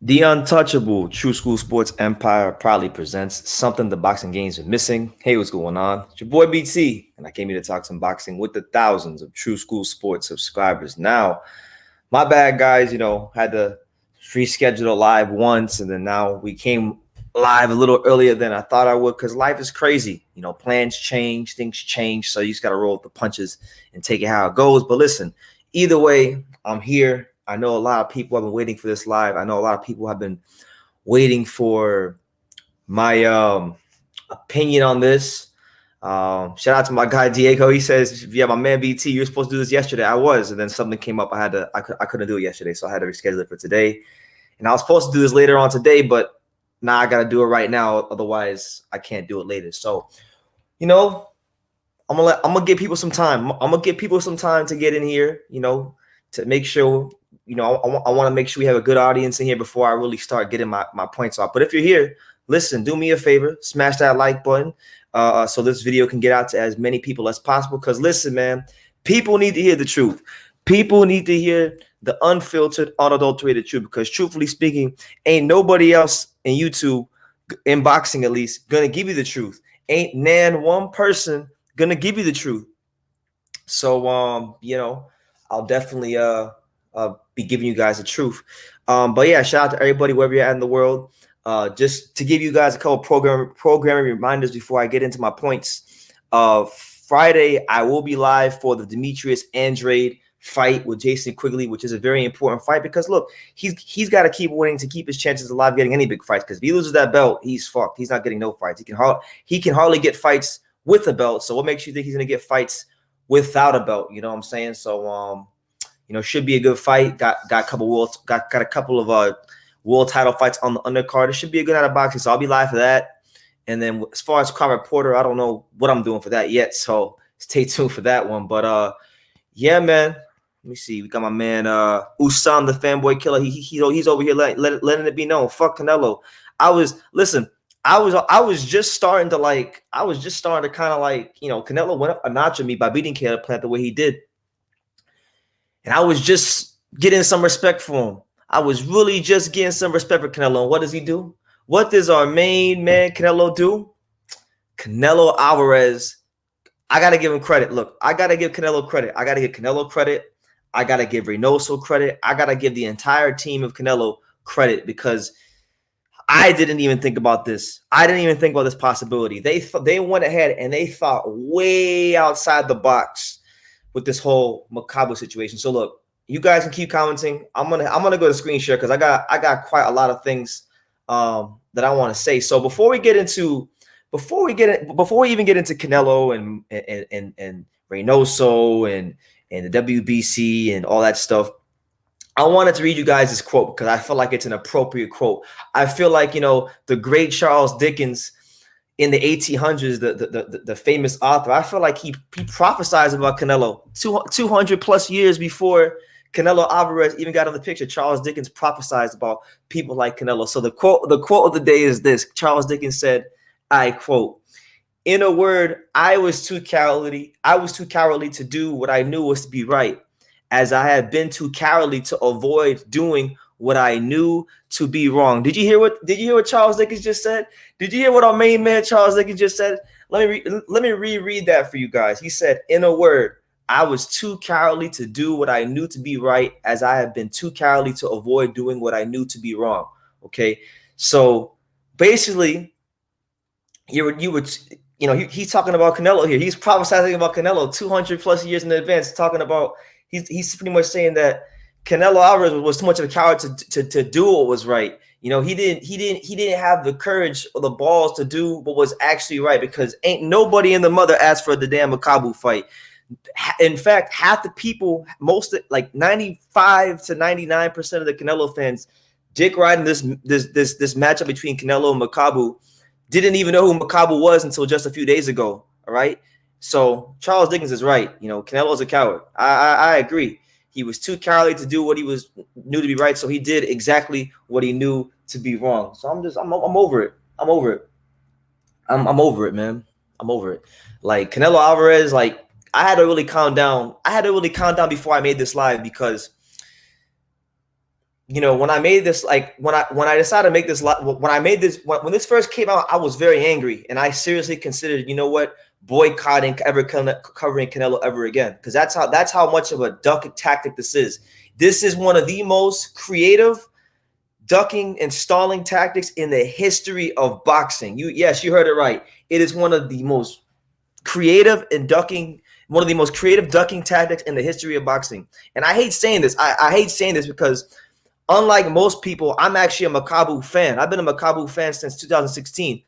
The Untouchable True School Sports Empire proudly presents something the boxing games are missing. Hey, what's going on? It's your boy BT, and I came here to talk some boxing with the thousands of True School Sports subscribers. Now, my bad, guys. Had to reschedule live once, and then now we came live a little earlier than I thought I would because life is crazy. Plans change, things change, so you just got to roll with the punches and take it how it goes. But listen, either way, I'm here. I know a lot of people have been waiting for this live. I know a lot of people have been waiting for my opinion on this. Shout out to my guy Diego. He says, "Yeah, my man BT, you were supposed to do this yesterday." I was, and then something came up. I couldn't do it yesterday, so I had to reschedule it for today. And I was supposed to do this later on today, but now I got to do it right now. Otherwise, I can't do it later. So, you know, I'm gonna give people some time. I'm gonna give people some time to get in here. To make sure. I want to make sure we have a good audience in here before I really start getting my points off. But if you're here, listen, do me a favor, smash that like button, so this video can get out to as many people as possible. Because listen, man, people need to hear the truth. People need to hear the unfiltered, unadulterated truth. Because truthfully speaking, ain't nobody else in YouTube, in boxing at least, gonna give you the truth. Ain't one person gonna give you the truth. So I'll definitely be giving you guys the truth. But yeah, shout out to everybody wherever you're at in the world. Just to give you guys a couple programming reminders before I get into my points. Friday, I will be live for the Demetrius Andrade fight with Jason Quigley, which is a very important fight because look, he's got to keep winning to keep his chances alive getting any big fights. Because if he loses that belt, he's fucked. He's not getting no fights. He can hardly get fights with a belt. So what makes you think he's gonna get fights without a belt? You know what I'm saying? So should be a good fight. Got a couple of world title fights on the undercard. It should be a good night of boxing. So I'll be live for that. And then as far as Conrad Porter, I don't know what I'm doing for that yet. So stay tuned for that one. But yeah, man. Let me see. We got my man Usam, the fanboy killer. He's over here letting it be known. Fuck Canelo. I was just starting to kind of Canelo went up a notch on me by beating Caleb Plant the way he did. And I was just getting some respect for him. I was really just getting some respect for Canelo. And what does he do? What does our main man Canelo do? Canelo Alvarez. I got to give him credit. Look, I got to give Canelo credit. I got to give Canelo credit. I got to give Reynoso credit. I got to give the entire team of Canelo credit because I didn't even think about this. I didn't even think about this possibility. They went ahead and they thought way outside the box with this whole Makabu situation. So look, you guys can keep commenting. I'm gonna go to screen share because I got quite a lot of things that I want to say. So before we even get into Canelo and Reynoso and the WBC and all that stuff, I wanted to read you guys this quote because I feel like it's an appropriate quote. I feel like the great Charles Dickens in the 1800s, the famous author, I feel like he prophesied about Canelo 200 plus years before Canelo Alvarez even got on the picture. Charles Dickens prophesied about people like Canelo. So the quote of the day is this. Charles Dickens said, I quote, "In a word, I was too cowardly to do what I knew was to be right, as I had been too cowardly to avoid doing what I knew to be wrong." Did you hear what Charles Dickens just said? Did you hear what our main man Charles Dickens just said? Let me reread that for you guys. He said, "In a word, I was too cowardly to do what I knew to be right, as I have been too cowardly to avoid doing what I knew to be wrong." Okay, so basically, he's talking about Canelo here. He's prophesying about Canelo 200 plus years in advance, talking about he's pretty much saying that Canelo Alvarez was too much of a coward to do what was right. He didn't have the courage or the balls to do what was actually right because ain't nobody in the mother asked for the damn Makabu fight. In fact, half the people, like 95 to 99% of the Canelo fans, dick riding this matchup between Canelo and Makabu, didn't even know who Makabu was until just a few days ago. All right. So Charles Dickens is right. Canelo's a coward. I agree. He was too cowardly to do what he knew to be right. So he did exactly what he knew to be wrong. So I'm over it. I'm over it. I'm over it, man. I'm over it. Like Canelo Alvarez, like I had to really calm down. Before I made this live because you know, when I made this, like when I decided to make this, when this first came out, I was very angry, and I seriously considered, you know what, boycotting covering Canelo ever again, because that's how much of a duck tactic this is. This is one of the most creative ducking and stalling tactics in the history of boxing. Yes, you heard it right. It is one of the most creative and ducking, one of the most creative ducking tactics in the history of boxing. And I hate saying this. I hate saying this because, unlike most people, I'm actually a Makabu fan. I've been a Makabu fan since 2016.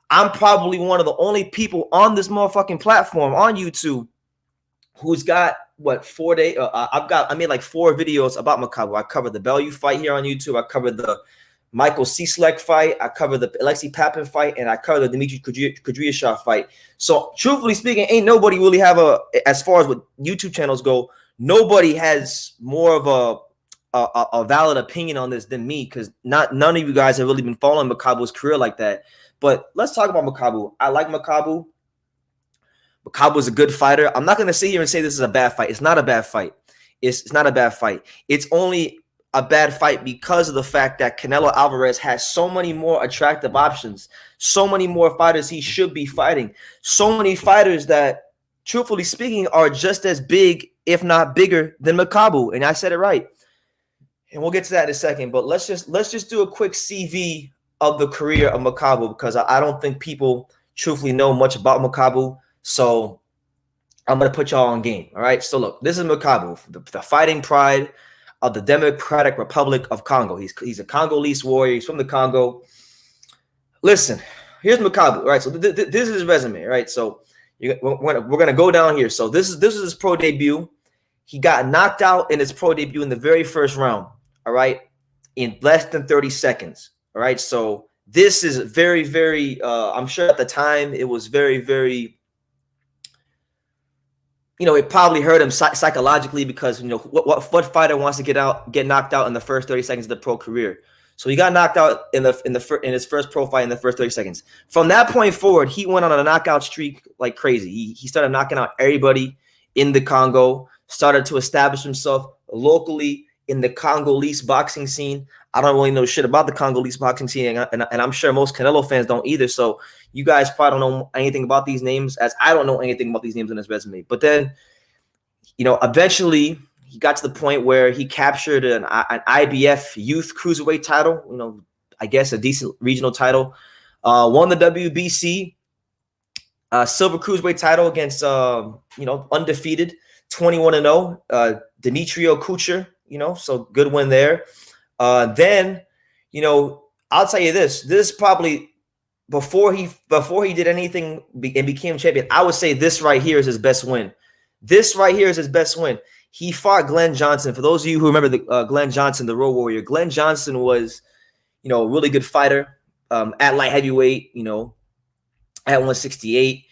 I'm probably one of the only people on this motherfucking platform on YouTube who's got what 4 days. I made like 4 videos about Makabu. I covered the Bellew fight here on YouTube. I covered the Michael Cieslak fight. I covered the Alexei Papin fight, and I covered the Dmitry Kudryashov fight. So, truthfully speaking, ain't nobody really have as far as what YouTube channels go, nobody has more of a valid opinion on this than me, because none of you guys have really been following Makabu's career like that. But let's talk about Makabu. I like Makabu. Makabu is a good fighter. I'm not going to sit here and say this is a bad fight. It's not a bad fight. It's not a bad fight. It's only a bad fight because of the fact that Canelo Alvarez has so many more attractive options, so many more fighters he should be fighting, so many fighters that, truthfully speaking, are just as big, if not bigger, than Makabu. And I said it right. And we'll get to that in a second. But let's just do a quick CV of the career of Makabu, because I don't think people truthfully know much about Makabu. So I'm going to put y'all on game. All right. So look, this is Makabu, the fighting pride of the Democratic Republic of Congo. He's a Congolese warrior. He's from the Congo. Listen, here's Makabu. All right. So this is his resume. All right. So we're going to go down here. So this is his pro debut. He got knocked out in his pro debut in the very first round. All right. In less than 30 seconds. All right. So this is very, very, I'm sure at the time it was very, very, you know, it probably hurt him psychologically, because, you know, what fighter wants to get knocked out in the first 30 seconds of the pro career? So he got knocked out in his first pro fight in the first 30 seconds. From that point forward, he went on a knockout streak like crazy. He started knocking out everybody in the Congo, started to establish himself locally in the Congolese boxing scene. I don't really know shit about the Congolese boxing scene, and I'm sure most Canelo fans don't either. So you guys probably don't know anything about these names, as I don't know anything about these names in his resume. But then, you know, eventually he got to the point where he captured an IBF youth cruiserweight title, you know, I guess a decent regional title, won the WBC silver cruiserweight title against, you know, undefeated 21-0, Demetrio Kucher, you know, so good win there. Then, you know, I'll tell you this is probably before he did anything and became champion. I would say this right here is his best win. This right here is his best win. He fought Glenn Johnson. For those of you who remember the Glenn Johnson, the Road Warrior, Glenn Johnson was, you know, a really good fighter at light heavyweight, you know, at 168.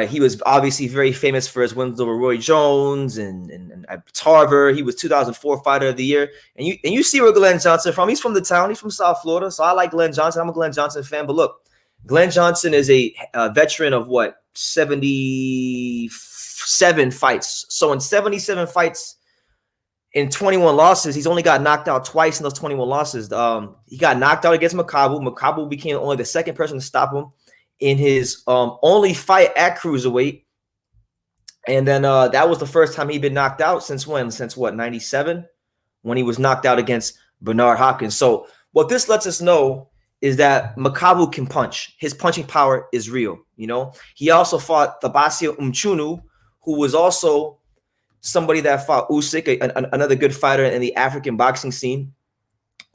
He was obviously very famous for his wins over Roy Jones and Tarver. He was 2004 Fighter of the Year. And you see where Glenn Johnson from. He's from the town. He's from South Florida. So I like Glenn Johnson. I'm a Glenn Johnson fan. But look, Glenn Johnson is a veteran of what, 77 fights. So in 77 fights, in 21 losses, he's only got knocked out twice in those 21 losses. He got knocked out against Makabu. Makabu became only the second person to stop him in his only fight at cruiserweight. And then that was the first time he'd been knocked out since when? Since what, 97? When he was knocked out against Bernard Hopkins. So what this lets us know is that Makabu can punch. His punching power is real, you know. He also fought Thabasio Mchunu, who was also somebody that fought Usyk, another good fighter in the African boxing scene.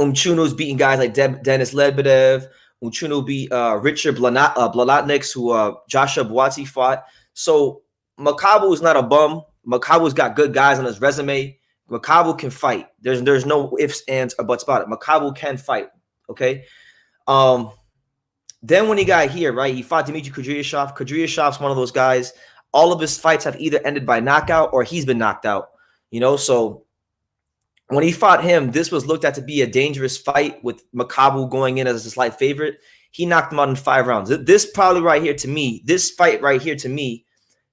Mchunu's beating guys like Denis Lebedev. Mchunu beat Richard Blanotniks, who Joshua Buatsi fought. So Makabu is not a bum. Makabu's got good guys on his resume. Makabu can fight. There's no ifs, ands, or buts about it. Makabu can fight. Okay. Then when he got here, right, he fought Dmitry Kudryashov. Kudryashov's one of those guys. All of his fights have either ended by knockout or he's been knocked out. You know, so when he fought him, this was looked at to be a dangerous fight with Makabu going in as a slight favorite. He knocked him out in 5 rounds. This probably right here to me, this fight right here to me,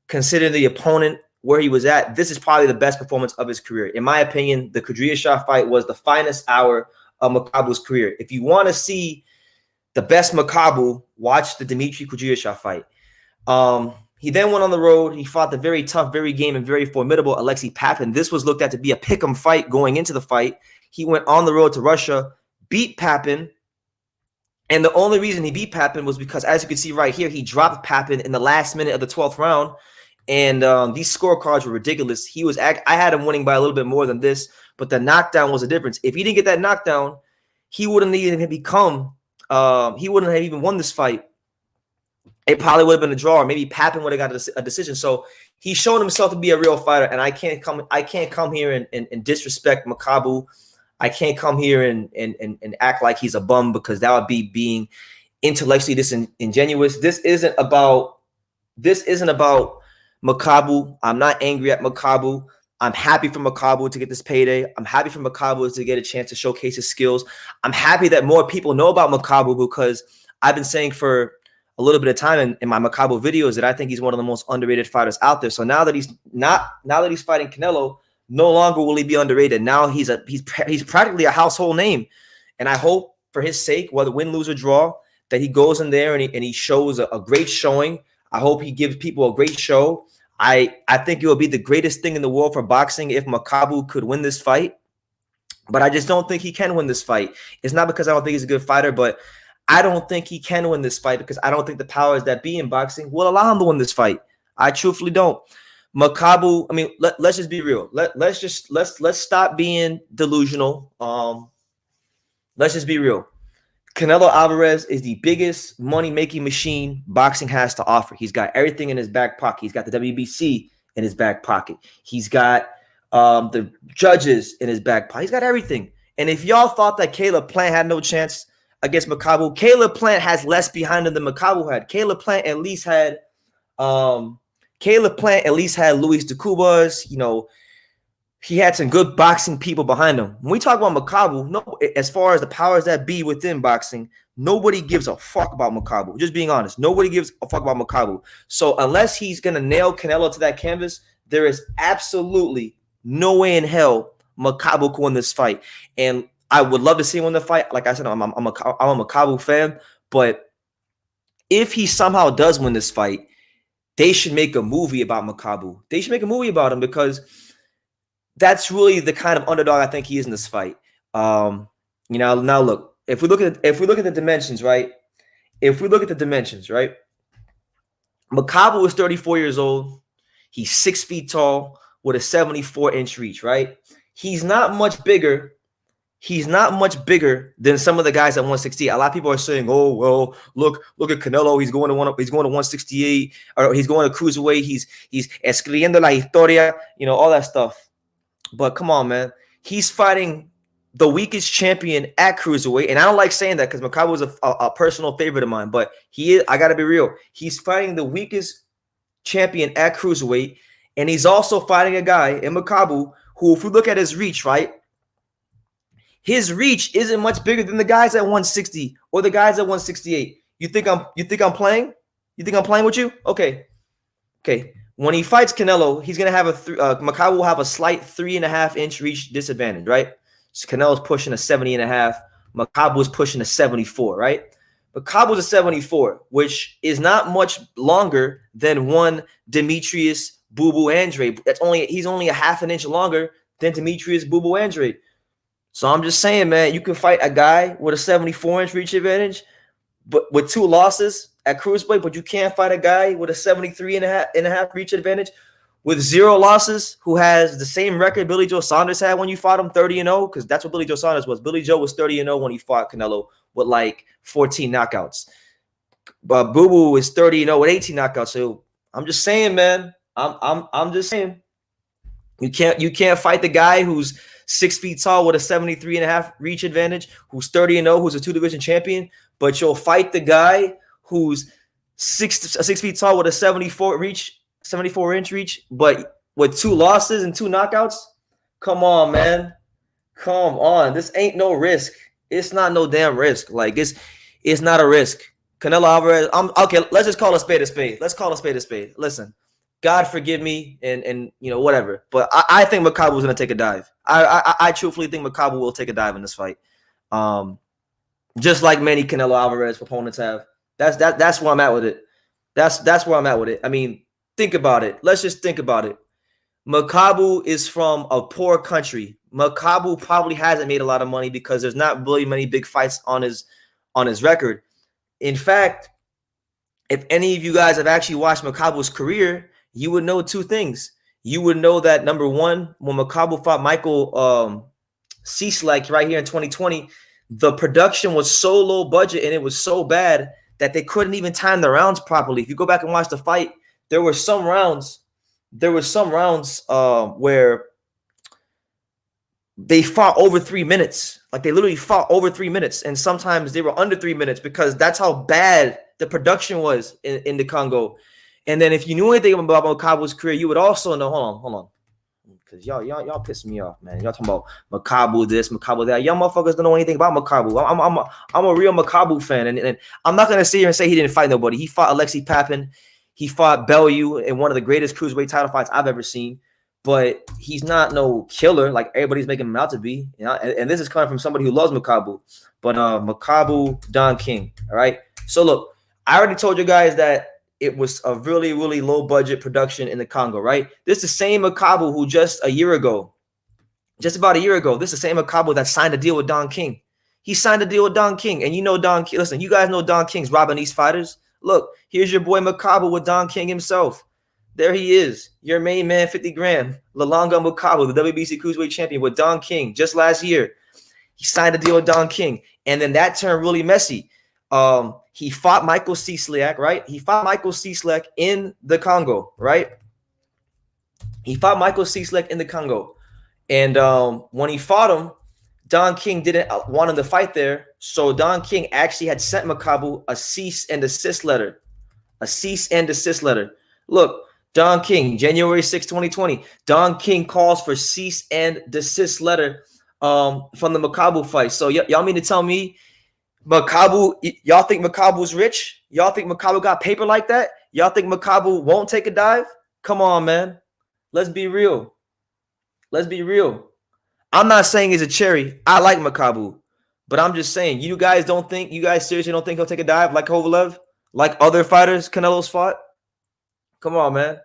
considering the opponent where he was at, this is probably the best performance of his career. In my opinion, the Kudryashov fight was the finest hour of Makabu's career. If you want to see the best Makabu, watch the Dmitry Kudryashov fight. He then went on the road. He fought the very tough, very game, and very formidable Alexei Papin. This was looked at to be a pick'em fight going into the fight. He went on the road to Russia, beat Papin. And the only reason he beat Papin was because, as you can see right here, he dropped Papin in the last minute of the 12th round. And these scorecards were ridiculous. I had him winning by a little bit more than this, but the knockdown was the difference. If he didn't get that knockdown, he wouldn't even have won this fight. It probably would have been a draw, or maybe Papin would have got a decision. So he's shown himself to be a real fighter, and I can't come here and disrespect Makabu. I can't come here and act like he's a bum, because that would be being intellectually disingenuous. This isn't about Makabu. I'm not angry at Makabu. I'm happy for Makabu to get this payday. I'm happy for Makabu to get a chance to showcase his skills. I'm happy that more people know about Makabu, because I've been saying for a little bit of time in my Makabu videos that I think he's one of the most underrated fighters out there. So now that he's fighting Canelo, no longer will he be underrated. Now he's practically a household name. And I hope, for his sake, whether win, lose, or draw, that he goes in there and he shows a great showing. I hope he gives people a great show. I think it would be the greatest thing in the world for boxing if Makabu could win this fight. But I just don't think he can win this fight. It's not because I don't think he's a good fighter, but I don't think he can win this fight, because I don't think the powers that be in boxing will allow him to win this fight. I truthfully don't. Makabu, I mean, let's just be real. Let's stop being delusional. Let's just be real. Canelo Alvarez is the biggest money-making machine boxing has to offer. He's got everything in his back pocket. He's got the WBC in his back pocket. He's got the judges in his back pocket. He's got everything. And if y'all thought that Caleb Plant had no chance against Makabu, Caleb Plant has less behind him than Makabu had. Caleb Plant at least had Luis de Cubas. You know, he had some good boxing people behind him. When we talk about Makabu, no, as far as the powers that be within boxing, nobody gives a fuck about Makabu. Just being honest, nobody gives a fuck about Makabu. So unless he's gonna nail Canelo to that canvas, there is absolutely no way in hell Makabu can win this fight. And I would love to see him win the fight. Like I said, I'm a Makabu fan, but if he somehow does win this fight, they should make a movie about Makabu. They should make a movie about him, because that's really the kind of underdog I think he is in this fight. Now look, if we look at the dimensions, right? Makabu is 34 years old. He's 6 feet tall with a 74-inch reach, right? He's not much bigger than some of the guys at 168. A lot of people are saying, "Oh, well, look at Canelo. He's going to 168, or he's going to Cruiserweight. He's Escribiendo la Historia, all that stuff." But come on, man. He's fighting the weakest champion at Cruiserweight. And I don't like saying that, because Makabu is a personal favorite of mine. But I got to be real. He's fighting the weakest champion at Cruiserweight. And he's also fighting a guy in Makabu who, if we look at his reach, right? His reach isn't much bigger than the guys at 160 or the guys at 168. You think I'm playing? You think I'm playing with you? Okay. When he fights Canelo, he's gonna have Makabu will have a slight 3.5-inch reach disadvantage, right? So Canelo's pushing a 70.5. Makabu is pushing a 74, right? Makabu's a 74, which is not much longer than one Demetrius Boo Boo Andrade. He's only a 1/2 inch longer than Demetrius Boo Boo Andrade. So I'm just saying, man, you can fight a guy with a 74-inch reach advantage, but with 2 losses at Cruiserweight, but you can't fight a guy with a 73.5 reach advantage with 0 losses, who has the same record Billy Joe Saunders had when you fought him, 30-0, because that's what Billy Joe Saunders was. Billy Joe was 30-0 when he fought Canelo with like 14 knockouts. But Boo Boo is 30-0 with 18 knockouts. So I'm just saying, man. I'm just saying. You can't fight the guy who's 6 feet tall with a 73.5 reach advantage, who's 30-0, who's a 2-division champion, but you'll fight the guy who's 6 feet tall with a 74-inch reach, but with 2 losses and 2 knockouts. Come on, man. Come on. This ain't no risk. It's not no damn risk. Like, it's not a risk. Canelo Alvarez. Okay, let's just call a spade a spade. Let's call a spade a spade. Listen, God forgive me, and whatever. But I think Makabu is gonna take a dive. I truthfully think Makabu will take a dive in this fight. Just like many Canelo Alvarez opponents have. That's where I'm at with it. That's where I'm at with it. I mean, think about it. Let's just think about it. Makabu is from a poor country. Makabu probably hasn't made a lot of money because there's not really many big fights on his record. In fact, if any of you guys have actually watched Makabu's career, you would know two things. You would know that, number one, when Makabu fought Michael Cieslak right here in 2020, the production was so low budget and it was so bad that they couldn't even time the rounds properly. If you go back and watch the fight, there were some rounds where they fought over 3 minutes. Like, they literally fought over 3 minutes, and sometimes they were under 3 minutes because that's how bad the production was in the Congo. And then if you knew anything about Makabu's career, you would also know. Hold on. Because y'all pissing me off, man. Y'all talking about Makabu this, Makabu that. Y'all motherfuckers don't know anything about Makabu. I'm a real Makabu fan, and I'm not gonna sit here and say he didn't fight nobody. He fought Alexei Papin. He fought Bellew in one of the greatest cruiserweight title fights I've ever seen. But he's not no killer like everybody's making him out to be. And this is coming from somebody who loves Makabu. But Makabu, Don King. All right. So look, I already told you guys that it was a really, really low budget production in the Congo, right? This is the same Makabu who just about a year ago, this is the same Makabu that signed a deal with Don King. He signed a deal with Don King. And you know Don King. Listen, you guys know Don King's robbing these fighters. Look, here's your boy Makabu with Don King himself. There he is, your main man, 50 grand, Lalanga Makabu, the WBC Cruiserweight champion with Don King just last year. He signed a deal with Don King, and then that turned really messy. He fought Michael Cieslak, right? He fought Michael Cieslak in the Congo, right? And when he fought him, Don King didn't want him to fight there, so Don King actually had sent Makabu a cease and desist letter. Look, Don King, January 6, 2020. Don King calls for cease and desist letter from the Makabu fight. So y'all mean to tell me Makabu, y'all think Makabu's rich? Y'all think Makabu got paper like that? Y'all think Makabu won't take a dive? Come on, man. Let's be real. I'm not saying he's a cherry. I like Makabu. But I'm just saying, you guys seriously don't think he'll take a dive like Kovalev? Like other fighters Canelo's fought? Come on, man.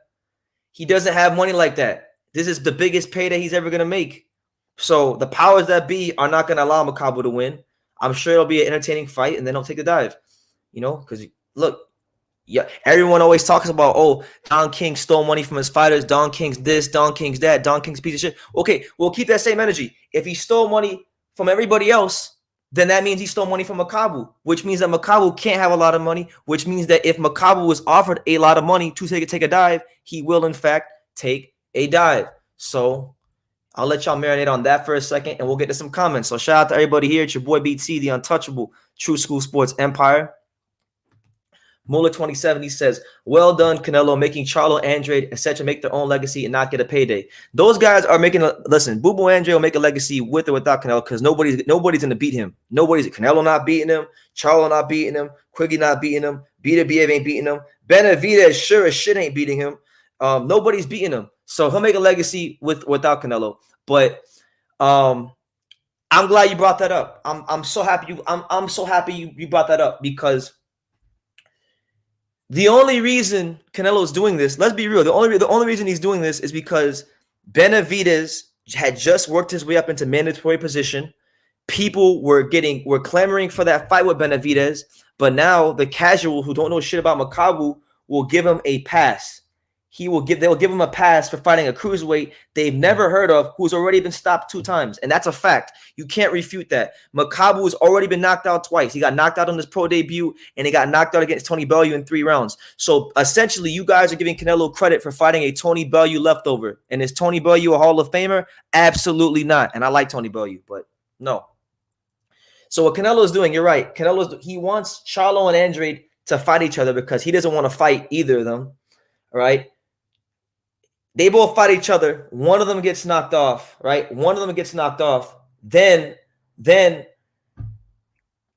He doesn't have money like that. This is the biggest payday he's ever going to make. So the powers that be are not going to allow Makabu to win. I'm sure it'll be an entertaining fight, and then he'll take the dive. Because, look, yeah, everyone always talks about, oh, Don King stole money from his fighters. Don King's this, Don King's that, Don King's piece of shit. Okay, we'll keep that same energy. If he stole money from everybody else, then that means he stole money from Makabu, which means that Makabu can't have a lot of money, which means that if Makabu was offered a lot of money to take a dive, he will, in fact, take a dive. So I'll let y'all marinate on that for a second, and we'll get to some comments. So shout out to everybody here. It's your boy BT, the untouchable True School Sports Empire. Muller 2070 says, well done, Canelo, making Charlo, Andrade, etc. make their own legacy and not get a payday. Those guys are making a listen. Boo Boo Andrade will make a legacy with or without Canelo because nobody's going to beat him. Canelo not beating him, Charlo not beating him, Quiggy not beating him, Beterbiev ain't beating him, Benavidez sure as shit ain't beating him. Nobody's beating him, so he'll make a legacy without Canelo. But I'm glad you brought that up. I'm so happy you brought that up because the only reason Canelo's doing this, let's be real, the only reason he's doing this is because Benavidez had just worked his way up into mandatory position. People were clamoring for that fight with Benavidez, but now the casual who don't know shit about Makabu will give him a pass. They'll give him a pass for fighting a cruiserweight they've never heard of who's already been stopped 2 times. And that's a fact. You can't refute that. Makabu has already been knocked out twice. He got knocked out on his pro debut, and he got knocked out against Tony Bellew in 3 rounds. So essentially, you guys are giving Canelo credit for fighting a Tony Bellew leftover. And is Tony Bellew a Hall of Famer? Absolutely not. And I like Tony Bellew, but no. So what Canelo is doing, you're right. He wants Charlo and Andrade to fight each other because he doesn't want to fight either of them. All right. They both fight each other. One of them gets knocked off, right? Then,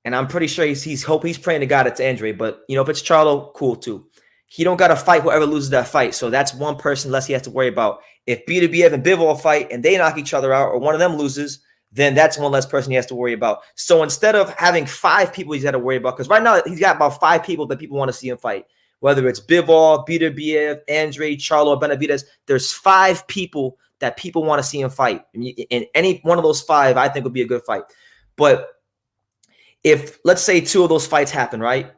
and I'm pretty sure he's praying to God it's Andre, but if it's Charlo, cool too. he don't got to fight whoever loses that fight. So that's one person less he has to worry about. If Beterbiev and Bivol fight and they knock each other out or one of them loses, then that's one less person he has to worry about. So instead of having 5 people he's got to worry about, because right now he's got about 5 people that people want to see him fight, whether it's Bivol, Beterbiev, Andre, Charlo, Benavidez, there's 5 people that people want to see him fight. And any one of those 5, I think, would be a good fight. But if, let's say, 2 of those fights happen, right?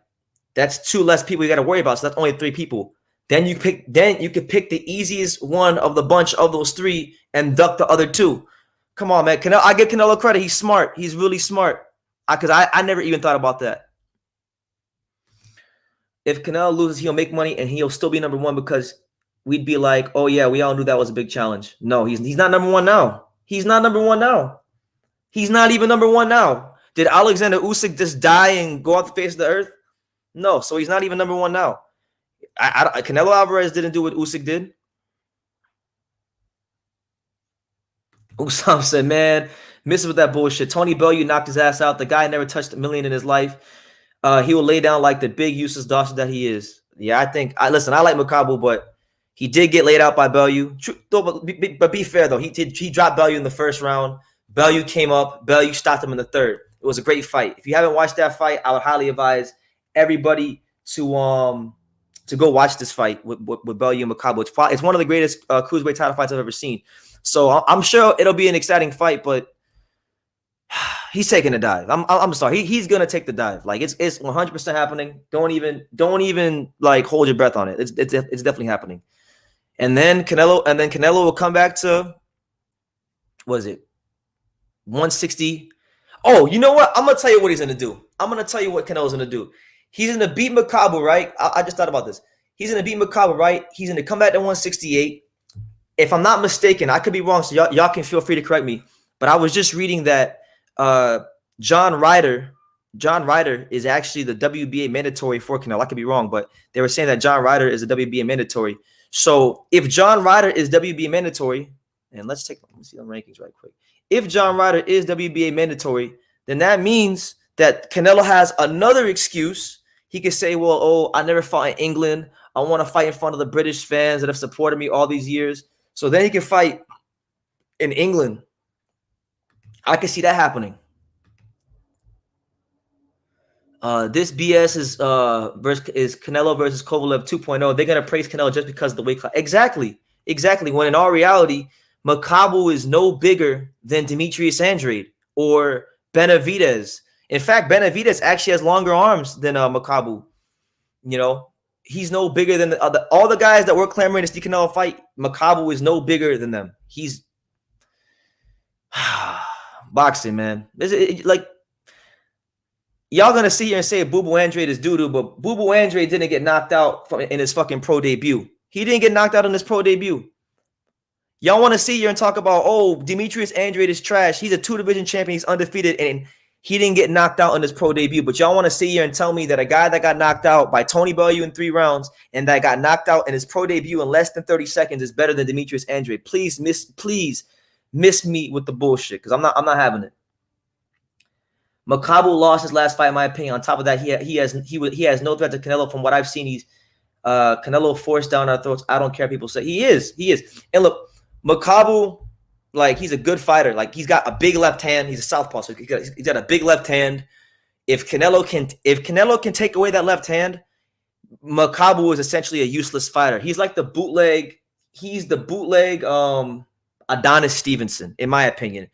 That's 2 less people you got to worry about. So that's only 3 people. Then you could pick the easiest one of the bunch of those 3 and duck the other 2. Come on, man. I give Canelo credit. He's smart. He's really smart. Because I never even thought about that. If Canelo loses, he'll make money and he'll still be number 1 because we'd be like, oh yeah, we all knew that was a big challenge. No, he's not number 1 now. He's not number 1 now. He's not even number 1 now. Did Alexander Usyk just die and go off the face of the earth? No, so he's not even number 1 now. Canelo Alvarez didn't do what Usyk did. Usam said, man, miss with that bullshit. Tony Bellew knocked his ass out. The guy never touched $1 million in his life. He will lay down like the big useless dastard that he is. Yeah, I think. Listen, I like Makabu, but he did get laid out by Bellew. But be fair though, he dropped Bellew in the first round. Bellew came up. Bellew stopped him in the third. It was a great fight. If you haven't watched that fight, I would highly advise everybody to go watch this fight with Bellew and Makabu. It's one of the greatest cruiserweight title fights I've ever seen. So I'm sure it'll be an exciting fight, but he's taking a dive. I'm sorry. He's gonna take the dive. Like it's 100% happening. Don't even like hold your breath on it. It's definitely happening. And then Canelo will come back to, what is it, 160. Oh, you know what? I'm gonna tell you what he's gonna do. I'm gonna tell you what Canelo's gonna do. He's gonna beat Makabu, right? I just thought about this. He's gonna beat Makabu, right? He's gonna come back to 168. If I'm not mistaken, I could be wrong, so y'all can feel free to correct me. But I was just reading that John Ryder is actually the WBA mandatory for Canelo. I could be wrong, but they were saying that John Ryder is a WBA mandatory. So if John Ryder is WBA mandatory, and let me see the rankings right quick. If John Ryder is WBA mandatory, then that means that Canelo has another excuse. He could say, well, oh, I never fought in England. I want to fight in front of the British fans that have supported me all these years. So then he can fight in England. I can see that happening. This BS is Canelo versus Kovalev 2.0. They're gonna praise Canelo just because of the weight class. Exactly. When in all reality, Makabu is no bigger than Demetrius Andrade or Benavidez. In fact, Benavidez actually has longer arms than Makabu. You know, he's no bigger than all the guys that were clamoring to see Canelo fight. Makabu is no bigger than them. He's boxing, man. Like, y'all gonna sit here and say Boo Boo Andrade is doo-doo, but Boo Boo Andrade didn't get knocked out in his fucking pro debut. He didn't get knocked out in his pro debut. Y'all want to sit here and talk about, oh, Demetrius Andrade is trash. He's a 2-division champion. He's undefeated, and he didn't get knocked out in his pro debut. But y'all want to sit here and tell me that a guy that got knocked out by Tony Bellew in 3 rounds and that got knocked out in his pro debut in less than 30 seconds is better than Demetrius Andrade. Please miss me with the bullshit, because I'm not having it. Makabu lost his last fight, in my opinion. On top of that, he has no threat to Canelo. From what I've seen, he's Canelo forced down our throats. I don't care. People say he is. And look, Makabu, like, he's a good fighter. Like, he's got a big left hand. He's a southpaw, so he's got a big left hand. If Canelo can take away that left hand, Makabu is essentially a useless fighter. He's like the bootleg. He's the bootleg Adonis Stevenson, in my opinion.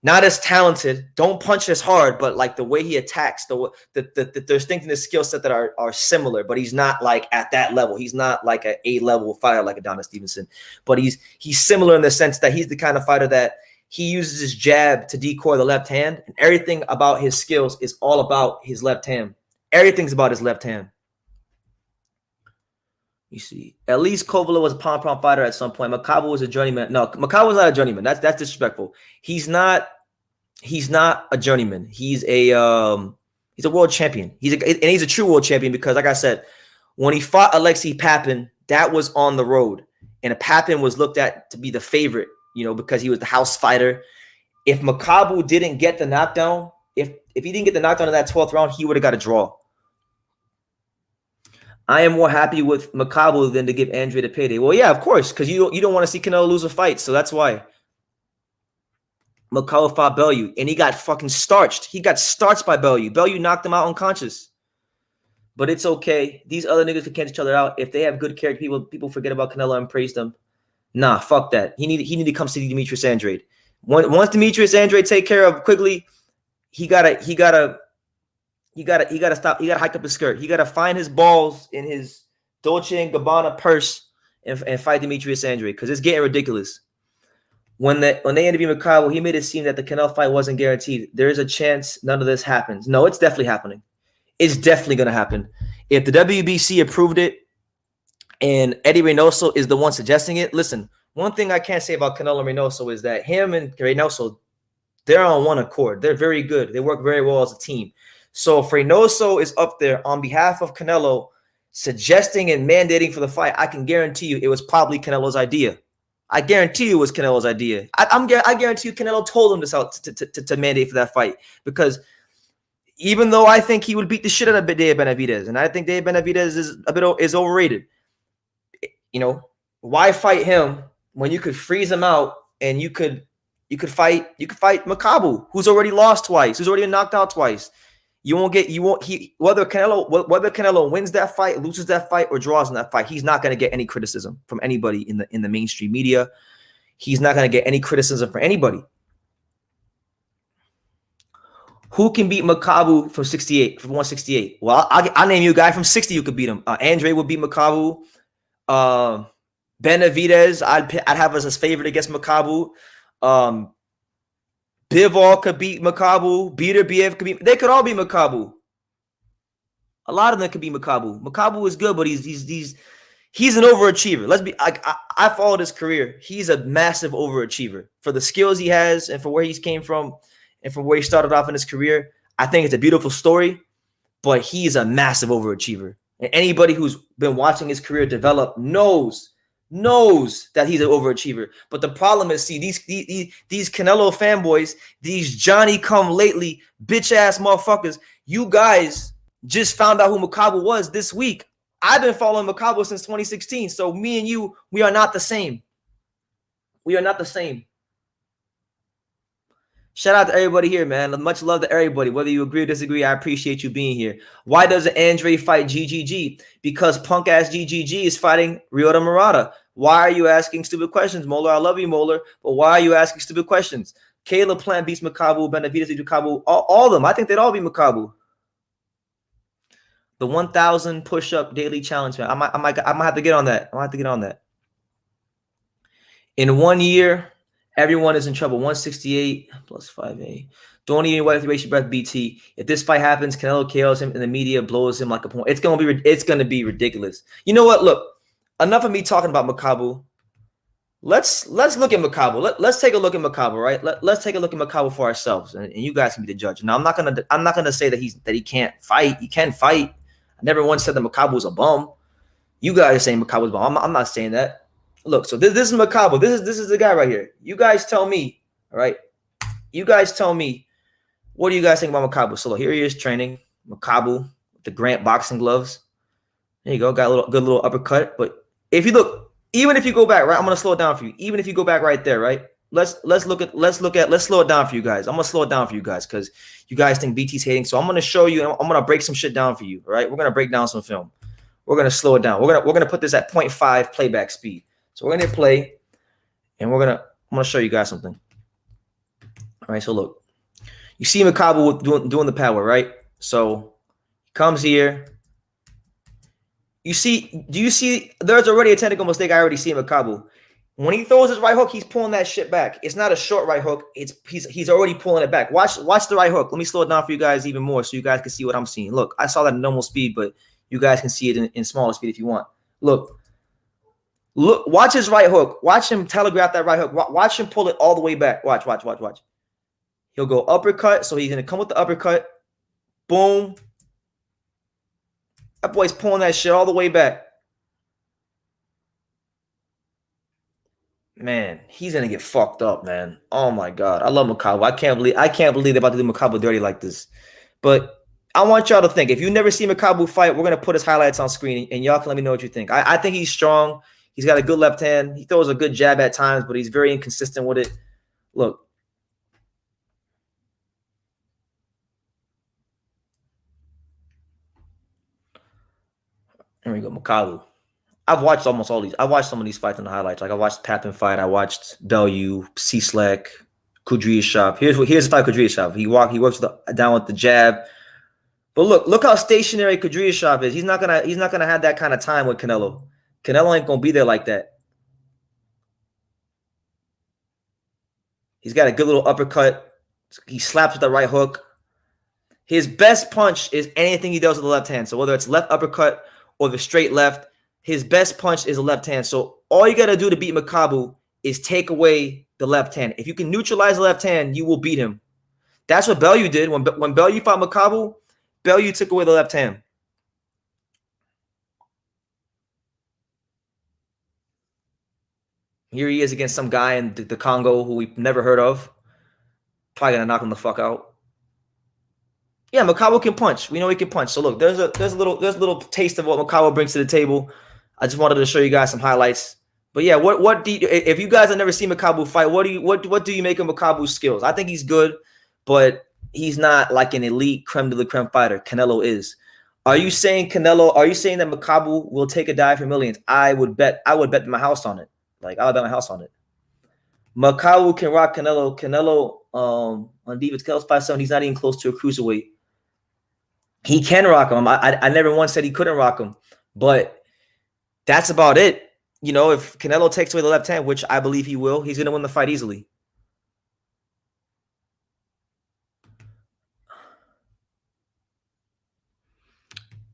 Not as talented, don't punch as hard, but like the way he attacks, there's things in his skill set that are similar, but he's not like at that level. He's not like an A-level fighter like Adonis Stevenson, but he's similar in the sense that he's the kind of fighter that he uses his jab to decoy the left hand, and everything about his skills is all about his left hand. Everything's about his left hand. You see, at least Kovalev was a pound fighter at some point. Makabu was a journeyman. No, Makabu was not a journeyman. That's disrespectful. He's not a journeyman. He's a world champion. He's a true world champion because, like I said, when he fought Alexei Papin, that was on the road, and Papin was looked at to be the favorite, you know, because he was the house fighter. If Makabu didn't get the knockdown, if he didn't get the knockdown in that 12th round, he would have got a draw. I am more happy with Makabu than to give Andre the payday. Well, yeah, of course, because you don't want to see Canelo lose a fight, so that's why. Makabu fought Bellew, and he got fucking starched. He got starched by Bellew. Bellew knocked him out unconscious. But it's okay. These other niggas can catch each other out. If they have good character, people forget about Canelo and praise them. Nah, fuck that. He need to come see Demetrius Andrade. Once Demetrius Andrade take care of Quigley, he gotta stop. He gotta hike up his skirt. He gotta find his balls in his Dolce and Gabbana purse and fight Demetrius Andrade, because it's getting ridiculous. When they interviewed Makabu, he made it seem that the Canelo fight wasn't guaranteed. There is a chance none of this happens. No, it's definitely happening. It's definitely gonna happen. If the WBC approved it and Eddie Reynoso is the one suggesting it, listen, one thing I can't say about Canelo and Reynoso is that him and Reynoso, they're on one accord. They're very good. They work very well as a team. So if Reynoso is up there on behalf of Canelo suggesting and mandating for the fight, I can guarantee you it was probably Canelo's idea. I guarantee you it was Canelo's idea. I guarantee you Canelo told him this out to mandate for that fight, because even though I think he would beat the shit out of Dave Benavidez, and I think Dave Benavidez is overrated, you know, why fight him when you could freeze him out and you could fight Makabu, who's already lost twice, who's already been knocked out twice. Whether Canelo wins that fight, loses that fight, or draws in that fight, he's not going to get any criticism from anybody in the mainstream media. He's not going to get any criticism from anybody. Who can beat Makabu from 168? Well, I'll name you a guy from 60 who could beat him. Andre would beat Makabu. Benavidez, I'd have as his favorite against Makabu. Bivol could beat Makabu. Beterbiev could beat. They could all beat Makabu. A lot of them could beat Makabu. Makabu is good, but he's an overachiever. Let's be. I followed his career. He's a massive overachiever for the skills he has and for where he came from and from where he started off in his career. I think it's a beautiful story, but he's a massive overachiever. And anybody who's been watching his career develop knows that he's an overachiever. But the problem is, see, these Canelo fanboys, these Johnny-come-lately bitch-ass motherfuckers, you guys just found out who Makabu was this week. I've been following Makabu since 2016, so me and you, we are not the same. We are not the same. Shout out to everybody here, man. Much love to everybody. Whether you agree or disagree, I appreciate you being here. Why doesn't Andre fight GGG? Because punk-ass GGG is fighting Ryota Murata. Why are you asking stupid questions, Moeller? I love you, Moeller, but why are you asking stupid questions? Caleb Plant beats Makabu. Benavidez beats Makabu. All of them. I think they'd all be Makabu. The 1,000 push-up daily challenge, man. I might have to get on that. I might have to get on that. In 1 year, everyone is in trouble. 168 plus 5A. Don't even waste your breath, BT. If this fight happens, Canelo KOs him and the media blows him like a point. It's gonna be ridiculous. You know what? Look, enough of me talking about Makabu. Let's look at Makabu. Let's take a look at Makabu, right? Let's take a look at Makabu for ourselves, and you guys can be the judge. Now, I'm not gonna say that he can't fight. He can fight. I never once said that Makabu was a bum. You guys are saying Makabu was a bum. I'm not saying that. Look, so this is Makabu. This is the guy right here. You guys tell me, all right? You guys tell me, what do you guys think about Makabu? So look, here he is training Makabu with the Grant boxing gloves. There you go, got a good little uppercut. But if you look, even if you go back, right, I'm gonna slow it down for you. Even if you go back right there, right? Let's slow it down for you guys. I'm gonna slow it down for you guys because you guys think BT's hating. So I'm gonna show you. I'm gonna break some shit down for you. All right, we're gonna break down some film. We're gonna slow it down. We're gonna put this at 0.5 playback speed. So we're gonna hit play, and I'm gonna show you guys something. All right, so look, you see Makabu doing the power, right? So he comes here. Do you see? There's already a technical mistake. I already see in Makabu. When he throws his right hook, he's pulling that shit back. It's not a short right hook. He's already pulling it back. Watch the right hook. Let me slow it down for you guys even more so you guys can see what I'm seeing. Look, I saw that in normal speed, but you guys can see it in smaller speed if you want. Look, watch his right hook. Watch him telegraph that right hook. Watch him pull it all the way back. Watch. He'll go uppercut, so he's going to come with the uppercut. Boom. That boy's pulling that shit all the way back. Man, he's going to get fucked up, man. Oh, my God. I love Makabu. I can't believe they're about to do Makabu dirty like this. But I want y'all to think. If you never see Makabu fight, we're gonna put his highlights on screen, and y'all can let me know what you think. I think he's strong. He's got a good left hand. He throws a good jab at times, but he's very inconsistent with it. Look. There we go, Makabu. I've watched almost all these. I watched some of these fights in the highlights. Like I watched Papin fight. I watched Bellew, Cieslak, Kudryashov. Here's the fight Kudryashov. He works down with the jab. But look how stationary Kudryashov is. He's not gonna have that kind of time with Canelo. Canelo ain't gonna be there like that. He's got a good little uppercut. He slaps with the right hook. His best punch is anything he does with the left hand. So whether it's left uppercut or the straight left, his best punch is the left hand. So all you got to do to beat Makabu is take away the left hand. If you can neutralize the left hand, you will beat him. That's what Bellew did. When Bellew fought Makabu, Bellew took away the left hand. Here he is against some guy in the Congo who we've never heard of. Probably going to knock him the fuck out. Yeah, Makabu can punch. We know he can punch. So look, there's a little taste of what Makabu brings to the table. I just wanted to show you guys some highlights. But yeah, what do you, if you guys have never seen Makabu fight, what do you make of Makabu's skills? I think he's good, but he's not like an elite creme de la creme fighter. Canelo is. Are you saying that Makabu will take a dive for millions? I would bet my house on it. Like I would bet my house on it. Makabu can rock Canelo. Canelo on David's Kel's 5'7", he's not even close to a cruiserweight. He can rock him. I never once said he couldn't rock him, but that's about it. You know, if Canelo takes away the left hand, which I believe he will, he's going to win the fight easily.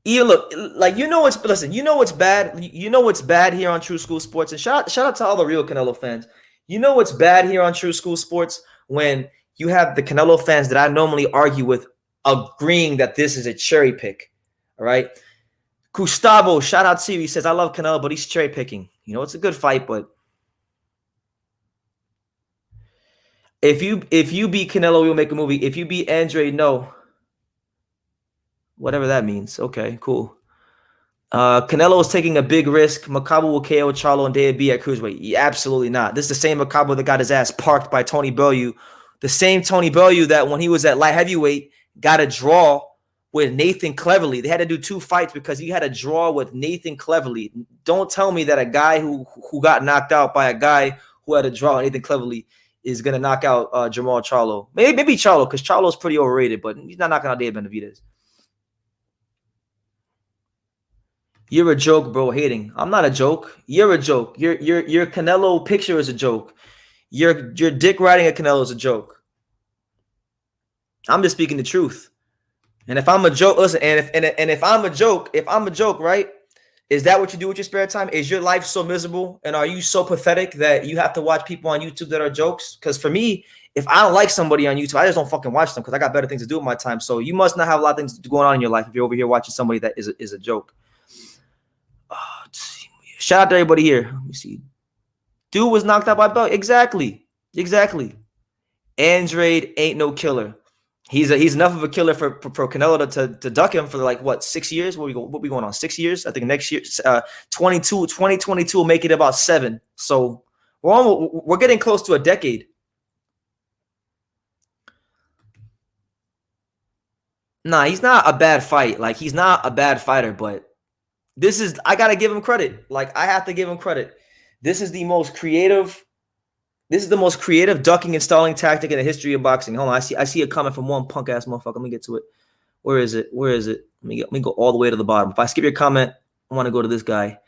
Even look, like you know what's bad. You know what's bad here on True School Sports, and shout out to all the real Canelo fans. You know what's bad here on True School Sports when you have the Canelo fans that I normally argue with agreeing that this is a cherry pick. All right. Gustavo, shout out to you. He says, I love Canelo, but he's cherry picking. You know, it's a good fight, but if you beat Canelo, we'll make a movie. If you beat Andre, no. Whatever that means. Okay, cool. Canelo is taking a big risk. Makabu will KO Charlo and David B at cruiserweight. Yeah, absolutely not. This is the same Makabu that got his ass parked by Tony Bellew. The same Tony Bellew that when he was at light heavyweight got a draw with Nathan Cleverly. They had to do 2 fights because he had a draw with Nathan Cleverly. Don't tell me that a guy who got knocked out by a guy who had a draw with Nathan Cleverly is going to knock out Jamal Charlo. Maybe Charlo, because Charlo's pretty overrated, but he's not knocking out David Benavidez. You're a joke, bro. Hating. I'm not a joke. You're a joke. Your Canelo picture is a joke. Your dick riding at Canelo is a joke. I'm just speaking the truth. And if I'm a joke, listen. And if I'm a joke, right? Is that what you do with your spare time? Is your life so miserable? And are you so pathetic that you have to watch people on YouTube that are jokes? Because for me, if I don't like somebody on YouTube, I just don't fucking watch them because I got better things to do with my time. So you must not have a lot of things going on in your life if you're over here watching somebody that is a joke. Shout out to everybody here. Let me see. Dude was knocked out by Bellew. Exactly. Andrade ain't no killer. He's enough of a killer for Canelo to duck him for like what 6 years? What we going on 6 years? I think next year 2022 will make it about 7. So we're getting close to a decade. Nah, he's not a bad fight. Like he's not a bad fighter, but I gotta give him credit. Like I have to give him credit. This is the most creative ducking and stalling tactic in the history of boxing. Hold on, I see a comment from one punk ass motherfucker. Let me get to it. Where is it? Let me go all the way to the bottom. If I skip your comment, I want to go to this guy.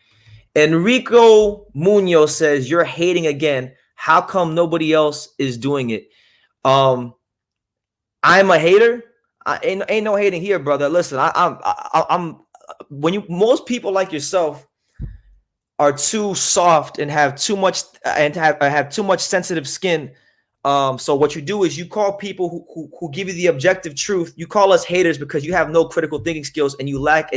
Enrico Munoz says, "You're hating again. How come nobody else is doing it?" I'm a hater. Ain't no hating here, brother. Listen, I'm most people like yourself are too soft and have too much have too much sensitive skin. So what you do is you call people who give you the objective truth. You call us haters because you have no critical thinking skills and you lack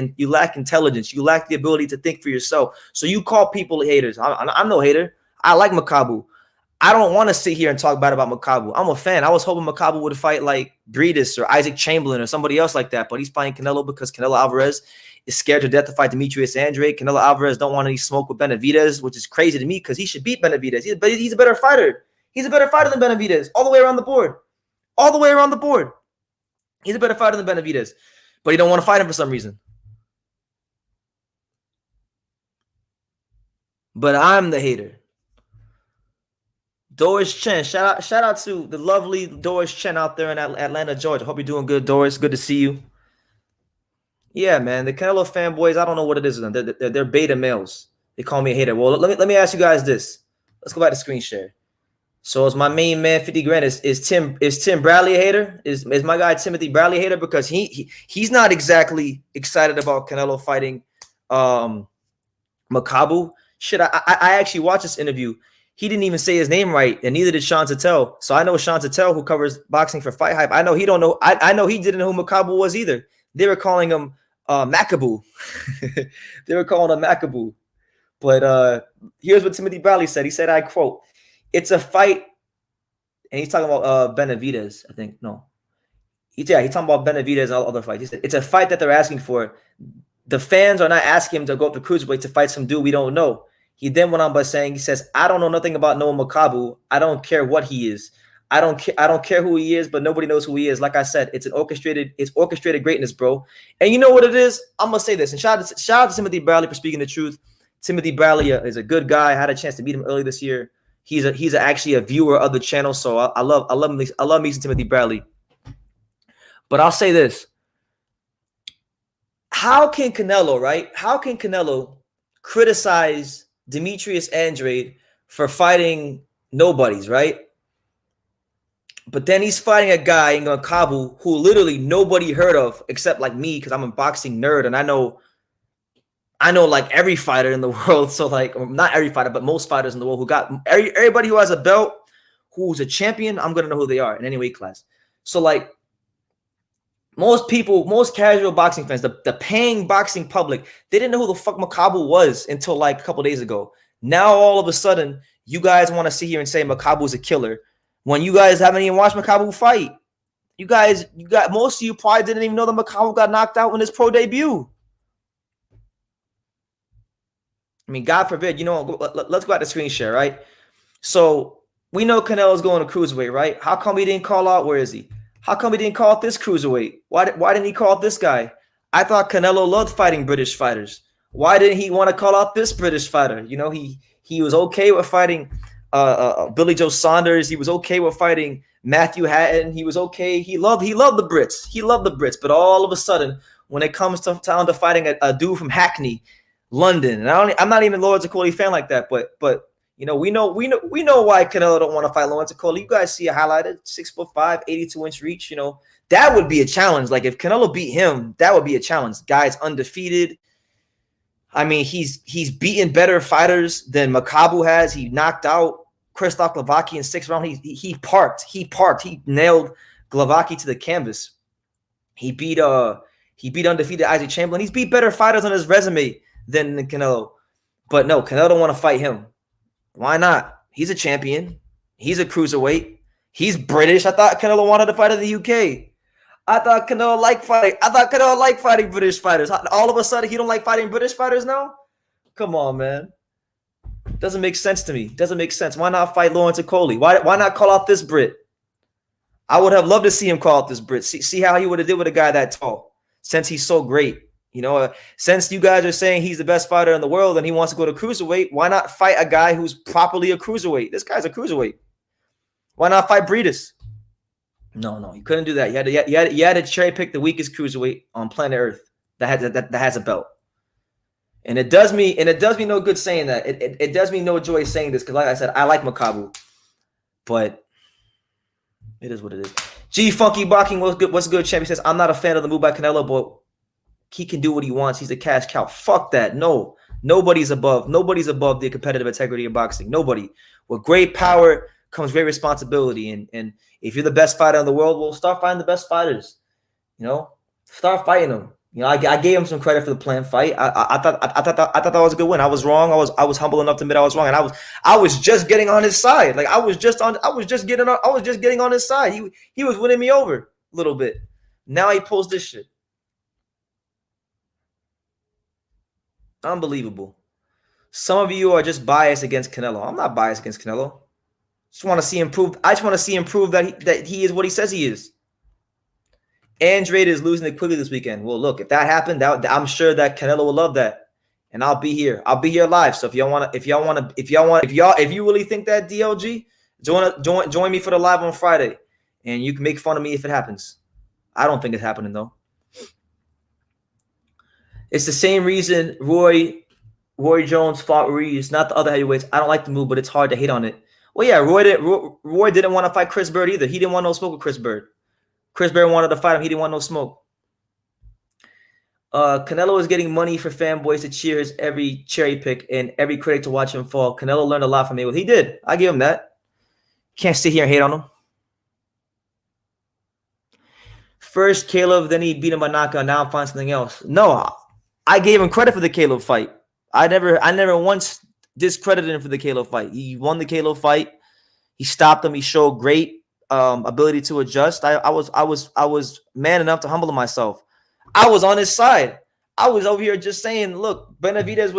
intelligence. You lack the ability to think for yourself. So you call people haters. I'm no hater. I like Makabu. I don't want to sit here and talk bad about Makabu. I'm a fan. I was hoping Makabu would fight like Breedis or Isaac Chamberlain or somebody else like that, but he's fighting Canelo because Canelo Alvarez is scared to death to fight Demetrius Andrade. Canelo Alvarez don't want any smoke with Benavidez, which is crazy to me because he should beat Benavidez. He's a better fighter. He's a better fighter than Benavidez all the way around the board. All the way around the board. He's a better fighter than Benavidez, but he don't want to fight him for some reason. But I'm the hater. Doris Chen, shout out to the lovely Doris Chen out there in Atlanta, Georgia. Hope you're doing good, Doris. Good to see you. Yeah, man, the Canelo fanboys, I don't know what it is with them. They're beta males. They call me a hater. Well, let me ask you guys this. Let's go back to screen share. So is my main man 50 grand? Is Tim Bradley a hater? Is my guy Timothy Bradley a hater? Because he's not exactly excited about Canelo fighting Makabu. Shit, I actually watched this interview. He didn't even say his name right, and neither did Sean Tatel. So I know Sean Tatel, who covers boxing for Fight Hype. I know he don't know. I know he didn't know who Makabu was either. They were calling him Makabu. They were calling him Makabu. But here's what Timothy Bradley said. He said, I quote, "It's a fight," and he's talking about Benavidez, I think. No. He's talking about Benavidez and all other fights. He said, it's a fight that they're asking for. The fans are not asking him to go up to Cruiserweight to fight some dude we don't know. He then went on by saying, he says, I don't know nothing about Noah Makabu. I don't care what he is. I don't care who he is, but nobody knows who he is. Like I said, it's orchestrated greatness, bro. And you know what it is? I'm gonna say this. And shout out to Timothy Bradley for speaking the truth. Timothy Bradley is a good guy. I had a chance to meet him early this year. He's actually a viewer of the channel, so I love meeting Timothy Bradley. But I'll say this: how can Canelo criticize Demetrius Andrade for fighting nobodies, right? But then he's fighting a guy in Makabu who literally nobody heard of except like me, because I'm a boxing nerd and I know like every fighter in the world. So like, not every fighter, but most fighters in the world who got everybody who has a belt, who's a champion, I'm gonna know who they are in any weight class. So like most people, most casual boxing fans, the paying boxing public, they didn't know who the fuck Makabu was until like a couple days ago. Now all of a sudden, you guys want to sit here and say Makabu's a killer when you guys haven't even watched Makabu fight. Most of you probably didn't even know that Makabu got knocked out in his pro debut. I mean, God forbid, let's go out to screen share, right? So we know Canelo's going to Cruiserweight, right? How come he didn't call out? Where is he? How come he didn't call out this Cruiserweight? Why didn't he call out this guy? I thought Canelo loved fighting British fighters. Why didn't he want to call out this British fighter? He was okay with fighting Billy Joe Saunders. He was okay with fighting Matthew Hatton. He was okay. He loved the Brits. He loved the Brits. But all of a sudden, when it comes to fighting a dude from Hackney, London, and I'm not even a Lawrence Okoli fan like that, but we know why Canelo don't want to fight Lawrence Okoli. You guys see a highlighted 6'5", 82-inch reach. That would be a challenge. Like if Canelo beat him, that would be a challenge. Guy's undefeated. I mean, he's beaten better fighters than Makabu has. He knocked out Krzysztof Glowacki in 6th round. He parked. He nailed Glowacki to the canvas. He beat undefeated Isaac Chamberlain. He's beat better fighters on his resume than Canelo. But no, Canelo don't want to fight him. Why not? He's a champion. He's a cruiserweight. He's British. I thought Canelo wanted to fight in the UK. I thought Canelo liked fighting British fighters. All of a sudden, he don't like fighting British fighters now? Come on, man. Doesn't make sense to me. Doesn't make sense. Why not fight Lawrence Okoli? Why not call out this Brit? I would have loved to see him call out this Brit. See how he would have did with a guy that tall, since he's so great. Since you guys are saying he's the best fighter in the world and he wants to go to cruiserweight, why not fight a guy who's properly a cruiserweight? This guy's a cruiserweight. Why not fight Breedis? No, you couldn't do that. You had to cherry pick the weakest cruiserweight on planet Earth that has a belt. And it does me no good saying that. It does me no joy saying this because, like I said, I like Makabu, but it is what it is. G Funky Boxing, what's good? Champion says, I'm not a fan of the move by Canelo, but he can do what he wants. He's a cash cow. Fuck that. No, nobody's above the competitive integrity of boxing. Nobody. With great power comes great responsibility. And if you're the best fighter in the world, well, start fighting the best fighters. Start fighting them. You know, I gave him some credit for the planned fight. I thought that was a good win. I was wrong. I was humble enough to admit I was wrong, and I was just getting on his side. Like I was just getting on his side. He was winning me over a little bit. Now he pulls this shit. Unbelievable. Some of you are just biased against Canelo. I'm not biased against Canelo. Just want to see him prove. I just want to see him prove that he is what he says he is. Andrade is losing it quickly this weekend. Well, look, if that happened, I'm sure that Canelo will love that, and I'll be here. I'll be here live. So if you really think that, DLG, join me for the live on Friday, and you can make fun of me if it happens. I don't think it's happening though. It's the same reason Roy Jones fought Ruiz, not the other heavyweights. I don't like the move, but it's hard to hate on it. Well, yeah, Roy didn't want to fight Chris Bird either. He didn't want no smoke with Chris Bird. Chris Bird wanted to fight him. He didn't want no smoke. Canelo is getting money for fanboys to cheer his every cherry pick and every critic to watch him fall. Canelo learned a lot from Mayweather. He did. I give him that. Can't sit here and hate on him. First Caleb, then he beat him by knockout. Now I'm finding something else. No, I gave him credit for the Caleb fight. I never once discredited him for the Caleb fight. He won the Caleb fight. He stopped him. He showed great ability to adjust. I was man enough to humble myself. I was on his side. I was over here just saying, look, Benavidez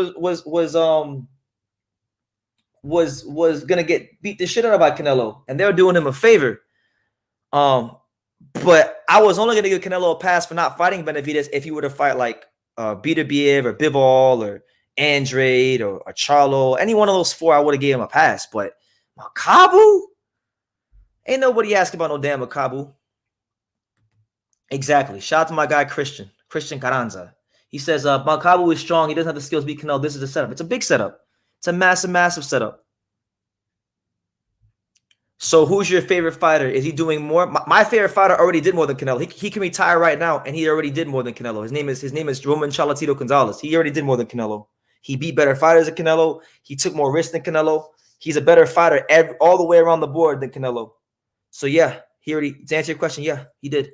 was gonna get beat the shit out of by Canelo, and they were doing him a favor. But I was only gonna give Canelo a pass for not fighting Benavidez if he were to fight like Beterbiev or Bivol or Andrade or Charlo. Any one of those four, I would have gave him a pass. But Makabu? Ain't nobody asking about no damn Makabu. Exactly. Shout out to my guy Christian Carranza. He says Makabu is strong. He doesn't have the skills to beat Canelo. This is a setup. It's a big setup. It's a massive setup. So who's your favorite fighter? Is he doing more? My favorite fighter already did more than Canelo. He can retire right now, and he already did more than Canelo. His name is Roman Chalatito Gonzalez. He already did more than Canelo. He beat better fighters than Canelo. He took more risks than Canelo. He's a better fighter all the way around the board than Canelo. So yeah, to answer your question, yeah, he did.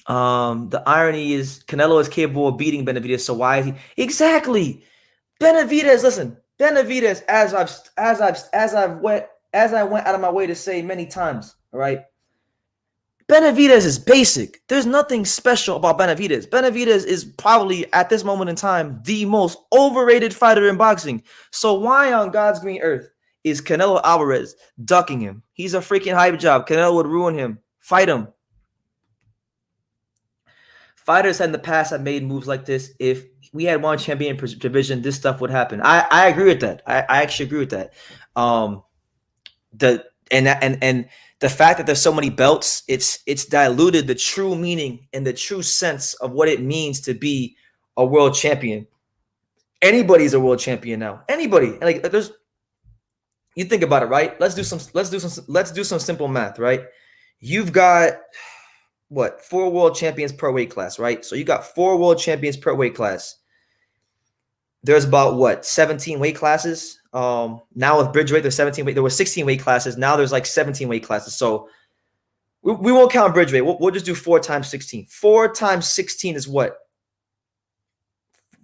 The irony is Canelo is capable of beating Benavidez. So why is he exactly Benavidez? Listen, Benavidez, as I went out of my way to say many times, all right. Benavidez is basic. There's nothing special about Benavidez. Benavidez is probably at this moment in time the most overrated fighter in boxing. So why on God's green earth is Canelo Alvarez ducking him? He's a freaking hype job. Canelo would ruin him. Fight him. Fighters in the past have made moves like this. If we had one champion division, this stuff would happen. I agree with that. I actually agree with that. The fact that there's so many belts, it's diluted the true meaning and the true sense of what it means to be a world champion. Anybody's a world champion now. Anybody. Like you think about it, right? Let's do some simple math, right? You've got what, 4 world champions per weight class, right? So you got 4 world champions per weight class. There's about what, 17 weight classes? Now with Bridgeweight, there's 17 weight. There were 16 weight classes. Now there's like 17 weight classes. So we won't count Bridgeweight. We'll just do 4 times 16. 4 times 16 is what?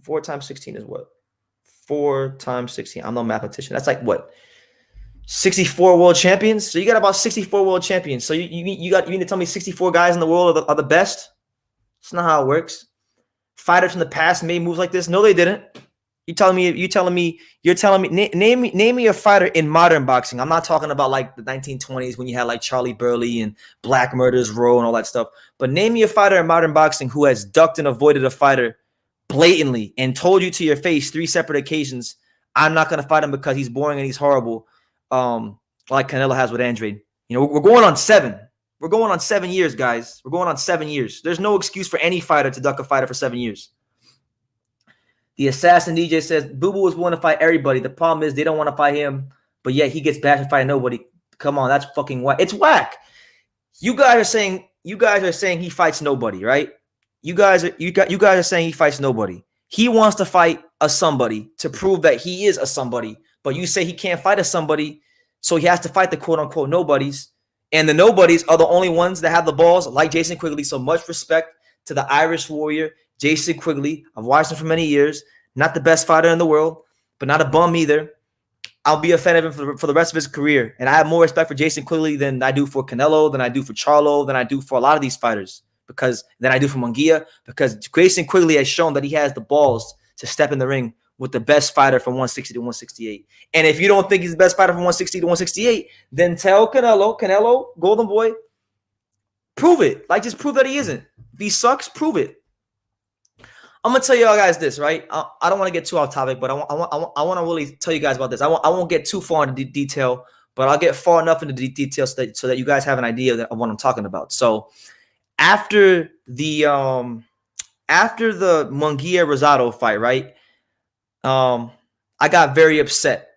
4 times 16 is what? 4 times 16. I'm no mathematician. That's like what? 64 world champions. So you got about 64 world champions. So you mean to tell me 64 guys in the world are the best? That's not how it works. Fighters from the past made moves like this. No, they didn't. You're telling me. Name me a fighter in modern boxing. I'm not talking about like the 1920s when you had like Charlie Burley and Black Murderers Row and all that stuff. But name me a fighter in modern boxing who has ducked and avoided a fighter blatantly and told you to your face 3 separate occasions, I'm not going to fight him because he's boring and he's horrible. Like Canelo has with Andrade. You know, we're going on 7. We're going on 7 years, guys. We're going on 7 years. There's no excuse for any fighter to duck a fighter for 7 years. The Assassin DJ says, Boo Boo is willing to fight everybody. The problem is they don't want to fight him, but yet he gets bashed for fighting nobody. Come on, that's fucking whack. It's whack. You guys are saying he fights nobody, right? You guys are saying he fights nobody. He wants to fight a somebody to prove that he is a somebody, but you say he can't fight a somebody, so he has to fight the quote unquote nobodies. And the nobodies are the only ones that have the balls, like Jason Quigley. So much respect to the Irish warrior, Jason Quigley. I've watched him for many years. Not the best fighter in the world, but not a bum either. I'll be a fan of him for the rest of his career. And I have more respect for Jason Quigley than I do for Canelo, than I do for Charlo, than I do for a lot of these fighters, than I do for Munguia, because Jason Quigley has shown that he has the balls to step in the ring with the best fighter from 160 to 168. And if you don't think he's the best fighter from 160 to 168, then tell Canelo, Golden Boy, prove it. Like, just prove that he isn't. If he sucks, prove it. I'm gonna tell y'all guys this, right? I don't want to get too off topic, but I want to really tell you guys about this. I won't get too far into detail, but I'll get far enough into detail so that you guys have an idea of what I'm talking about. So after the Munguia Rosado fight, right? I got very upset.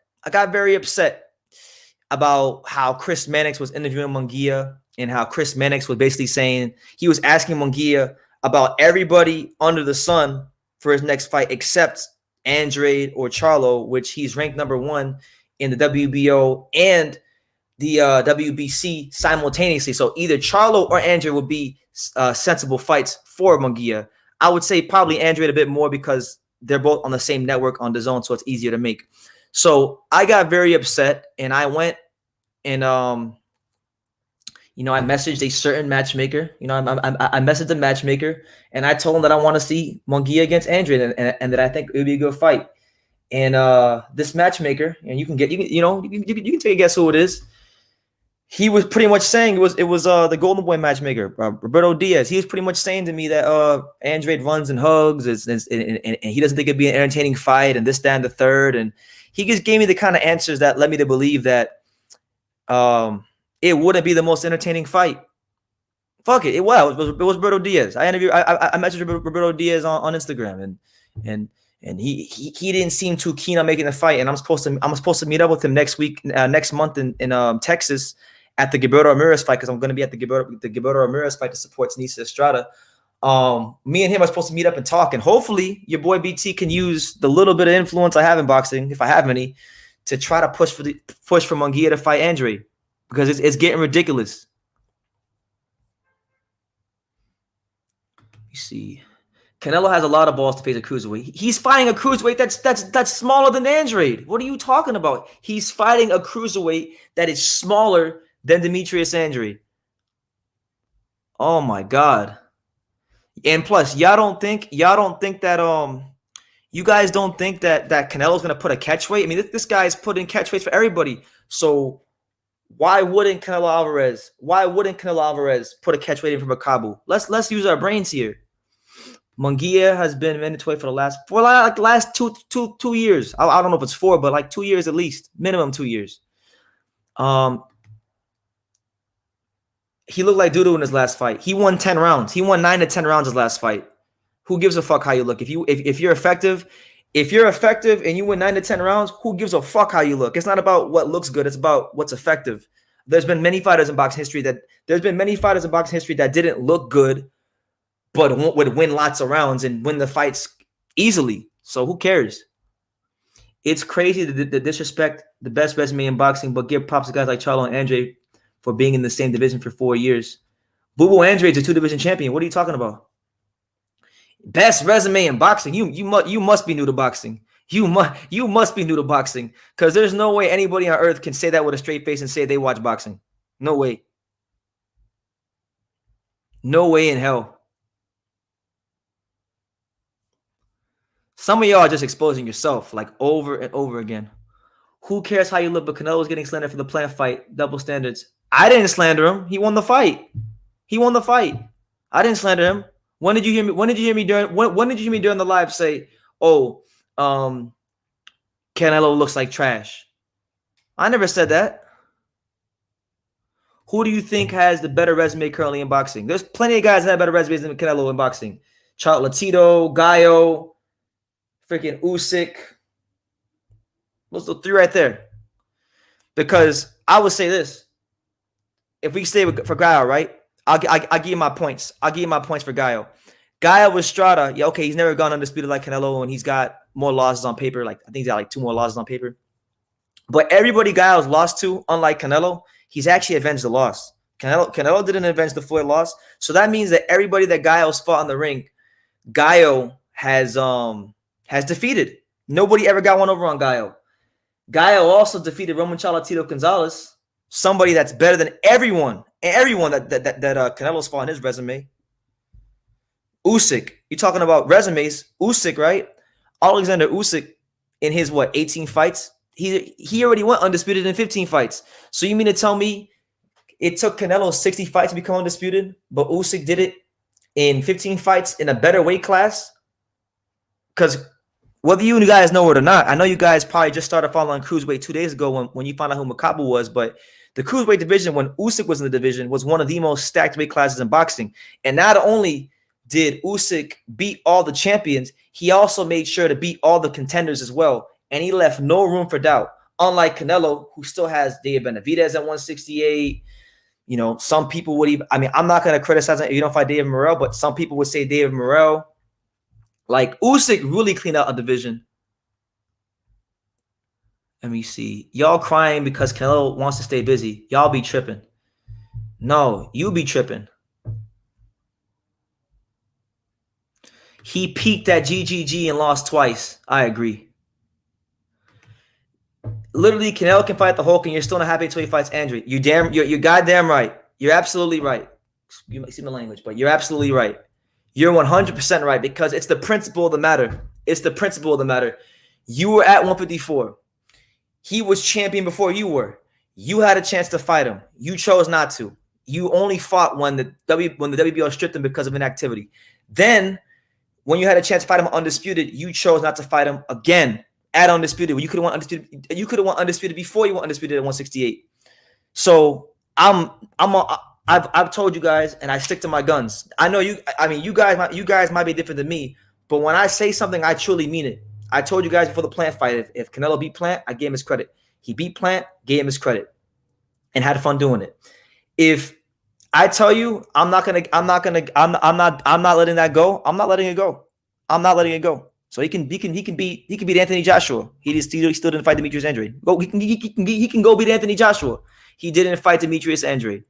About how Chris Mannix was interviewing Munguia, and how Chris Mannix was basically saying, he was asking Munguia about everybody under the sun for his next fight except Andrade or Charlo, which he's ranked #1 in the WBO and the WBC simultaneously. So either Charlo or Andrade would be sensible fights for Munguia. I would say probably Andrade a bit more because they're both on the same network on DAZN, so it's easier to make. So I got very upset, and I went and I messaged a certain matchmaker. I messaged the matchmaker, and I told him that I want to see Munguia against Andrade, and that I think it would be a good fight. And this matchmaker, and you can take a guess who it is. He was pretty much saying it was the Golden Boy matchmaker, Roberto Diaz. He was pretty much saying to me that Andrade runs and hugs, and he doesn't think it'd be an entertaining fight, and this, that, and the third. And he just gave me the kind of answers that led me to believe that it wouldn't be the most entertaining fight. Fuck it, it was Roberto Diaz. I messaged Roberto Diaz on Instagram, and he didn't seem too keen on making the fight. And I'm supposed to meet up with him next month in Texas at the Gilberto Ramirez fight, because I'm going to be at the Gilberto Ramirez fight to support Nisa Estrada. Me and him are supposed to meet up and talk, and hopefully your boy BT can use the little bit of influence I have in boxing, if I have any, to try to push for Munguia to fight Andrade, because it's getting ridiculous. You see, Canelo has a lot of balls to face a cruiserweight. He's fighting a cruiserweight that's smaller than Andrade. What are you talking about? He's fighting a cruiserweight that is smaller than Demetrius Andrade. Oh my God. And plus, y'all don't think that you guys don't think that Canelo's gonna put a catch weight? I mean, this guy's putting catch weights for everybody. So why wouldn't Canelo Alvarez put a catch weight in for Makabu? Let's use our brains here. Munguia has been mandatory for the last 2 years. I don't know if it's 4, but like 2 years at least, minimum 2 years. He looked like doo-doo in his last fight. He won 10 rounds. He won 9 to 10 rounds his last fight. Who gives a fuck how you look? If you're effective, and you win 9 to 10 rounds, who gives a fuck how you look? It's not about what looks good. It's about what's effective. There's been many fighters in boxing history that didn't look good, but would win lots of rounds and win the fights easily. So who cares? It's crazy to disrespect the best resume in boxing, but give props to guys like Charlo and Andrade for being in the same division for 4 years. Boo Andrade's a 2-division champion. What are you talking about? Best resume in boxing. You must be new to boxing. You must be new to boxing, because there's no way anybody on earth can say that with a straight face and say they watch boxing. No way. No way in hell. Some of y'all are just exposing yourself like over and over again. Who cares how you look? But Canelo's getting slandered for the Plant fight. Double standards. I didn't slander him. He won the fight. I didn't slander him. When did you hear me? When did you hear me during the live say, "Oh, Canelo looks like trash"? I never said that. Who do you think has the better resume currently in boxing? There's plenty of guys that have better resumes than Canelo in boxing. Charles Latito, Gallo, freaking Usyk. Those are the 3 right there. Because I would say this: if we stay for Gallo, right? I'll give you my points. I'll give you my points for Gallo. Gallo with Strada, yeah, okay, he's never gone undisputed like Canelo, and he's got more losses on paper. Like, I think he's got like 2 more losses on paper. But everybody Gallo's lost to, unlike Canelo, he's actually avenged the loss. Canelo didn't avenge the Floyd loss. So that means that everybody that Gallo's fought in the ring, Gallo has defeated. Nobody ever got one over on Gallo. Gallo also defeated Roman Cholatito Gonzalez, somebody that's better than everyone that Canelo's fought in his resume. Usyk, you're talking about resumes. Usyk, right? Alexander Usyk, in his 18 fights, he already went undisputed in 15 fights. So you mean to tell me it took Canelo 60 fights to become undisputed, but Usyk did it in 15 fights in a better weight class? Because whether you guys know it or not, I know you guys probably just started following Cruiserweight 2 days ago when you found out who Makabu was, but the Cruiserweight division, when Usyk was in the division, was one of the most stacked weight classes in boxing. And not only did Usyk beat all the champions, he also made sure to beat all the contenders as well. And he left no room for doubt. Unlike Canelo, who still has Dave Benavidez at 168. You know, some people would even, I mean, I'm not going to criticize him if you don't fight David Morrell, but some people would say David Morrell. Like, Usyk really cleaned out a division. Let me see. Y'all crying because Canelo wants to stay busy. Y'all be tripping. No, you be tripping. He peaked at GGG and lost twice. I agree. Literally, Canelo can fight the Hulk, and you're still not happy until he fights Andre. You're goddamn right. You're absolutely right. You might see my language, but you're absolutely right. You're 100% right, because it's the principle of the matter. It's the principle of the matter. You were at 154. He was champion before you were. You had a chance to fight him. You chose not to. You only fought when the WBO stripped him because of inactivity. Then, when you had a chance to fight him undisputed, you chose not to fight him again at undisputed. When you could have won undisputed, you could have won undisputed before you went undisputed at 168. So I've told you guys, and I stick to my guns. I know you. I mean, you guys might be different than me, but when I say something, I truly mean it. I told you guys before the Plant fight, if Canelo beat Plant, I gave him his credit. He beat Plant, gave him his credit, and had fun doing it. If I tell you I'm not letting that go, I'm not letting it go. I'm not letting it go. So he can beat Anthony Joshua. He still didn't fight Demetrius Andre. He can go beat Anthony Joshua. He didn't fight Demetrius Andre.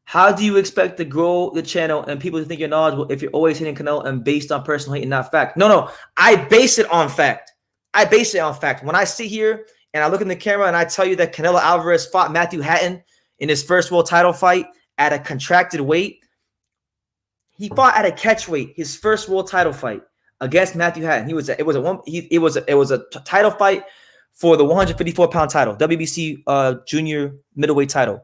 How do you expect to grow the channel and people to think you're knowledgeable if you're always hitting Canelo and based on personal hate and not fact? No. I base it on fact. When I sit here and I look in the camera and I tell you that Canelo Alvarez fought Matthew Hatton in his first world title fight at a contracted weight, he fought at a catch weight, his first world title fight against Matthew Hatton. It was a title fight for the 154-pound title, WBC junior middleweight title.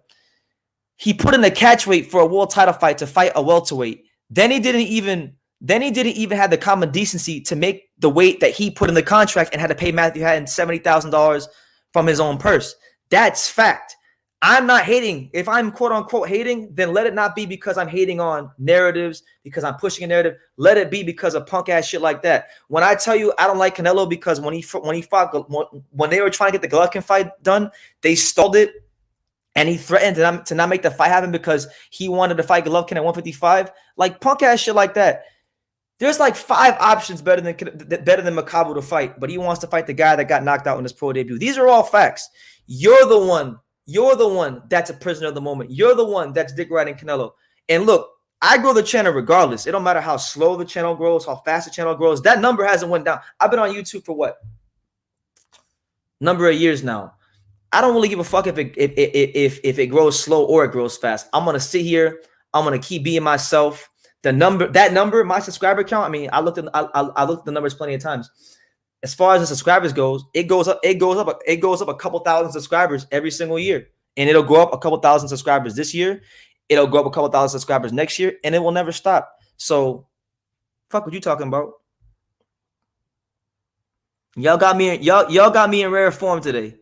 He put in a catch weight for a world title fight to fight a welterweight. Then he didn't even have the common decency to make the weight that he put in the contract and had to pay Matthew Hatton $70,000 from his own purse. That's fact. I'm not hating. If I'm quote unquote hating, then let it not be because I'm hating on narratives, because I'm pushing a narrative. Let it be because of punk ass shit like that. When I tell you I don't like Canelo because when they were trying to get the Golovkin fight done, they stalled it. And he threatened to not make the fight happen because he wanted to fight Golovkin at 155. Like punk ass shit like that. There's like 5 options better than Makabu to fight, but he wants to fight the guy that got knocked out in his pro debut. These are all facts. You're the one that's a prisoner of the moment. You're the one that's dick riding Canelo. And look, I grow the channel regardless. It don't matter how slow the channel grows, how fast the channel grows. That number hasn't went down. I've been on YouTube for what? Number of years now. I don't really give a fuck if it grows slow or it grows fast. I'm gonna sit here. I'm gonna keep being myself. That number, my subscriber count. I mean, I looked at the numbers plenty of times. As far as the subscribers goes, it goes up a couple thousand subscribers every single year, and it'll go up a couple thousand subscribers this year. It'll go up a couple thousand subscribers next year, and it will never stop. So, fuck what you talking about? Y'all got me in rare form today.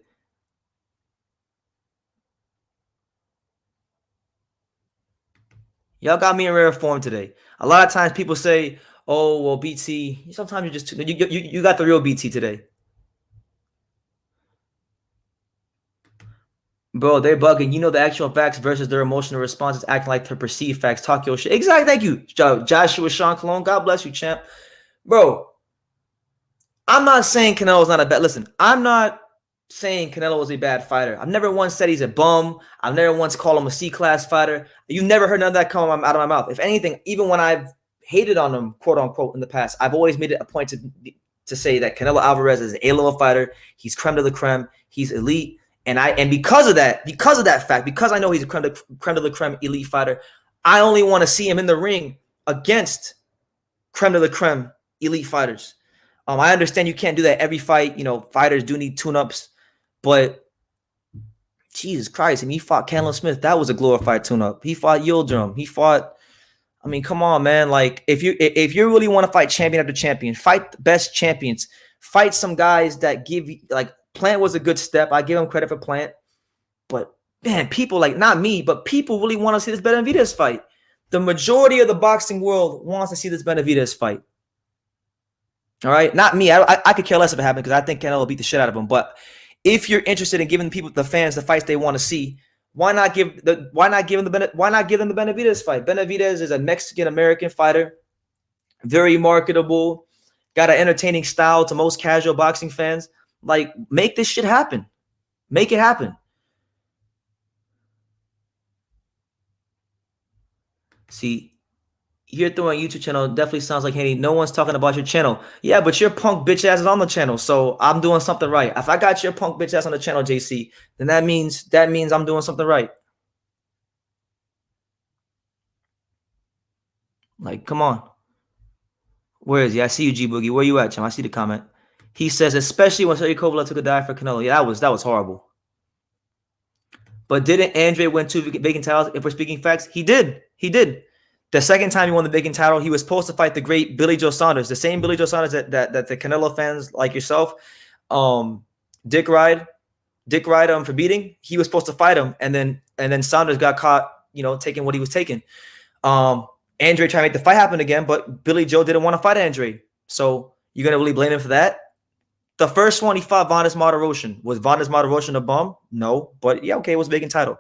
Y'all got me in rare form today. A lot of times people say, "Oh, well, BT." Sometimes you're just you got the real BT today, bro. They're bugging. You know the actual facts versus their emotional responses, acting like their perceived facts. Talk your shit. Exactly. Thank you, Joshua Sean Cologne. God bless you, champ, bro. I'm not saying Canelo's not a bet. Listen, I'm not saying Canelo was a bad fighter. I've never once said he's a bum. I've never once called him a C-class fighter. You've never heard none of that come out of my mouth. If anything, even when I've hated on him, quote unquote, in the past, I've always made it a point to say that Canelo Alvarez is an A-level fighter. He's creme de la creme. He's elite. And because of that fact, because I know he's a creme de la creme elite fighter, I only want to see him in the ring against creme de la creme elite fighters. I understand you can't do that every fight. You know, fighters do need tune-ups, but Jesus Christ, and he fought Callum Smith. That was a glorified tune-up. He fought Yildirim. He fought. I mean, come on, man. Like, if you really want to fight champion after champion, fight the best champions. Fight some guys that give you, like, Plant was a good step. I give him credit for Plant. But, man, people, like, not me, but people really want to see this Benavidez fight. The majority of the boxing world wants to see this Benavidez fight. All right, not me. I could care less if it happened because I think Canelo beat the shit out of him. But if you're interested in giving the fans, the fights they want to see, why not give them the Benavidez fight? Benavidez is a Mexican American fighter, very marketable, got an entertaining style to most casual boxing fans. Like, make this shit happen. Make it happen. See. Here throwing YouTube channel definitely sounds like, hey, no one's talking about your channel. Yeah, but your punk bitch ass is on the channel, so I'm doing something right. If I got your punk bitch ass on the channel, JC, then that means I'm doing something right. Like, come on. Where is he? I see you, G Boogie. Where you at, Chum? I see the comment. He says, especially when Sergey Kovalev took a dive for Canelo. Yeah, that was horrible. But didn't Andre win 2 vacant titles? If we're speaking facts, he did. He did. The second time he won the vacant title, he was supposed to fight the great Billy Joe Saunders, the same Billy Joe Saunders that the Canelo fans like yourself, Dick Ride for beating. He was supposed to fight him, and then Saunders got caught, taking what he was taking. Andre tried to make the fight happen again, but Billy Joe didn't want to fight Andre. So you're gonna really blame him for that? The first one he fought Vandes Martirosyan. Was Vandes Martirosyan a bum? No, but yeah, okay, it was a vacant title.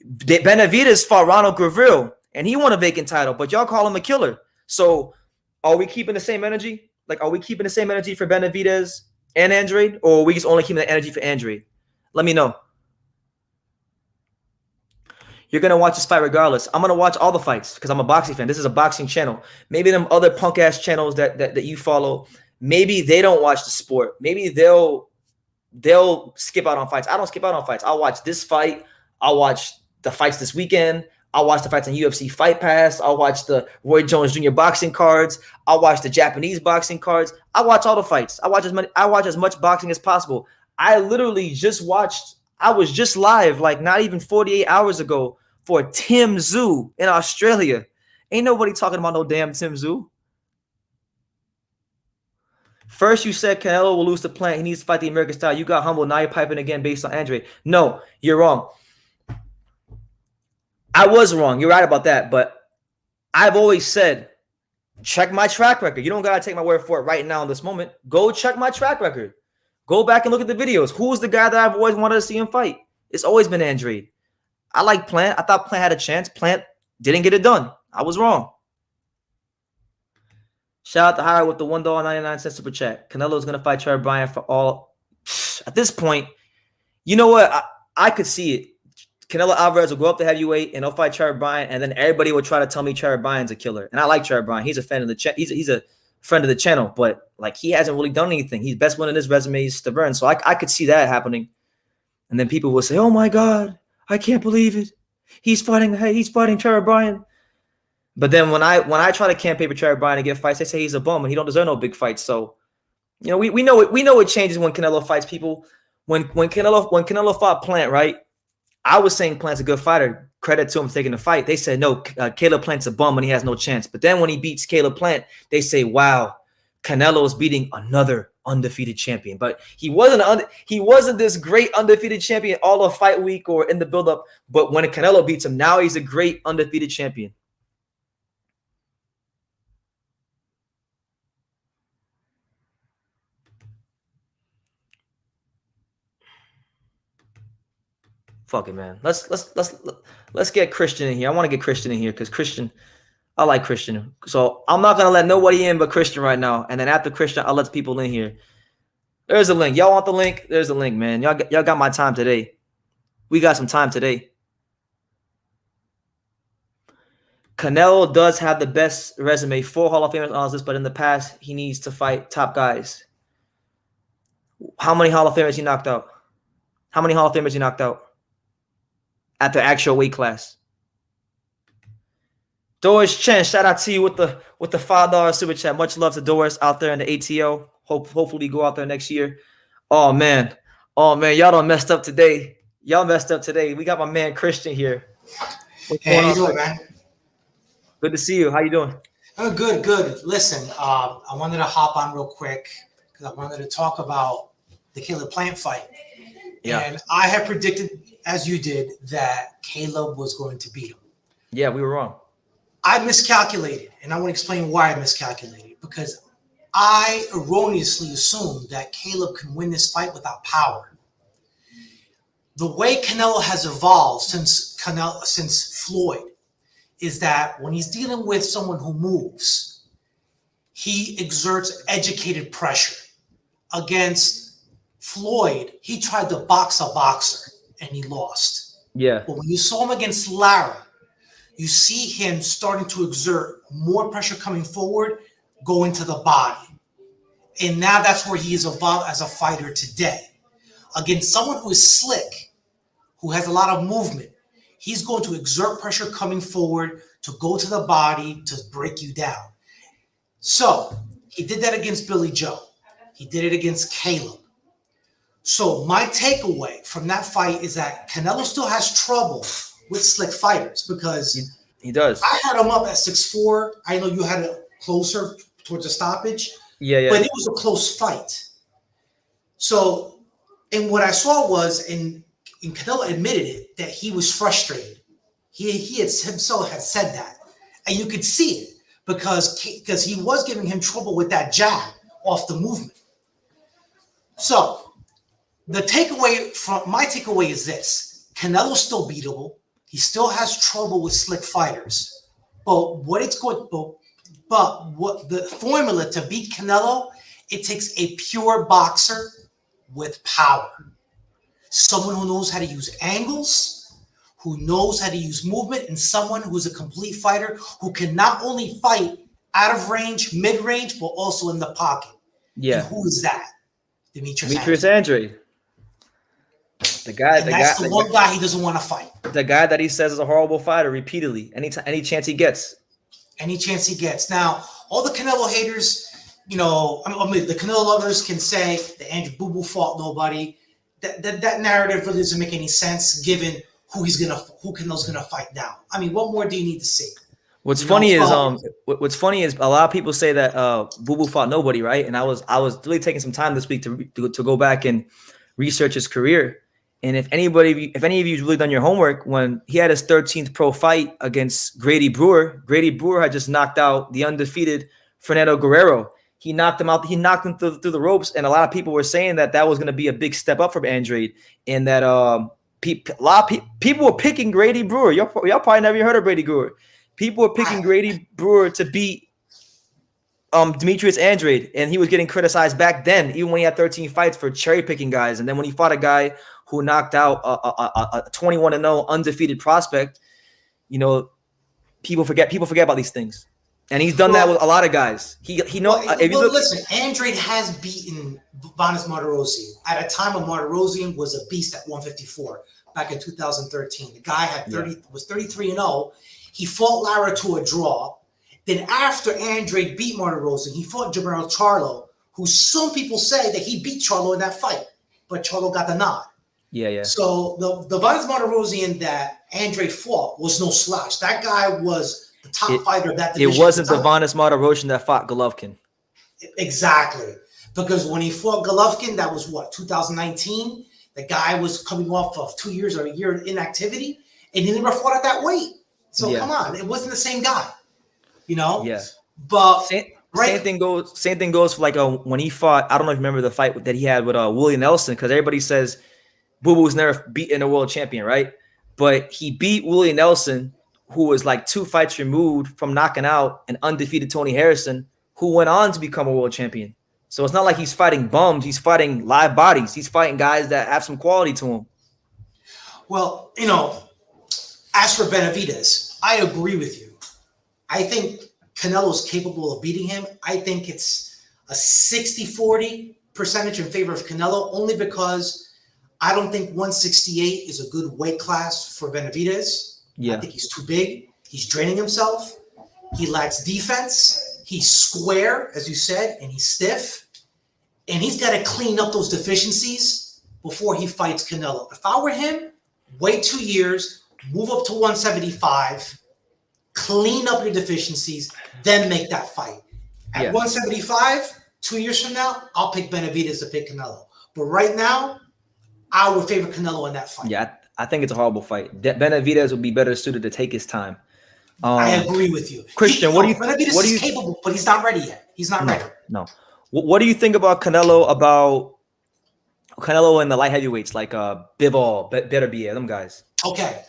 Benavidez fought Ronald Graville. And he won a vacant title, but y'all call him a killer. So are we keeping the same energy? Like, are we keeping the same energy for Benavidez and Andre? Or are we just only keeping the energy for Andre? Let me know. You're going to watch this fight regardless. I'm going to watch all the fights because I'm a boxing fan. This is a boxing channel. Maybe them other punk-ass channels that you follow, maybe they don't watch the sport. Maybe they'll skip out on fights. I don't skip out on fights. I'll watch this fight. I'll watch the fights this weekend. I'll watch the fights on UFC Fight Pass. I'll watch the Roy Jones Jr. boxing cards. I'll watch the Japanese boxing cards. I watch all the fights. I watch as much boxing as possible. I literally just watched. I was just live, like not even 48 hours ago, for Tim Tszyu in Australia. Ain't nobody talking about no damn Tim Tszyu. First, you said Canelo will lose to Plant. He needs to fight the American style. You got humble. Now you're piping again based on Andre. No, you're wrong. I was wrong. You're right about that. But I've always said, check my track record. You don't got to take my word for it right now in this moment. Go check my track record. Go back and look at the videos. Who's the guy that I've always wanted to see him fight? It's always been Andre. I like Plant. I thought Plant had a chance. Plant didn't get it done. I was wrong. Shout out to Hire with the $1.99 super chat. Canelo's going to fight Trevor Bryan for all. At this point, you know what? I could see it. Canelo Alvarez will go up to heavyweight and he'll fight Trevor Bryan, and then everybody will try to tell me Trevor Bryan's a killer. And I like Trevor Bryan. He's a fan of the he's a friend of the channel, but like he hasn't really done anything. He's best one in his resume is Stavern. So I could see that happening. And then people will say, "Oh my God, I can't believe it. He's fighting Trevor Bryan." But then when I try to campaign for Trevor Bryan and get fights, they say he's a bum and he don't deserve no big fights. So, we know it changes when Canelo fights people. When Canelo fought Plant, right? I was saying Plant's a good fighter. Credit to him for taking the fight. They said, no, Caleb Plant's a bum and he has no chance. But then when he beats Caleb Plant, they say, wow, Canelo is beating another undefeated champion. But he wasn't this great undefeated champion all of fight week or in the buildup. But when Canelo beats him, now he's a great undefeated champion. Fuck it, man. Let's get Christian in here. I want to get Christian in here because I like Christian. So I'm not gonna let nobody in but Christian right now. And then after Christian, I'll let the people in here. There's a link. Y'all want the link? There's a link, man. Y'all got my time today. We got some time today. Canelo does have the best resume. 4 Hall of Famers on his list, but in the past, he needs to fight top guys. How many Hall of Famers he knocked out? How many Hall of Famers he knocked out at the actual weight class? Doris Chen, shout out to you with the $5 super chat. Much love to Doris out there in the ATO. Hopefully go out there next year. Oh man, y'all done messed up today. Y'all messed up today. We got my man Christian here. Hey, how you doing, man? Good to see you. How you doing? Oh, good. Listen, I wanted to hop on real quick because I wanted to talk about the Caleb Plant fight. Yeah. And I had predicted, as you did, that Caleb was going to beat him. Yeah, we were wrong. I miscalculated, and I want to explain why I miscalculated. Because I erroneously assumed that Caleb can win this fight without power. The way Canelo has evolved since Floyd is that when he's dealing with someone who moves, he exerts educated pressure. Against Floyd, he tried to box a boxer and he lost. Yeah. But when you saw him against Lara, you see him starting to exert more pressure coming forward, going to the body. And now that's where he is evolved as a fighter today. Against someone who is slick, who has a lot of movement, he's going to exert pressure coming forward to go to the body to break you down. So he did that against Billy Joe. He did it against Caleb. So my takeaway from that fight is that Canelo still has trouble with slick fighters because he does. I had him up at 6'4". I know you had it closer towards the stoppage. Yeah. But it was a close fight. So, and what I saw was, and Canelo admitted it, that he was frustrated. He himself had said that. And you could see it because he was giving him trouble with that jab off the movement. So my takeaway is this. Canelo's still beatable. He still has trouble with slick fighters. But what the formula to beat Canelo, it takes a pure boxer with power. Someone who knows how to use angles, who knows how to use movement, and someone who's a complete fighter who can not only fight out of range, mid-range, but also in the pocket. Yeah. And who is that? Demetrius Andrade. That's the one guy he doesn't want to fight. The guy that he says is a horrible fighter repeatedly, any chance he gets. Any chance he gets. Now, all the Canelo haters, the Canelo lovers can say that Andrew Boo fought nobody. That narrative really doesn't make any sense given who Canelo's gonna fight now. I mean, what more do you need to see? What's funny is a lot of people say that Boo fought nobody, right? And I was really taking some time this week to go back and research his career. And if any of you've really done your homework, when he had his 13th pro fight against Grady Brewer had just knocked out the undefeated Fernando Guerrero. He knocked him out. He knocked him through the ropes, and a lot of people were saying that was going to be a big step up from Andrade, and that a lot of people were picking Grady Brewer. Y'all probably never heard of Grady Brewer. People were picking Grady Brewer to beat Demetrius Andrade, and he was getting criticized back then, even when he had 13 fights, for cherry picking guys. And then when he fought a guy who knocked out a 21-0 undefeated prospect, people forget about these things. And he's done that with a lot of guys. Listen, Andrade has beaten Vanes Martirosyan at a time when Martirosyan was a beast at 154 back in 2013. The guy was 33-0. He fought Lara to a draw. Then after Andrade beat Martirosyan, he fought Jermell Charlo, who some people say that he beat Charlo in that fight, but Charlo got the nod. Yeah. So the Vanes Martirosyan that Andrade fought was no slouch. That guy was the top fighter of that division. It wasn't the Vanes Martirosyan that fought Golovkin. Exactly. Because when he fought Golovkin, that was 2019? The guy was coming off of 2 years or a year of inactivity, and he never fought at that weight. So come on, it wasn't the same guy. Yeah. But same thing goes for when he fought. I don't know if you remember the fight that he had with Willie Nelson, because everybody says Boo Boo's never beaten a world champion, right? But he beat Willie Nelson, who was like 2 fights removed from knocking out an undefeated Tony Harrison, who went on to become a world champion. So it's not like he's fighting bums. He's fighting live bodies. He's fighting guys that have some quality to him. Well, as for Benavidez, I agree with you. I think Canelo's capable of beating him. I think it's a 60-40 percentage in favor of Canelo, only because I don't think 168 is a good weight class for Benavidez. Yeah. I think he's too big. He's draining himself. He lacks defense. He's square, as you said, and he's stiff. And he's got to clean up those deficiencies before he fights Canelo. If I were him, wait 2 years, move up to 175, clean up your deficiencies, then make that fight. At 175, 2 years from now, I'll pick Benavidez to pick Canelo. But right now, I would favor Canelo in that fight. Yeah, I think it's a horrible fight. Benavidez would be better suited to take his time. I agree with you. Christian, Benavidez is capable, but he's not ready yet. He's not ready. No. What do you think about Canelo and the light heavyweights like Bivol, Beterbiev, them guys? Okay.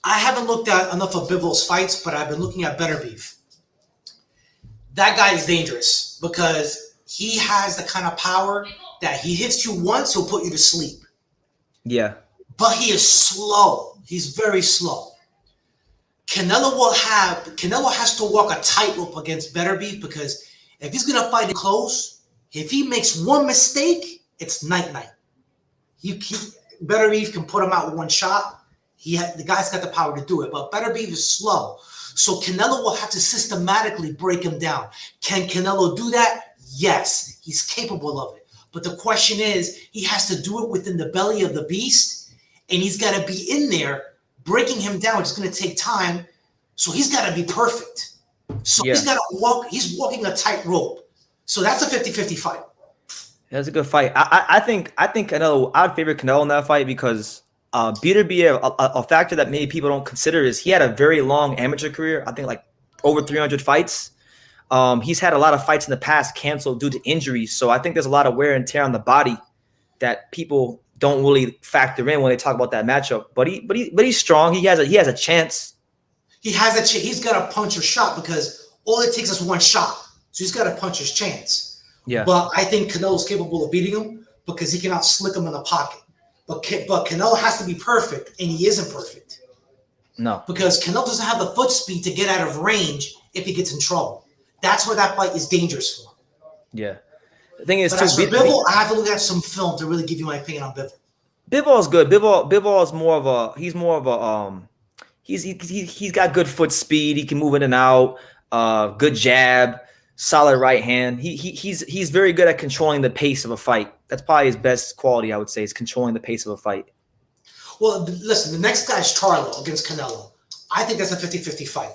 I haven't looked at enough of Bivol's fights, but I've been looking at Beterbiev. That guy is dangerous because he has the kind of power that he hits you once, he'll put you to sleep. Yeah. But he is slow. He's very slow. Canelo has to walk a tightrope against Beterbiev because if he's going to fight it close, if he makes one mistake, it's night-night. Beterbiev can put him out with one shot. The guy's got the power to do it, but Beterbiev is slow. So Canelo will have to systematically break him down. Can Canelo do that? Yes, he's capable of it. But the question is, he has to do it within the belly of the beast, and he's got to be in there breaking him down. It's going to take time, so he's got to be perfect. So he's got to walk. He's walking a tightrope. So that's a 50-50 fight. That's a good fight. I think Canelo. I'd favor Canelo in that fight because Beterbiev, a factor that maybe people don't consider is he had a very long amateur career. I think like over 300 fights. He's had a lot of fights in the past canceled due to injuries. So I think there's a lot of wear and tear on the body that people don't really factor in when they talk about that matchup. But he's strong. He has a chance. He's got to punch or shot because all it takes is one shot. So he's got to punch his chance. Yeah. But I think Canelo's capable of beating him because he can out-slick him in the pocket. But Canelo has to be perfect, and he isn't perfect. No. Because Canelo doesn't have the foot speed to get out of range if he gets in trouble. That's where that fight is dangerous for him. Yeah. The thing is, but as for Bivol, I have to look at some film to really give you my opinion on Bivol. Bivol's good. Bivol is more of a he's got good foot speed. He can move in and out. Good jab, solid right hand. He's very good at controlling the pace of a fight. That's probably his best quality, I would say, is controlling the pace of a fight. Well, listen, the next guy is Charlo against Canelo. I think that's a 50-50 fight.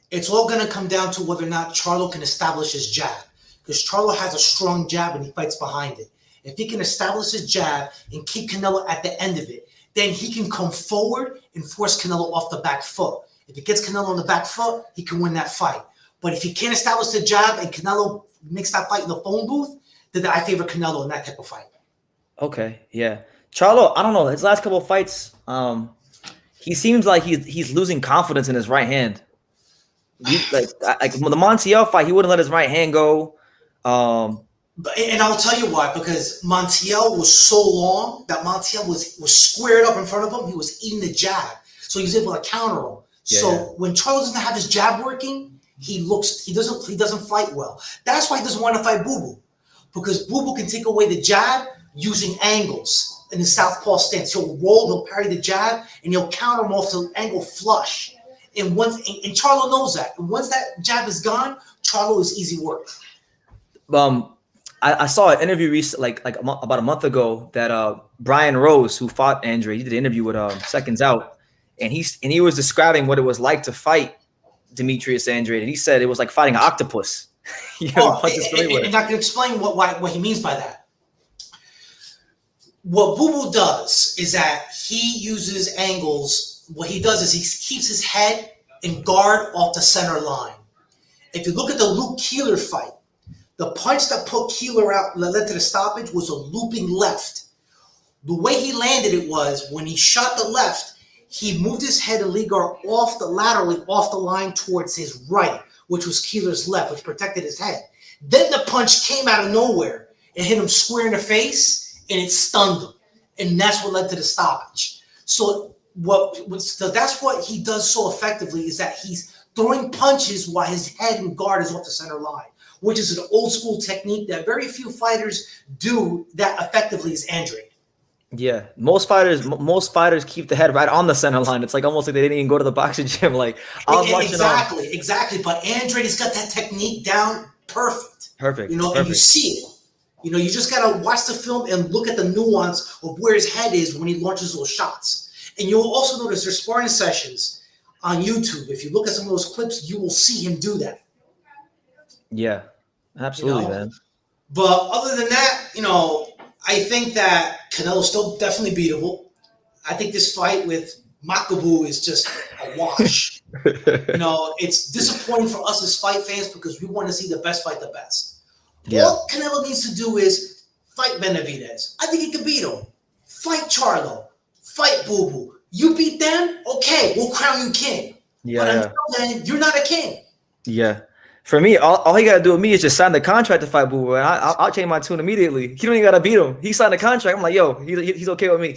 It's all going to come down to whether or not Charlo can establish his jab. Because Charlo has a strong jab and he fights behind it. If he can establish his jab and keep Canelo at the end of it, then he can come forward and force Canelo off the back foot. If he gets Canelo on the back foot, he can win that fight. But if he can't establish the jab and Canelo makes that fight in the phone booth, then I favor Canelo in that type of fight. Okay, yeah. Charlo, I don't know. His last couple of fights, he seems like he's losing confidence in his right hand. Like the Montiel fight, he wouldn't let his right hand go. And I'll tell you why, because Montiel was so long that Montiel was squared up in front of him. He was eating the jab, so he was able to counter him. When Charlo doesn't have his jab working, he doesn't fight well. That's why he doesn't want to fight Boo Boo, because Boo Boo can take away the jab using angles in his southpaw stance. He'll roll, he'll parry the jab, and he'll counter him off the angle flush. And Charlo knows that. And once that jab is gone, Charlo is easy work. I saw an interview recently, about a month ago, that Brian Rose, who fought Andre, he did an interview with Seconds Out, and he was describing what it was like to fight Demetrius Andrade, and he said it was like fighting an octopus. And I can explain what he means by that. What Boo Boo does is that he uses angles. What he does is he keeps his head and guard off the center line. If you look at the Luke Keeler fight, the punch that put Keeler out, led to the stoppage, was a looping left. The way he landed it was when he shot the left, he moved his head and leg guard laterally off the line towards his right, which was Keeler's left, which protected his head. Then the punch came out of nowhere, It hit him square in the face, and it stunned him, and that's what led to the stoppage. So that's what he does so effectively, is that he's throwing punches while his head and guard is off the center line, which is an old school technique that very few fighters do that effectively as Andrade. Yeah, most fighters keep the head right on the center line. It's like almost like they didn't even go to the boxing gym. Like I was watching exactly. But Andrade's got that technique down perfect. Perfect. And you see it. You just gotta watch the film and look at the nuance of where his head is when he launches those shots. And you'll also notice there's sparring sessions on YouTube. If you look at some of those clips, you will see him do that. Yeah, absolutely, man. But other than that, I think that Canelo's still definitely beatable. I think this fight with Makabu is just a wash. It's disappointing for us as fight fans because we want to see the best fight the best. Yeah. All Canelo needs to do is fight Benavidez. I think he can beat him. Fight Charlo. Fight Boo Boo. You beat them? Okay, we'll crown you king. Yeah. But until then, you're not a king. Yeah. For me, all he got to do with me is just sign the contract to fight Boo Boo, and I'll change my tune immediately. He don't even got to beat him. He signed the contract. I'm like, yo, he's okay with me.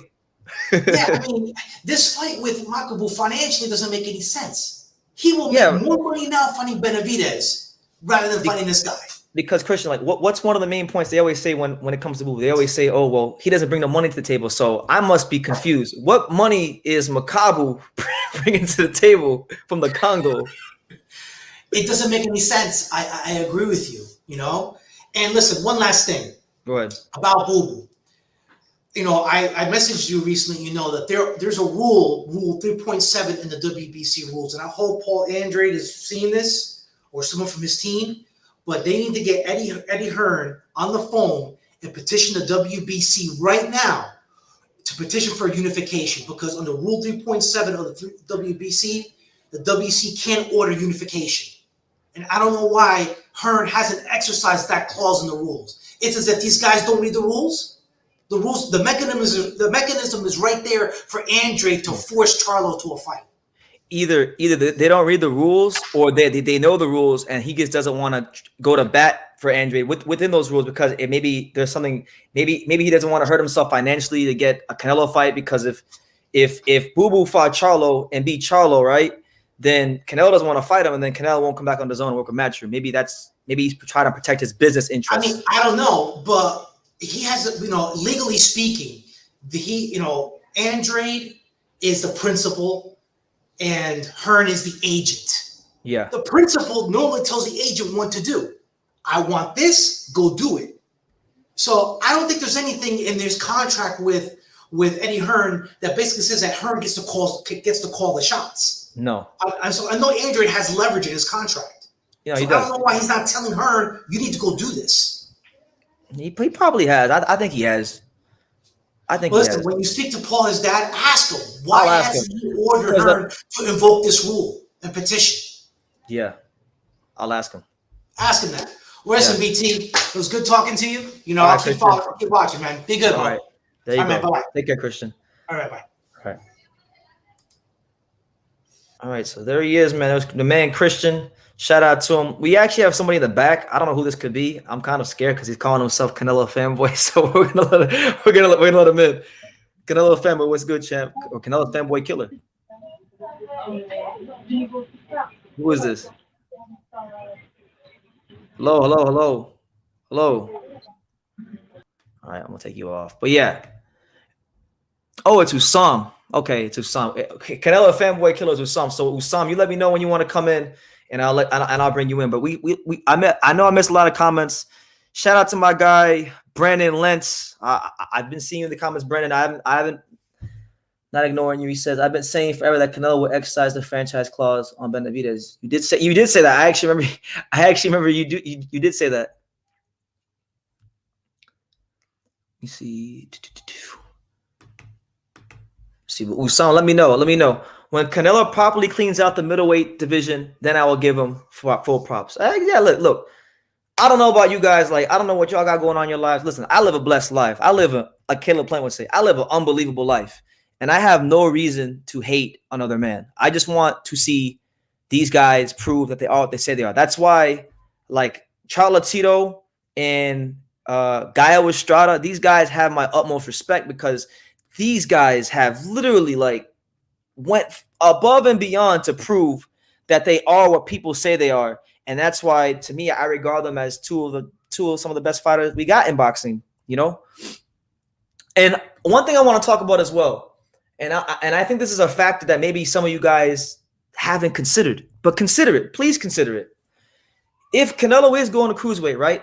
Yeah, I mean, this fight with Makabu financially doesn't make any sense. He will make more money now fighting Benavidez rather than fighting this guy. Because Christian, like, what's one of the main points they always say when it comes to Boo Boo? They always say, oh, well, he doesn't bring the money to the table, so I must be confused. What money is Makabu bringing to the table from the Congo? It doesn't make any sense. I agree with you, And listen, one last thing. Go ahead. About Boo Boo. I messaged you recently, that there's a rule 3.7 in the WBC rules. And I hope Paul Andrade is seeing this or someone from his team, but they need to get Eddie Hearn on the phone and petition the WBC right now to petition for unification, because under rule 3.7 of the WBC, the WBC can't order unification. And I don't know why Hearn hasn't exercised that clause in the rules. It's as if these guys don't read the rules. The rules, the mechanism is right there for Andrade to force Charlo to a fight. Either they don't read the rules, or they know the rules, and he just doesn't want to go to bat for Andrade within those rules, because maybe there's something. Maybe he doesn't want to hurt himself financially to get a Canelo fight, because if Boo Boo fought Charlo and beat Charlo, right, then Canelo doesn't want to fight him, and then Canelo won't come back on the zone and work a match. Maybe he's trying to protect his business interests. I mean, I don't know, but he has, legally speaking, Andrade is the principal and Hearn is the agent. Yeah. The principal normally tells the agent what to do. I want this, go do it. So I don't think there's anything in this contract with Eddie Hearn that basically says that Hearn gets to call the shots. No. So I know Andrade has leverage in his contract. Yeah, so he does. I don't know why he's not telling Hearn, you need to go do this. He probably has. I think he has. Listen, when you speak to Paul, his dad, ask him, why hasn't he ordered Hearn to invoke this rule and petition? Yeah. I'll ask him. Ask him that. Listen, BT, it was good talking to you. I'll keep watching, man. Be good, man. All right. There you go. Man, bye-bye. Take care, Christian. All right, bye. All right. All right, so there he is, man. There's the man Christian. Shout out to him. We actually have somebody in the back. I don't know who this could be. I'm kind of scared because he's calling himself Canelo fanboy. So we're gonna let him in. Canelo fanboy, what's good, champ? Or Canelo fanboy killer? Who is this? Hello. All right, I'm gonna take you off. But yeah. Oh, it's Usam. Okay, it's Usam. Okay, Canelo fanboy killer is Usam. So Usam, you let me know when you want to come in, and I'll bring you in. But I know I missed a lot of comments. Shout out to my guy Brandon Lentz. I've been seeing you in the comments, Brandon. I haven't not ignoring you. He says, I've been saying forever that Canelo will exercise the franchise clause on Benavidez. You did say that. I actually remember you did say that. Let me see. But Usama, let me know. When Canelo properly cleans out the middleweight division, then I will give him full props. Yeah, look. I don't know about you guys. Like, I don't know what y'all got going on in your lives. Listen, I live a blessed life. I live like Caleb Plant would say, I live an unbelievable life. And I have no reason to hate another man. I just want to see these guys prove that they are what they say they are. That's why, like, Charlatito and Gaio Estrada, these guys have my utmost respect because these guys have literally like went above and beyond to prove that they are what people say they are. And that's why, to me, I regard them as two of some of the best fighters we got in boxing, you know? And one thing I want to talk about as well, and I think this is a factor that maybe some of you guys haven't considered, but consider it. Please consider it. If Canelo is going to cruiserweight, right?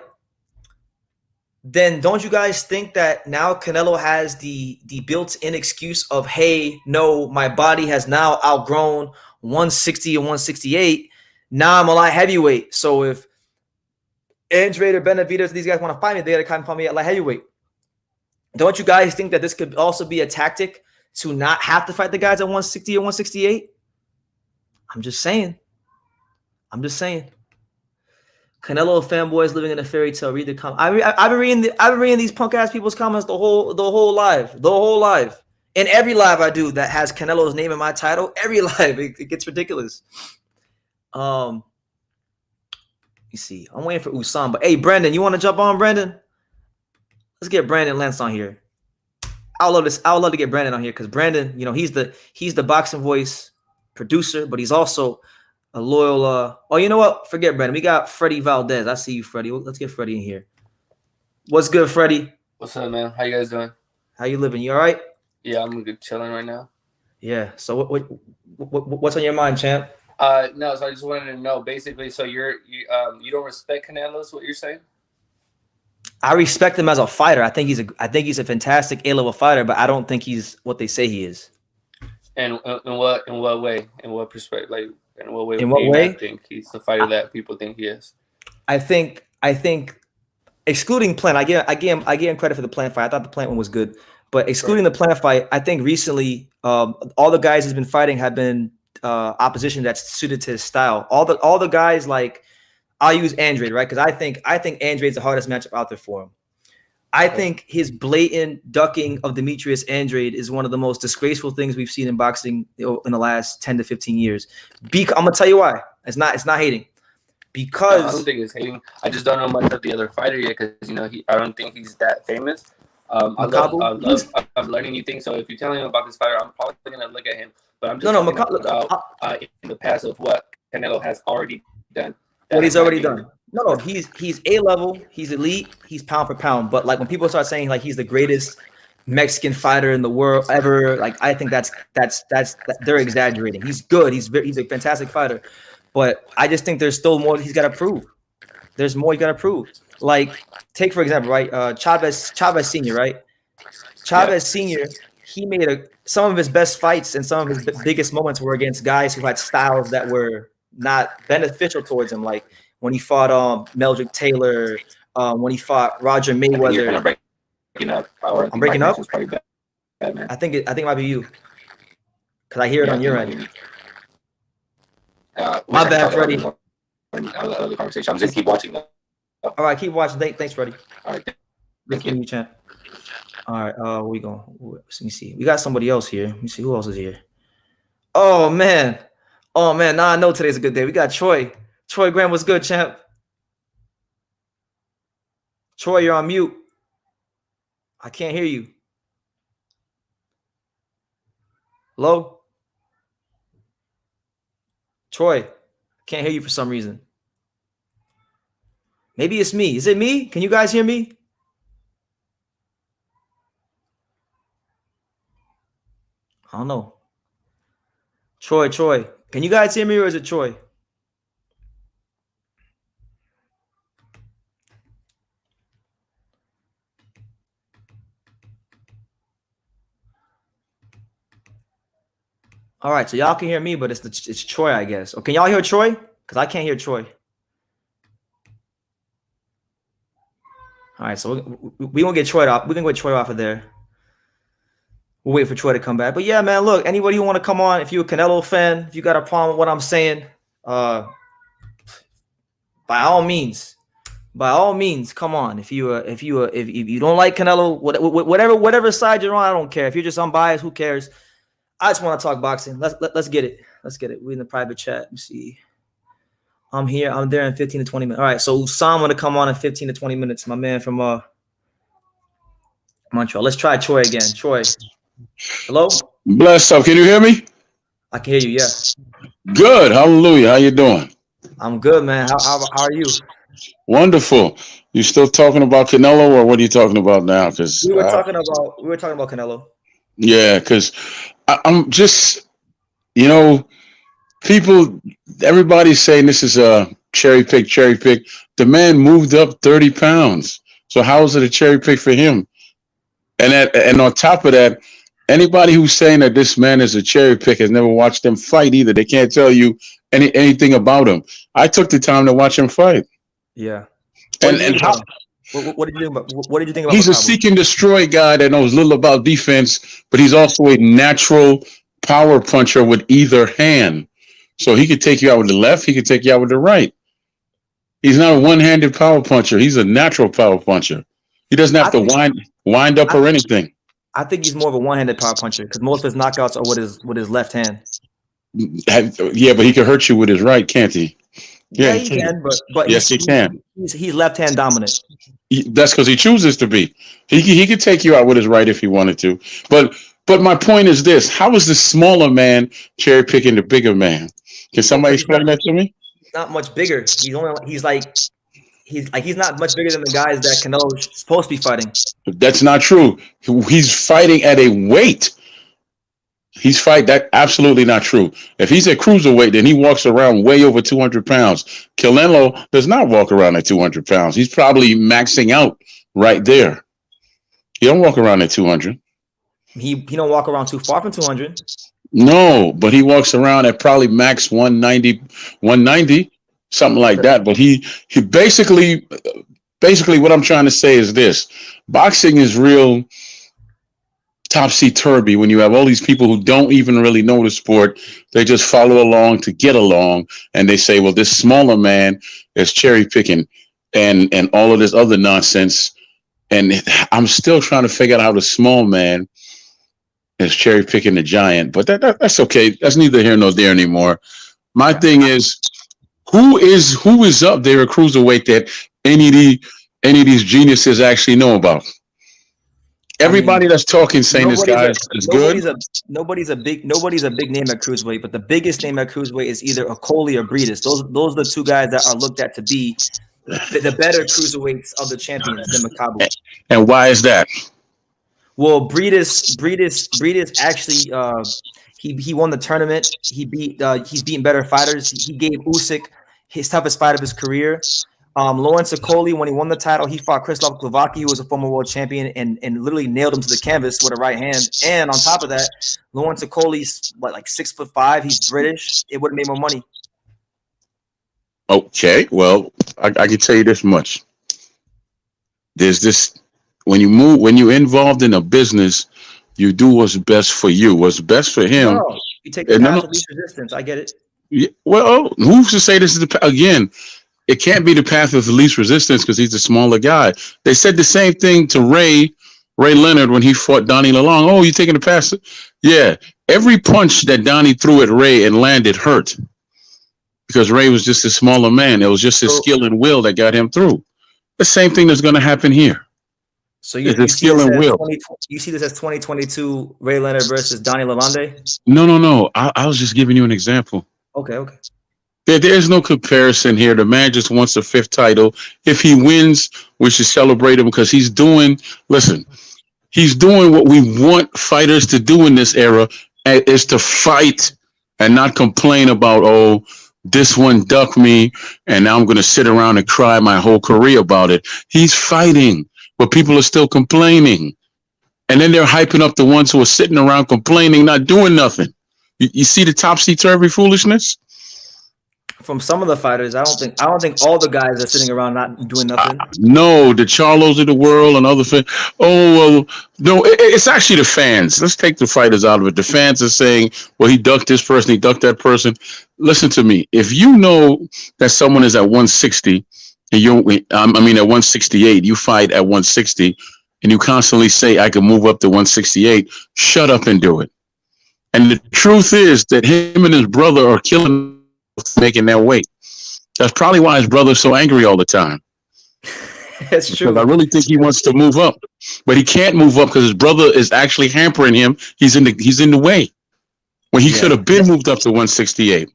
Then don't you guys think that now Canelo has the built-in excuse of, hey, no, my body has now outgrown 160 and 168. Now I'm a light heavyweight. So if Andrade or Benavidez, these guys want to fight me, they got to kind of fight me at light heavyweight. Don't you guys think that this could also be a tactic to not have to fight the guys at 160 or 168? I'm just saying. Canelo fanboys living in a fairy tale. Read the comments. I've been reading these punk ass people's comments the whole live. In every live I do that has Canelo's name in my title, every live it gets ridiculous. You see, I'm waiting for Usam, but hey, Brandon, you want to jump on, Brandon? Let's get Brandon Lentz on here. I would love to get Brandon on here because Brandon, you know, he's the boxing voice producer, but he's also a loyal. Oh, you know what? Forget Brandon. We got Freddie Valdez. I see you, Freddie. Let's get Freddie in here. What's good, Freddie? What's up, man? How you guys doing? How you living? You all right? Yeah, I'm good, chilling right now. Yeah. So what's on your mind, champ? No. So I just wanted to know, basically. So you don't respect Canelo, is what you're saying? I respect him as a fighter. I think he's a fantastic A-level fighter, but I don't think he's what they say he is. And in what way? In what perspective? Like in what way? In what way? I think he's the fighter that people think he is. I think excluding Plant, I give him credit for the Plant fight. I thought the Plant one was good, but excluding the Plant fight, I think recently all the guys he's been fighting have been opposition that's suited to his style. All the guys, like, I'll use Andrade, right? Because I think Andrade's the hardest matchup out there for him. I think his blatant ducking of Demetrius Andrade is one of the most disgraceful things we've seen in boxing in the last 10 to 15 years. I'm gonna tell you why. It's not hating. Because I don't think it's hating. I just don't know much of the other fighter yet because I don't think he's that famous. I'm learning new things. So if you're telling me about this fighter, I'm probably gonna look at him. But I'm just about in the past of what Canelo has already done. What he's already done. No, he's A-level, he's elite, he's pound for pound. But like when people start saying like he's the greatest Mexican fighter in the world ever, like I think that's they're exaggerating. He's good, he's a fantastic fighter, but I just think there's still more he's got to prove. There's more he's got to prove. Like take for example, right? Chavez Senior, right? Chavez Senior, he made some of his best fights and some of his biggest moments were against guys who had styles that were not beneficial towards him, like when he fought Meldrick Taylor, when he fought Roger Mayweather. I'm breaking up. Bad, man. I think it might be you, because I hear it on your end. My bad, Freddie. Other conversation. I'm just keep watching. All right, keep watching. Thanks, Freddie. All right, thank you, champ. All right, where we going? Let me see. We got somebody else here. Let me see who else is here. Oh man. Now I know today's a good day. We got Troy. Troy Graham, what's good, champ? Troy, you're on mute. I can't hear you. Hello? Troy, can't hear you for some reason. Maybe it's me. Is it me? Can you guys hear me? I don't know. Troy, can you guys hear me or is it Troy? All right, so y'all can hear me, but it's Troy, I guess. Or can y'all hear Troy? Because I can't hear Troy. All right, so we gonna get Troy off. We're gonna get Troy off of there. We'll wait for Troy to come back. But yeah, man, look, anybody who want to come on, if you're a Canelo fan, if you got a problem with what I'm saying, by all means, come on. If you don't like Canelo, whatever side you're on, I don't care. If you're just unbiased, who cares? I just want to talk boxing. Let's get it. We in the private chat. Let me see. I'm here. I'm there in 15 to 20 minutes. All right. So Sam gonna come on in 15 to 20 minutes. My man from Montreal. Let's try Troy again. Troy. Hello? Bless up. Can you hear me? I can hear you, yeah. Good. Hallelujah. How you doing? I'm good, man. How are you? Wonderful. You still talking about Canelo, or what are you talking about now? Because we were talking about Canelo. Yeah, because I'm just, people, everybody's saying this is a cherry pick. The man moved up 30 pounds. So how is it a cherry pick for him? And on top of that, anybody who's saying that this man is a cherry pick has never watched him fight either. They can't tell you anything about him. I took the time to watch him fight. Yeah. What did you think about? He's a seek and destroy guy that knows little about defense, but he's also a natural power puncher with either hand. So he could take you out with the left, he could take you out with the right. He's not a one-handed power puncher. He's a natural power puncher. He doesn't have to wind up or anything. I think he's more of a one-handed power puncher because most of his knockouts are with his left hand. Yeah, but he can hurt you with his right, can't he? Yeah, he can, but yes, he can. He's left-hand dominant. That's because he chooses to be. He could take you out with his right if he wanted to. But my point is this: how is the smaller man cherry picking the bigger man? Can somebody explain that to me? He's not much bigger. He's not much bigger than the guys that Canelo's supposed to be fighting. That's not true. He's fighting at a weight. That's absolutely not true. If he's at cruiserweight, then he walks around way over 200 pounds. Canelo does not walk around at 200 pounds. He's probably maxing out right there. He don't walk around at 200. He don't walk around too far from 200. No, but he walks around at probably max 190, something like that. But he basically what I'm trying to say is this: boxing is real topsy-turvy when you have all these people who don't even really know the sport. They just follow along to get along, and they say, well, this smaller man is cherry picking and all of this other nonsense. And I'm still trying to figure out how the small man is cherry picking the giant, but that's okay. That's neither here nor there anymore. My thing is, who is up there at cruiserweight that any of these geniuses actually know about? Everybody that's talking saying this guy is good. Nobody's a big name at cruiserweight, but the biggest name at cruiserweight is either Okoli or Breedis. Those are the two guys that are looked at to be the better cruiserweights of the champions than Makabu. And why is that? Well, Breedis actually he won the tournament. He's beaten better fighters. He gave Usyk his toughest fight of his career. Lawrence Okoli, when he won the title, he fought Krzysztof Glowacki, who was a former world champion, and literally nailed him to the canvas with a right hand. And on top of that, Lawrence Okoli's like 6'5". He's British. It would have made more money. Okay, well, I can tell you this much. There's this: when you're involved in a business, you do what's best for you. What's best for him. No, you take the path of least resistance. I get it. Yeah, well, who's to say this is again? It can't be the path of the least resistance because he's the smaller guy. They said the same thing to Ray Leonard when he fought Donnie Lalonde. Oh, you taking the pass? Yeah. Every punch that Donnie threw at Ray and landed hurt because Ray was just a smaller man. It was just his skill and will that got him through. The same thing that's going to happen here. So you skill and will. You see this as 2022 Ray Leonard versus Donnie Lalonde? No. I was just giving you an example. Okay. There's no comparison here. The man just wants a 5th title. If he wins, we should celebrate him because he's doing what we want fighters to do in this era, is to fight and not complain about, oh, this one ducked me and now I'm going to sit around and cry my whole career about it. He's fighting, but people are still complaining. And then they're hyping up the ones who are sitting around complaining, not doing nothing. You see the topsy-turvy foolishness? From some of the fighters, I don't think all the guys are sitting around not doing nothing. No, the Charlos of the world and other fans. Oh, well, no, it's actually the fans. Let's take the fighters out of it. The fans are saying, well, he ducked this person, he ducked that person. Listen to me. If you know that someone is at 160, and at 168, you fight at 160, and you constantly say, I can move up to 168, shut up and do it. And the truth is that him and his brother are killing making their weight. That's probably why his brother's so angry all the time. That's true. Because I really think he wants to move up, but he can't move up because his brother is actually hampering him. He's in the way. When he could have been moved up to 168.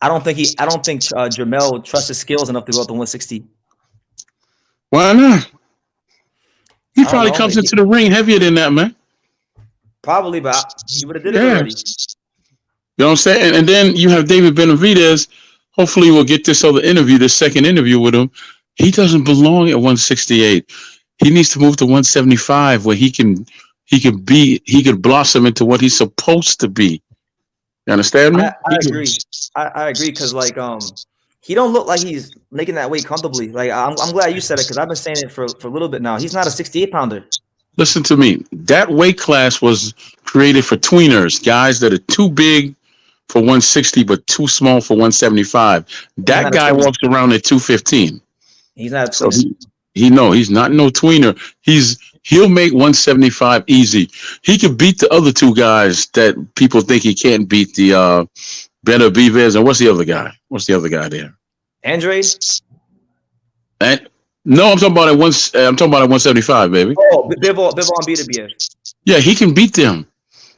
I don't think Jermell trusts his skills enough to go up to 160. Why not? He probably comes into the ring heavier than that, man. Probably, but he would have did it already. You know what I'm saying? And then you have David Benavidez. Hopefully we'll get this second interview with him. He doesn't belong at 168. He needs to move to 175 where he could blossom into what he's supposed to be. You understand me? I agree. I agree because he don't look like he's making that weight comfortably. Like I'm glad you said it because I've been saying it for a little bit now. He's not a 68 pounder. Listen to me. That weight class was created for tweeners, guys that are too big for 160 but too small for 175. That guy walks around at 215. He's not a tweener. So he's not no tweener. He'll make 175 easy. He could beat the other two guys that people think he can't beat. The Benavidez and what's the other guy? What's the other guy there? Andre. And no, I'm talking about at 175, baby. Oh, Bivol Beterbiev. Yeah, he can beat them.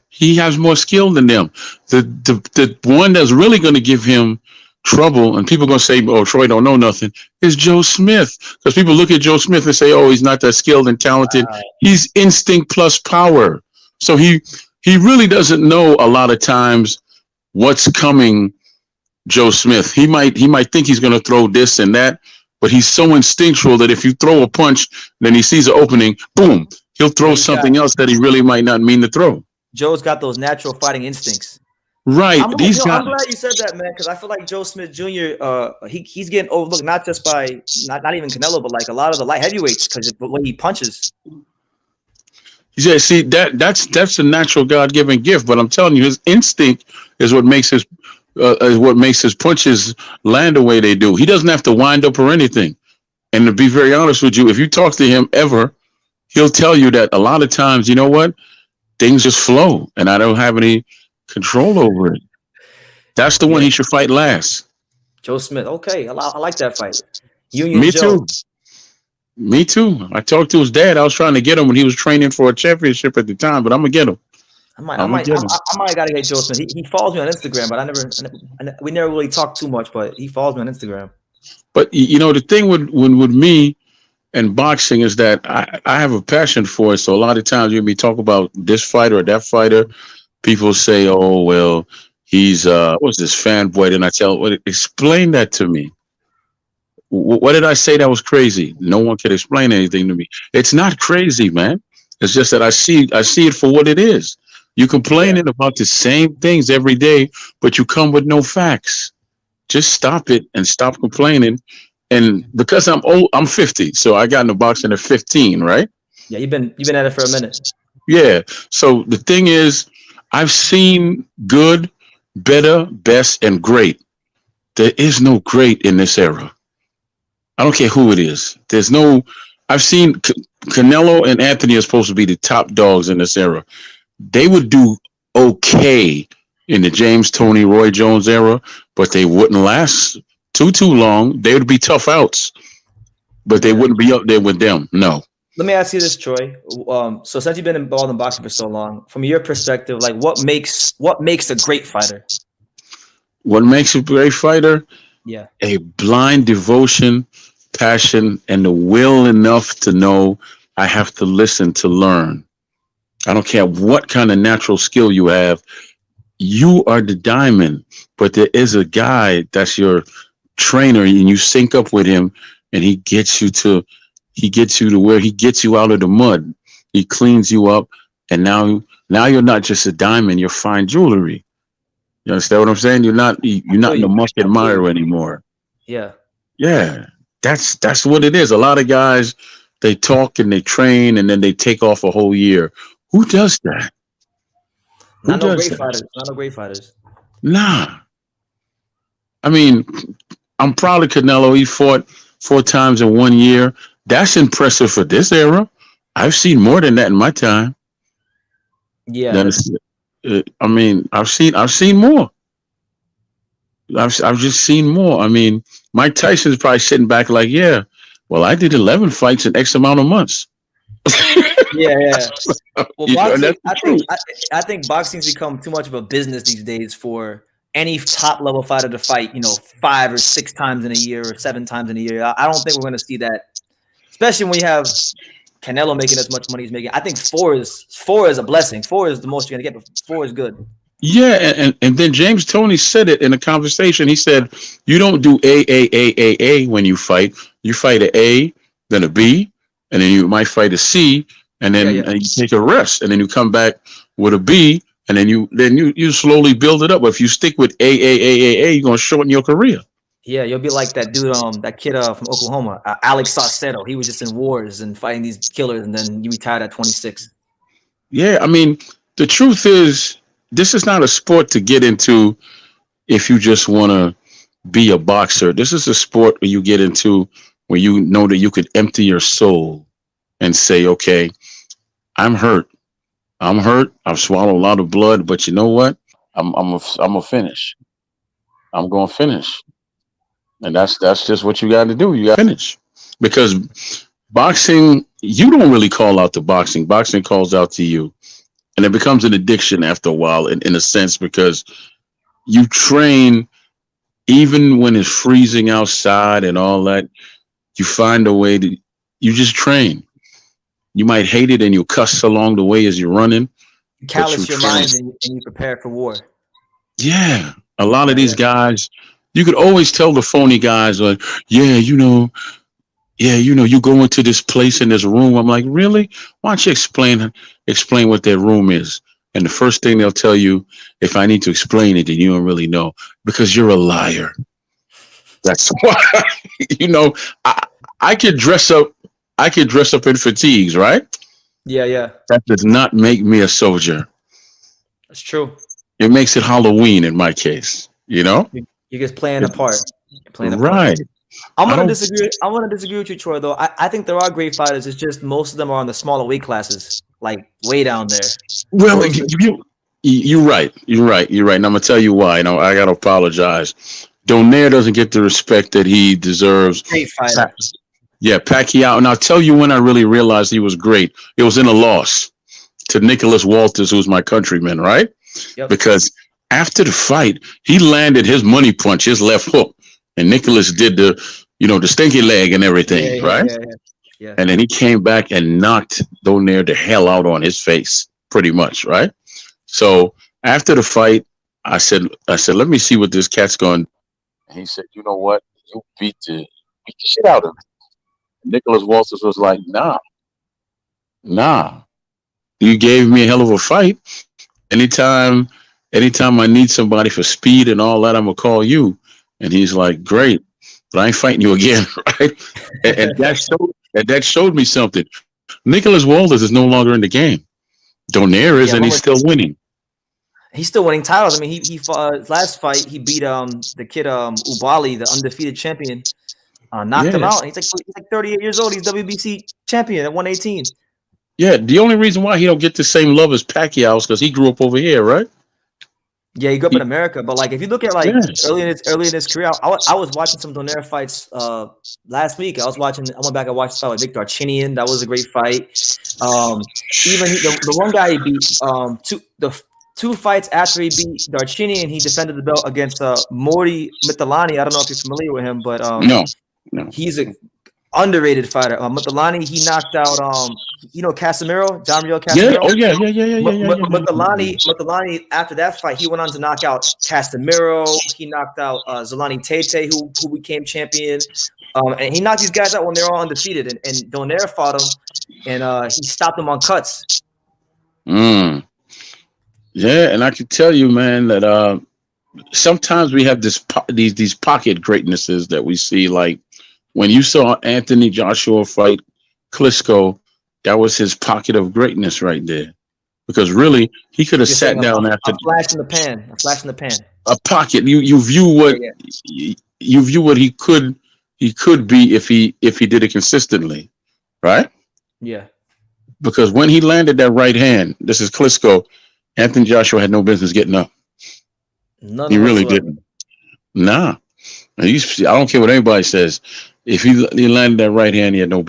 He has more skill than them. The one that's really going to give him trouble, and people are going to say, "Oh, Troy don't know nothing," is Joe Smith. Because people look at Joe Smith and say, "Oh, he's not that skilled and talented." He's instinct plus power. So he really doesn't know a lot of times what's coming. Joe Smith. He might think he's going to throw this and that, but he's so instinctual that if you throw a punch, then he sees an opening, boom, he'll throw something else that he really might not mean to throw. Joe's got those natural fighting instincts. Right. I'm glad you said that, man, because I feel like Joe Smith Jr. He's getting overlooked not just by not even Canelo, but like a lot of the light heavyweights because the way he punches. Yeah, see that's a natural God-given gift, but I'm telling you, his instinct is what makes his punches land the way they do. He doesn't have to wind up or anything. And to be very honest with you, if you talk to him ever, he'll tell you that a lot of times, you know what, things just flow, and I don't have any control over it. That's the one he should fight last. Joe Smith. Okay, I like that fight. Me too. I talked to his dad. I was trying to get him when he was training for a championship at the time, but I'm gonna get him. I might gotta get Joe Smith. He follows me on Instagram, but we never really talk too much. But he follows me on Instagram. But you know, the thing with me and boxing is that I have a passion for it. So a lot of times when we talk about this fighter or that fighter, people say, "Oh well, he's what's this fanboy?" And I explain that to me. What did I say that was crazy? No one could explain anything to me. It's not crazy, man. It's just that I see it for what it is. You complaining about the same things every day, but you come with no facts. Just stop it and stop complaining. And because I'm old, I'm 50, so I got into boxing at 15, right? Yeah, you've been at it for a minute. Yeah. So the thing is, I've seen good, better, best, and great. There is no great in this era. I don't care who it is. There's no. I've seen Canelo and Anthony are supposed to be the top dogs in this era. They would do okay in the James, Tony, Roy Jones era, but they wouldn't last too long. They would be tough outs, but they wouldn't be up there with them. No. Let me ask you this, Troy. So since you've been involved in boxing for so long, from your perspective, like what makes a great fighter? What makes a great fighter? Yeah. A blind devotion, passion, and the will enough to know I have to listen to learn. I don't care what kind of natural skill you have. You are the diamond, but there is a guy that's your trainer, and you sync up with him, and he gets you to where he gets you out of the mud. He cleans you up, and now you're not just a diamond, you're fine jewelry. You understand what I'm saying? You're not in the muck and mire anymore. Yeah. Yeah. That's what it is. A lot of guys, they talk and they train and then they take off a whole year. Who does that? Not no great fighters. Nah. I mean, I'm proud of Canelo. He fought 4 times in 1 year. That's impressive for this era. I've seen more than that in my time. Yeah. I mean, I've seen more. I've just seen more. I mean, Mike Tyson's probably sitting back like, yeah, well, I did 11 fights in X amount of months. Yeah. Well, boxing, that's the truth. I think boxing's become too much of a business these days for any top level fighter to fight, 5 or 6 times in a year or 7 times in a year. I don't think we're going to see that, especially when you have Canelo making as much money he's making. I think 4 is a blessing. 4 is the most you're going to get, but 4 is good. Yeah, and then James Toney said it in a conversation. He said, you don't do A when you fight. You fight an A, then a B, and then you might fight a C, and then you take a rest, and then you come back with a B, and then you slowly build it up. But if you stick with A, you're gonna shorten your career. Yeah, you'll be like that dude, that kid from Oklahoma, Alex Saucedo. He was just in wars and fighting these killers, and then you retired at 26. Yeah, I mean, the truth is, this is not a sport to get into if you just want to be a boxer. This is a sport where you get into where you know that you could empty your soul and say, okay, I'm hurt. I've swallowed a lot of blood, but you know what? I'm a finish. I'm going to finish. And that's just what you got to do. You got to finish. Because boxing, you don't really call out to boxing. Boxing calls out to you. And it becomes an addiction after a while, in a sense, because you train even when it's freezing outside and all that. You find a way you just train. You might hate it and you cuss along the way as you're running. You callous your mind and you prepare for war. Yeah. A lot of these guys, you could always tell the phony guys like, you go into this place in this room. I'm like, really? Why don't you explain what that room is? And the first thing they'll tell you, if I need to explain it, then you don't really know because you're a liar. That's why, I could dress up. I could dress up in fatigues, right? Yeah. That does not make me a soldier. That's true. It makes it Halloween in my case, You're just playing a part. Right. I'm gonna disagree. I want to disagree with you, Troy. Though I think there are great fighters. It's just most of them are on the smaller weight classes, like way down there. Well, you're right. And I'm gonna tell you why. I gotta apologize. Donaire doesn't get the respect that he deserves. Great fighter. Yeah, Pacquiao. And I'll tell you when I really realized he was great. It was in a loss to Nicholas Walters, who's my countryman, right? Yep. Because after the fight, he landed his money punch, his left hook, and Nicholas did the stinky leg and everything, right? Yeah. And then he came back and knocked Donaire the hell out on his face, pretty much, right? So after the fight, I said, let me see what this cat's going. And he said, you know what? You beat the shit out of him. Nicholas Walters was like, nah. You gave me a hell of a fight. Anytime I need somebody for speed and all that, I'm gonna call you. And he's like, great, but I ain't fighting you again, right? and that showed me something. Nicholas Walters is no longer in the game. Donaire is, and he's still winning. He's still winning titles. I mean, he fought his last fight. He beat the kid Ubali, the undefeated champion. Knocked him out. He's like 38 years old. He's WBC champion at 118. Yeah, the only reason why he don't get the same love as Pacquiao is because he grew up over here, right? Yeah, he grew up in America. But like, if you look at early in his career, I was watching some Donaire fights last week. I went back and watched the fight with Vic Darchinyan. That was a great fight. Even the one guy he beat, two fights after he beat Darchinyan, he defended the belt against Morty Mittalani. I don't know if you're familiar with him, but no. He's a underrated fighter. Mittalani, he knocked out Casemiro, Damiano Casemiro. Yeah. Mittalani, after that fight, he went on to knock out Casemiro. He knocked out Zolani Tete, who became champion. And he knocked these guys out when they were all undefeated. And Donaire fought him, and he stopped them on cuts. Yeah, and I can tell you, man, that sometimes we have these pocket greatnesses that we see. Like when you saw Anthony Joshua fight Klitschko, that was his pocket of greatness right there. Because really, he could have sat down after a flash in the pan. A pocket. You view what he could be if he did it consistently, right? Yeah. Because when he landed that right hand, this is Klitschko, Anthony Joshua had no business getting up. He really didn't. Nah. I don't care what anybody says. If he landed that right hand, he had no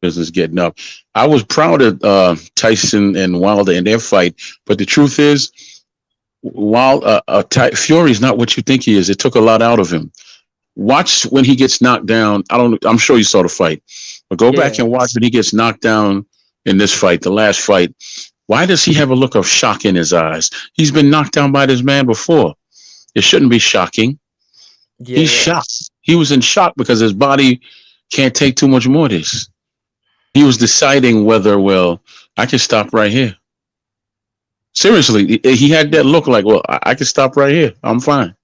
business getting up. I was proud of Tyson and Wilder in their fight, but the truth is, while Fury's not what you think he is, it took a lot out of him. Watch when he gets knocked down. I'm sure you saw the fight, but go back and watch when he gets knocked down in this fight, the last fight. Why does he have a look of shock in his eyes? He's been knocked down by this man before. It shouldn't be shocking. He's shocked. He was in shock because his body can't take too much more of this. He was deciding whether, well, I can stop right here. Seriously, he had that look like, well, I can stop right here. I'm fine.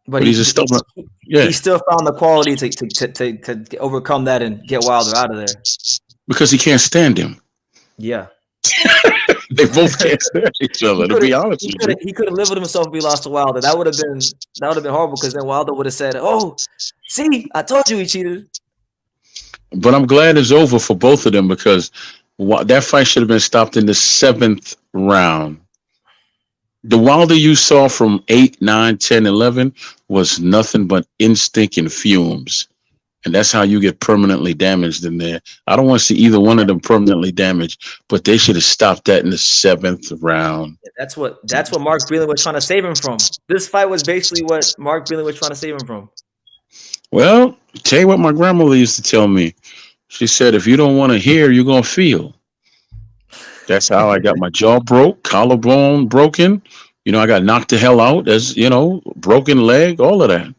But he's a stubborn. Yeah, he still found the quality to overcome that and get Wilder out of there because he can't stand him. Yeah, they both can't stand each other. To be honest with you, he could have lived with himself if he lost to Wilder. That would have been horrible because then Wilder would have said, "Oh, see, I told you he cheated." But I'm glad it's over for both of them because that fight should have been stopped in the 7th round. The Wilder you saw from 8, 9, 10, 11 was nothing but instinct and fumes. And that's how you get permanently damaged in there. I don't want to see either one of them permanently damaged, but they should have stopped that in the 7th round. Yeah, that's what Mark Breland was trying to save him from. This fight was basically what Mark Breland was trying to save him from. Well, tell you what my grandmother used to tell me. She said, if you don't want to hear, you're going to feel. That's how I got my jaw broke, collarbone broken. You know, I got knocked the hell out, as you know, broken leg, all of that.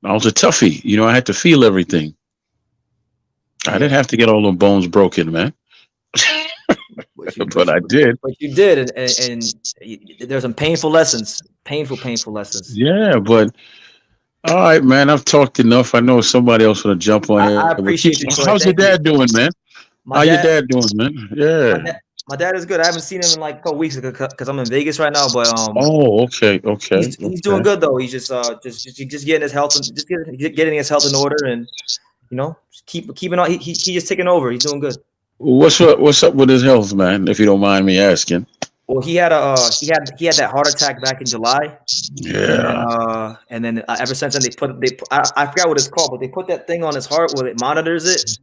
I was a toughie. You know, I had to feel everything. I didn't have to get all them bones broken, man. But I did. But you did, and there's some painful lessons. Painful lessons. Yeah, but all right, man. I've talked enough. I know somebody else want to jump on here. I appreciate you. How's your dad doing, man? How your dad doing, man? Yeah. My dad is good. I haven't seen him in like a couple weeks because I'm in Vegas right now. But okay. He's doing good though. He's just getting his health getting his health in order, and you know, keeping on. He just taking over. He's doing good. What's up with his health, man? If you don't mind me asking. Well, he had that heart attack back in July. Yeah. And then ever since then I forgot what it's called, but they put that thing on his heart where it monitors it.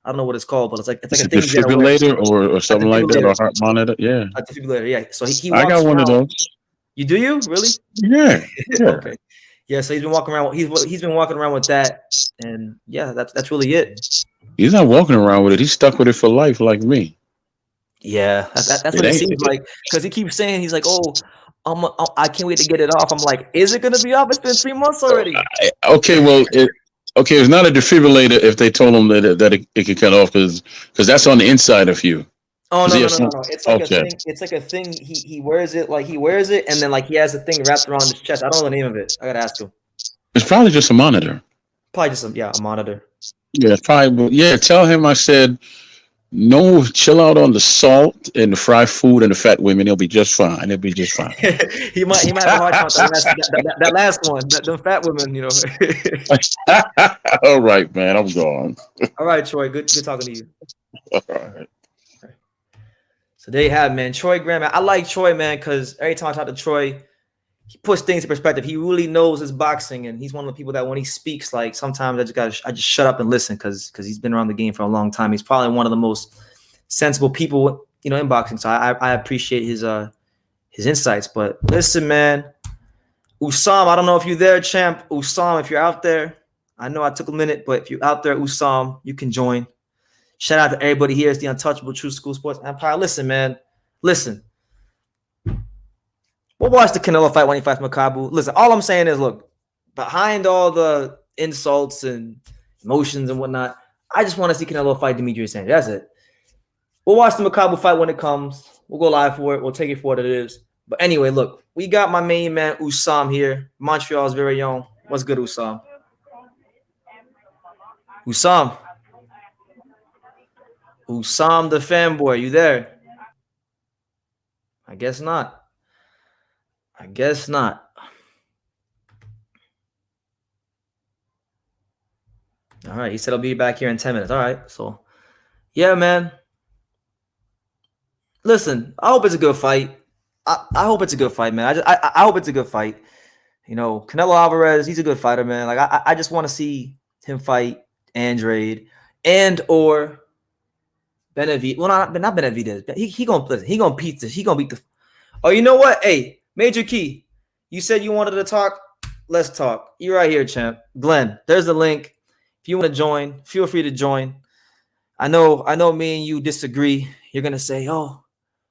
I don't know what it's called, but it's like a thing. Defibrillator or something like that, or heart monitor. Yeah. A defibrillator. Yeah. So he I got one of those. You do? You really? Yeah. Okay. Yeah. So he's been walking around. He's been walking around with that, and yeah, that's really it. He's not walking around with it. He's stuck with it for life, like me. Yeah, that's what it seems like. Because he keeps saying, he's like, "Oh, I can't wait to get it off." I'm like, "Is it gonna be off? It's been 3 months already." Okay, well, it's not a defibrillator if they told him that it could cut off because that's on the inside of you. Oh no! It's like a thing. It's like a thing. He wears it and then like he has a thing wrapped around his chest. I don't know the name of it. I gotta ask him. It's probably just a monitor. Probably just a monitor. Yeah, probably. Yeah, tell him I said. No, chill out on the salt and the fried food and the fat women. He'll be just fine. He'll be just fine. he might have a hard time with that last one. The fat women, you know. All right, man. I'm gone. All right, Troy. Good talking to you. All right. So there you have it, man. Troy Graham. I like Troy, man, because every time I talk to Troy, he puts things in perspective. He really knows his boxing, and he's one of the people that when he speaks, like sometimes I just shut up and listen because he's been around the game for a long time. He's probably one of the most sensible people, you know, in boxing. So I appreciate his insights. But listen, man, Usam, I don't know if you're there, champ. Usam, if you're out there, I know I took a minute, but if you're out there, Usam, you can join. Shout out to everybody here. It's the Untouchable True School Sports Empire. Listen, man, listen. We'll watch the Canelo fight when he fights Makabu. Listen, all I'm saying is, look, behind all the insults and emotions and whatnot, I just want to see Canelo fight Demetrius Sanders. That's it. We'll watch the Makabu fight when it comes. We'll go live for it. We'll take it for what it is. But anyway, look, we got my main man, Usam, here. Montreal's very own. What's good, Usam? Usam. Usam the fanboy, you there? I guess not. I guess not. All right. He said I'll be back here in 10 minutes. All right. So, yeah, man. Listen, I hope it's a good fight. I hope it's a good fight, man. I hope it's a good fight. You know, Canelo Alvarez, he's a good fighter, man. Like I just want to see him fight Andrade and or Benavidez. Well, not Benavidez. He gonna listen. He gonna beat this. He gonna beat the. Oh, you know what? Hey, Major Key, you said you wanted to talk. Let's talk. You're right here, champ. Glenn, there's the link. If you want to join, feel free to join. I know. Me and you disagree. You're gonna say, "Oh,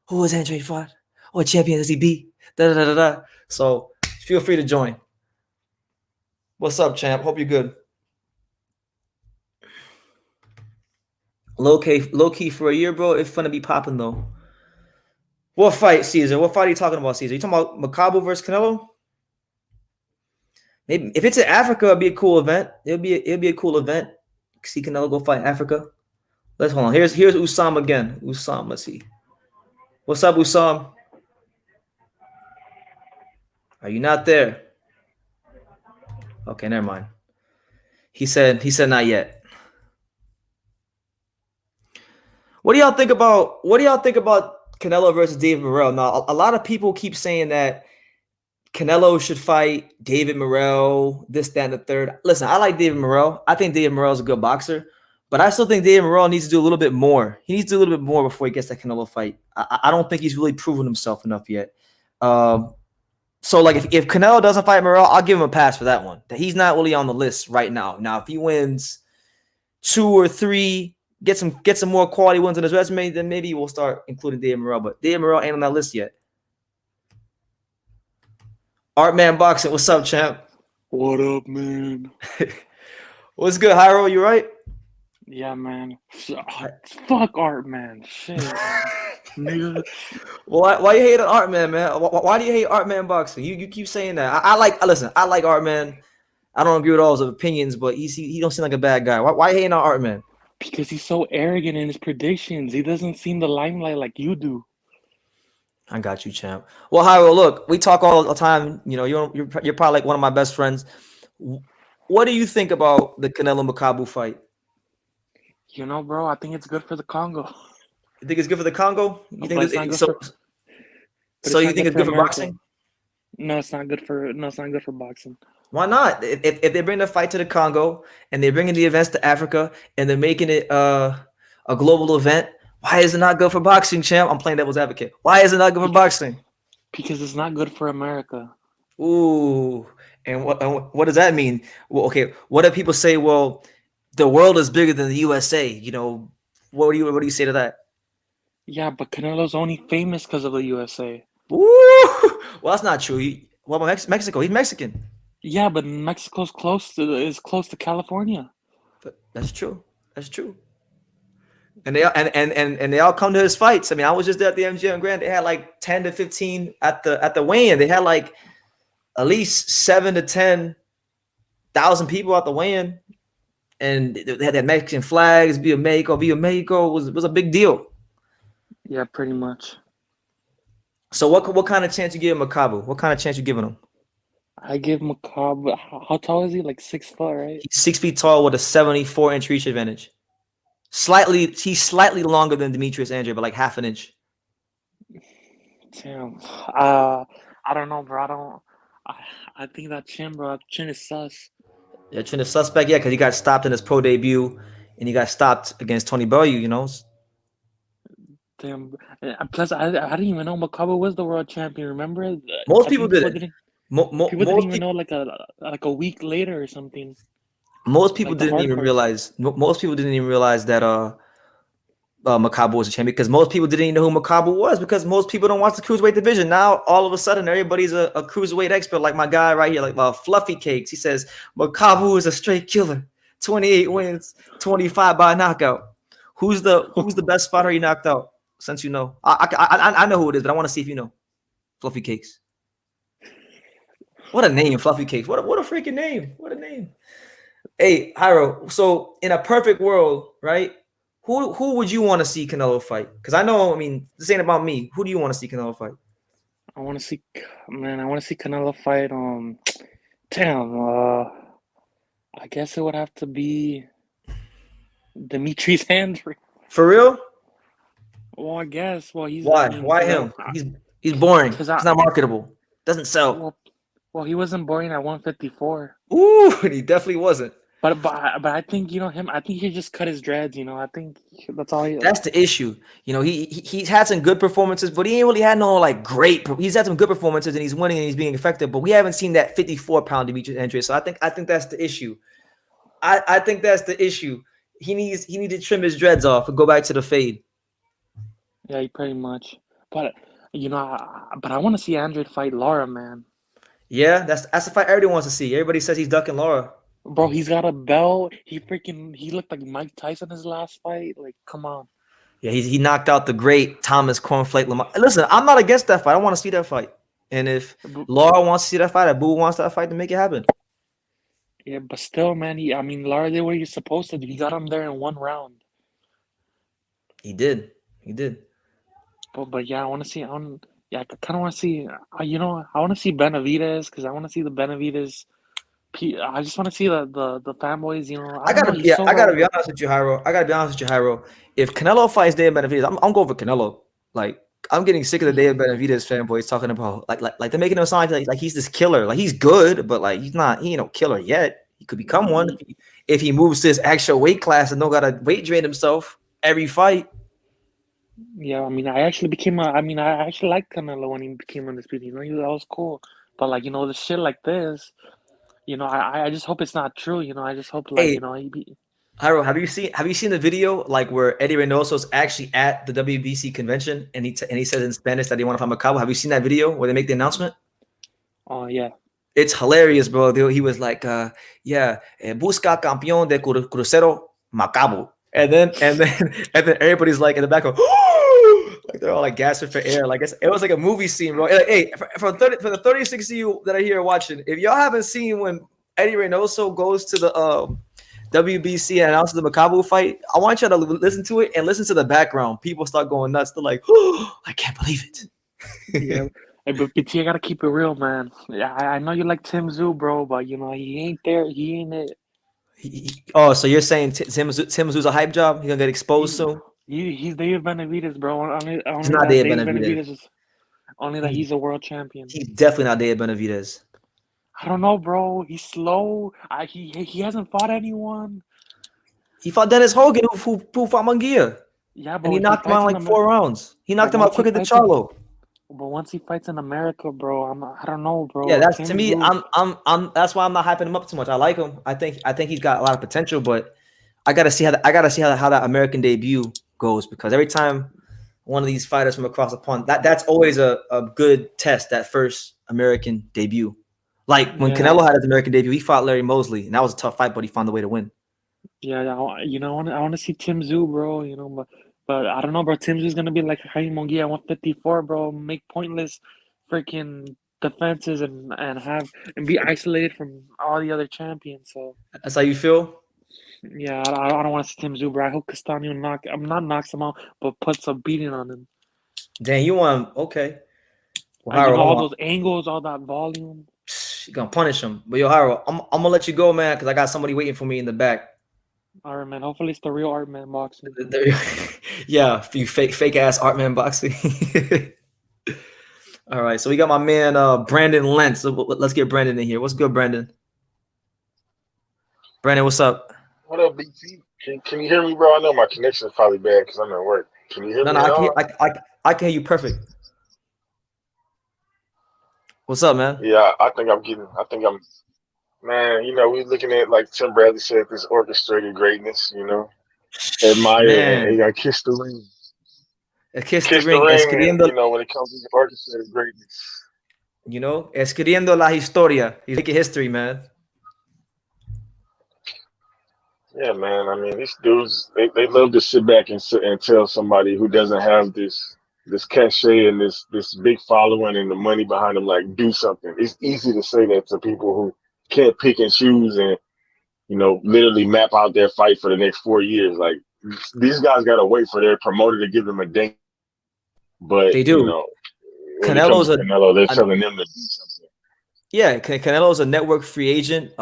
who was Andrade fought? What champion does he beat?" Da da da da. So feel free to join. What's up, champ? Hope you're good. Low key for a year, bro. It's fun to be popping though. What fight, Caesar? What fight are you talking about, Caesar? You talking about Makabu versus Canelo? Maybe if it's in Africa, it'd be a cool event. It'll be a cool event. See Canelo go fight Africa. Let's hold on. Here's Usam again. Usam, let's see. What's up, Usam? Are you not there? Okay, never mind. He said not yet. What do y'all think about Canelo versus David Morrell? Now, a lot of people keep saying that Canelo should fight David Morrell, this, that, and the third. Listen, I like David Morrell. I think David Morrell is a good boxer, but I still think David Morrell needs to do a little bit more. He needs to do a little bit more before he gets that Canelo fight. I don't think he's really proven himself enough yet. So, like, if Canelo doesn't fight Morrell, I'll give him a pass for that one. He's not really on the list right now. Now, if he wins 2 or 3, get some more quality wins on his resume, then maybe we'll start including David Morrell. But David Morrell ain't on that list yet. Artman Boxing, what's up, champ? What up, man? What's good, Hyro? You right? Yeah, man. Fuck Art, man. Shit, nigga. Why you hate Artman, man? Why do you hate Artman Boxing? You keep saying that. I like Artman. I don't agree with all his opinions, but he don't seem like a bad guy. Why you hating on Artman? Because he's so arrogant in his predictions. He doesn't see the limelight like you do. I got you, champ. Well, Hyro, look, we talk all the time. You know, you're probably like one of my best friends. What do you think about the Canelo-Makabu fight? You know, bro, I think it's good for the Congo. You think it's good for the Congo? You think you think it's good for boxing? No, it's not good for boxing. Why not? If they bring the fight to the Congo and they're bringing the events to Africa and they're making it a global event, why is it not good for boxing, champ? I'm playing devil's advocate. Why is it not good for boxing? Because it's not good for America. Ooh, and what does that mean? Well, okay, what if people say, well, the world is bigger than the USA? You know, what do you say to that? Yeah, but Canelo's only famous because of the USA. Ooh, well, that's not true. What about Mexico? He's Mexican. Yeah, but Mexico's close to California. But that's true. That's true. And they all come to his fights. I mean, I was just there at the MGM Grand. They had like 10 to 15 at the weigh-in. They had like at least 7 to 10,000 people at the weigh-in, and they had that Mexican flags. Viva Mexico was a big deal. Yeah, pretty much. So what kind of chance you give Makabu? What kind of chance you giving him? I give Makabu. How tall is he? Like 6 foot, right? He's 6 feet tall with a 74-inch reach advantage. He's slightly longer than Demetrius Andrade, but like half an inch. Damn. I don't know, bro. I think that chin, bro. That chin is sus. Yeah, chin is suspect. Yeah, because he got stopped in his pro debut, and he got stopped against Tony Bellew. You know. Damn. Plus, I didn't even know Makabu was the world champion. Remember? Most people didn't. People didn't even know like a week later or something. Most people didn't even realize. Most people didn't even realize that Makabu was a champion, because most people didn't even know who Makabu was, because most people don't watch the cruiserweight division. Now all of a sudden everybody's a cruiserweight expert, like my guy right here, like Fluffy Cakes. He says Makabu is a straight killer. 28 wins, 25 by knockout. Who's the best fighter he knocked out? Since you know, I know who it is, but I want to see if you know. Fluffy Cakes. What a name, Fluffy Cakes. What a freaking name. What a name. Hey, Hyro, so in a perfect world, right, who would you want to see Canelo fight? Because I mean, this ain't about me. Who do you want to see Canelo fight? I want to see Canelo fight. I guess it would have to be Demetrius Andrade. For real? Well, I guess. Well, he's why him? He's boring. He's not marketable. Doesn't sell. Well, he wasn't boring at 154. Ooh, he definitely wasn't. But I think him. I think he just cut his dreads. I think that's all. That's the issue. He's had some good performances, but he ain't really had no like great. He's had some good performances and he's winning and he's being effective, but we haven't seen that 54-pound Demetrius Andrews. So I think that's the issue. I think that's the issue. He needs to trim his dreads off and go back to the fade. Yeah, pretty much. But I want to see Andrade fight Lara, man. Yeah, that's the fight everybody wants to see. Everybody says he's ducking Lara. Bro, he's got a belt. He looked like Mike Tyson his last fight. Like, come on. Yeah, he knocked out the great Thomas Cornflake Lamar. Listen, I'm not against that fight. I want to see that fight. And if Lara wants to see that fight, if Boo wants that fight, to make it happen. Yeah, but still, man, Lara did what he's supposed to do. He got him there in one round. He did. But yeah, I kind of want to see, I want to see Benavidez because I want to see the Benavidez. I just want to see the fanboys, I gotta be honest with you, Jairo. If Canelo fights Dave Benavidez, I'm going for Canelo. Like, I'm getting sick of the Dave Benavidez fanboys talking about like they're making him sound like he's this killer. Like, he's good, but like he ain't no killer yet. He could become one if he moves to his actual weight class and don't gotta weight drain himself every fight. Yeah, I actually liked Canelo when he became undisputed. That was cool. But like, the shit like this, I just hope it's not true. I just hope Jairo, have you seen the video like where Eddie Reynoso's actually at the WBC convention and he says in Spanish that he want to fight Makabu? Have you seen that video where they make the announcement? Oh yeah. It's hilarious, bro. He was like, busca campeón de crucero Makabu. And then everybody's like in the back of like they're all like gasping for air. Like it was like a movie scene, bro. Like, hey, for the 36 of you that are here watching, if y'all haven't seen when Eddie Reynoso goes to the WBC and announces the Makabu fight, I want you to listen to it and listen to the background. People start going nuts. They're like, oh, I can't believe it. Yeah. Hey, but BT, I gotta keep it real, man. Yeah, I know you like Tim Tszyu, bro, but he ain't there. He ain't it. So you're saying Tim Tszyu's a hype job? He's gonna get exposed soon? He's David Benavidez, bro. He's not David Benavidez. Only that he's a world champion. He's definitely not David Benavidez. I don't know, bro. He's slow. He hasn't fought anyone. He fought Dennis Hogan, who fought Munguia. Yeah, but and he knocked him out like 4 rounds. He knocked him out quicker than Charlo. But once he fights in America, bro, I don't know, bro. Yeah, that's to me. I'm. That's why I'm not hyping him up too much. I like him. I think he's got a lot of potential, but I gotta see how that American debut goes, because every time one of these fighters from across the pond, that's always a good test. That first American debut, like when Canelo had his American debut, he fought Larry Mosley, and that was a tough fight, but he found a way to win. Yeah, I want to see Tim Tszyu, bro. But I don't know, bro. Tim Tszyu's gonna be like Jaime Munguia at 154, bro. Make pointless freaking defenses and be isolated from all the other champions. So that's how you feel? Yeah, I don't want to see Tim Tszyu, bro. I hope Castaño knocks him out, but puts a beating on him. Damn, you want him? Okay. Well, all those angles, all that volume. You're gonna punish him. But yo, Harold, I'm gonna let you go, man, because I got somebody waiting for me in the back. All right, man. Hopefully it's the real Artman boxing. Yeah, you fake ass Artman boxing. All right, so we got my man Brandon Lentz. So let's get Brandon in here. What's good, Brandon? Brandon, what's up? What up, BT? Can you hear me, bro? I know my connection is probably bad because I'm at work. Can you hear me? No, I can hear you perfect. What's up, man? Yeah, I think I'm. Man, we're looking at, like Tim Bradley said, this orchestrated greatness. Admire. He got kiss the ring. Kiss the ring. Escribiendo, when it comes to orchestrated greatness. Escribiendo la historia. He's making history, man. Yeah, man. I mean, these dudes, they love to sit back and tell somebody who doesn't have this cachet and this big following and the money behind them, like, do something. It's easy to say that to people who can't pick and choose and, literally map out their fight for the next 4 years. Like, these guys got to wait for their promoter to give them a date. But they do. Canelo, they're telling them to do something. Yeah, Canelo's a network free agent.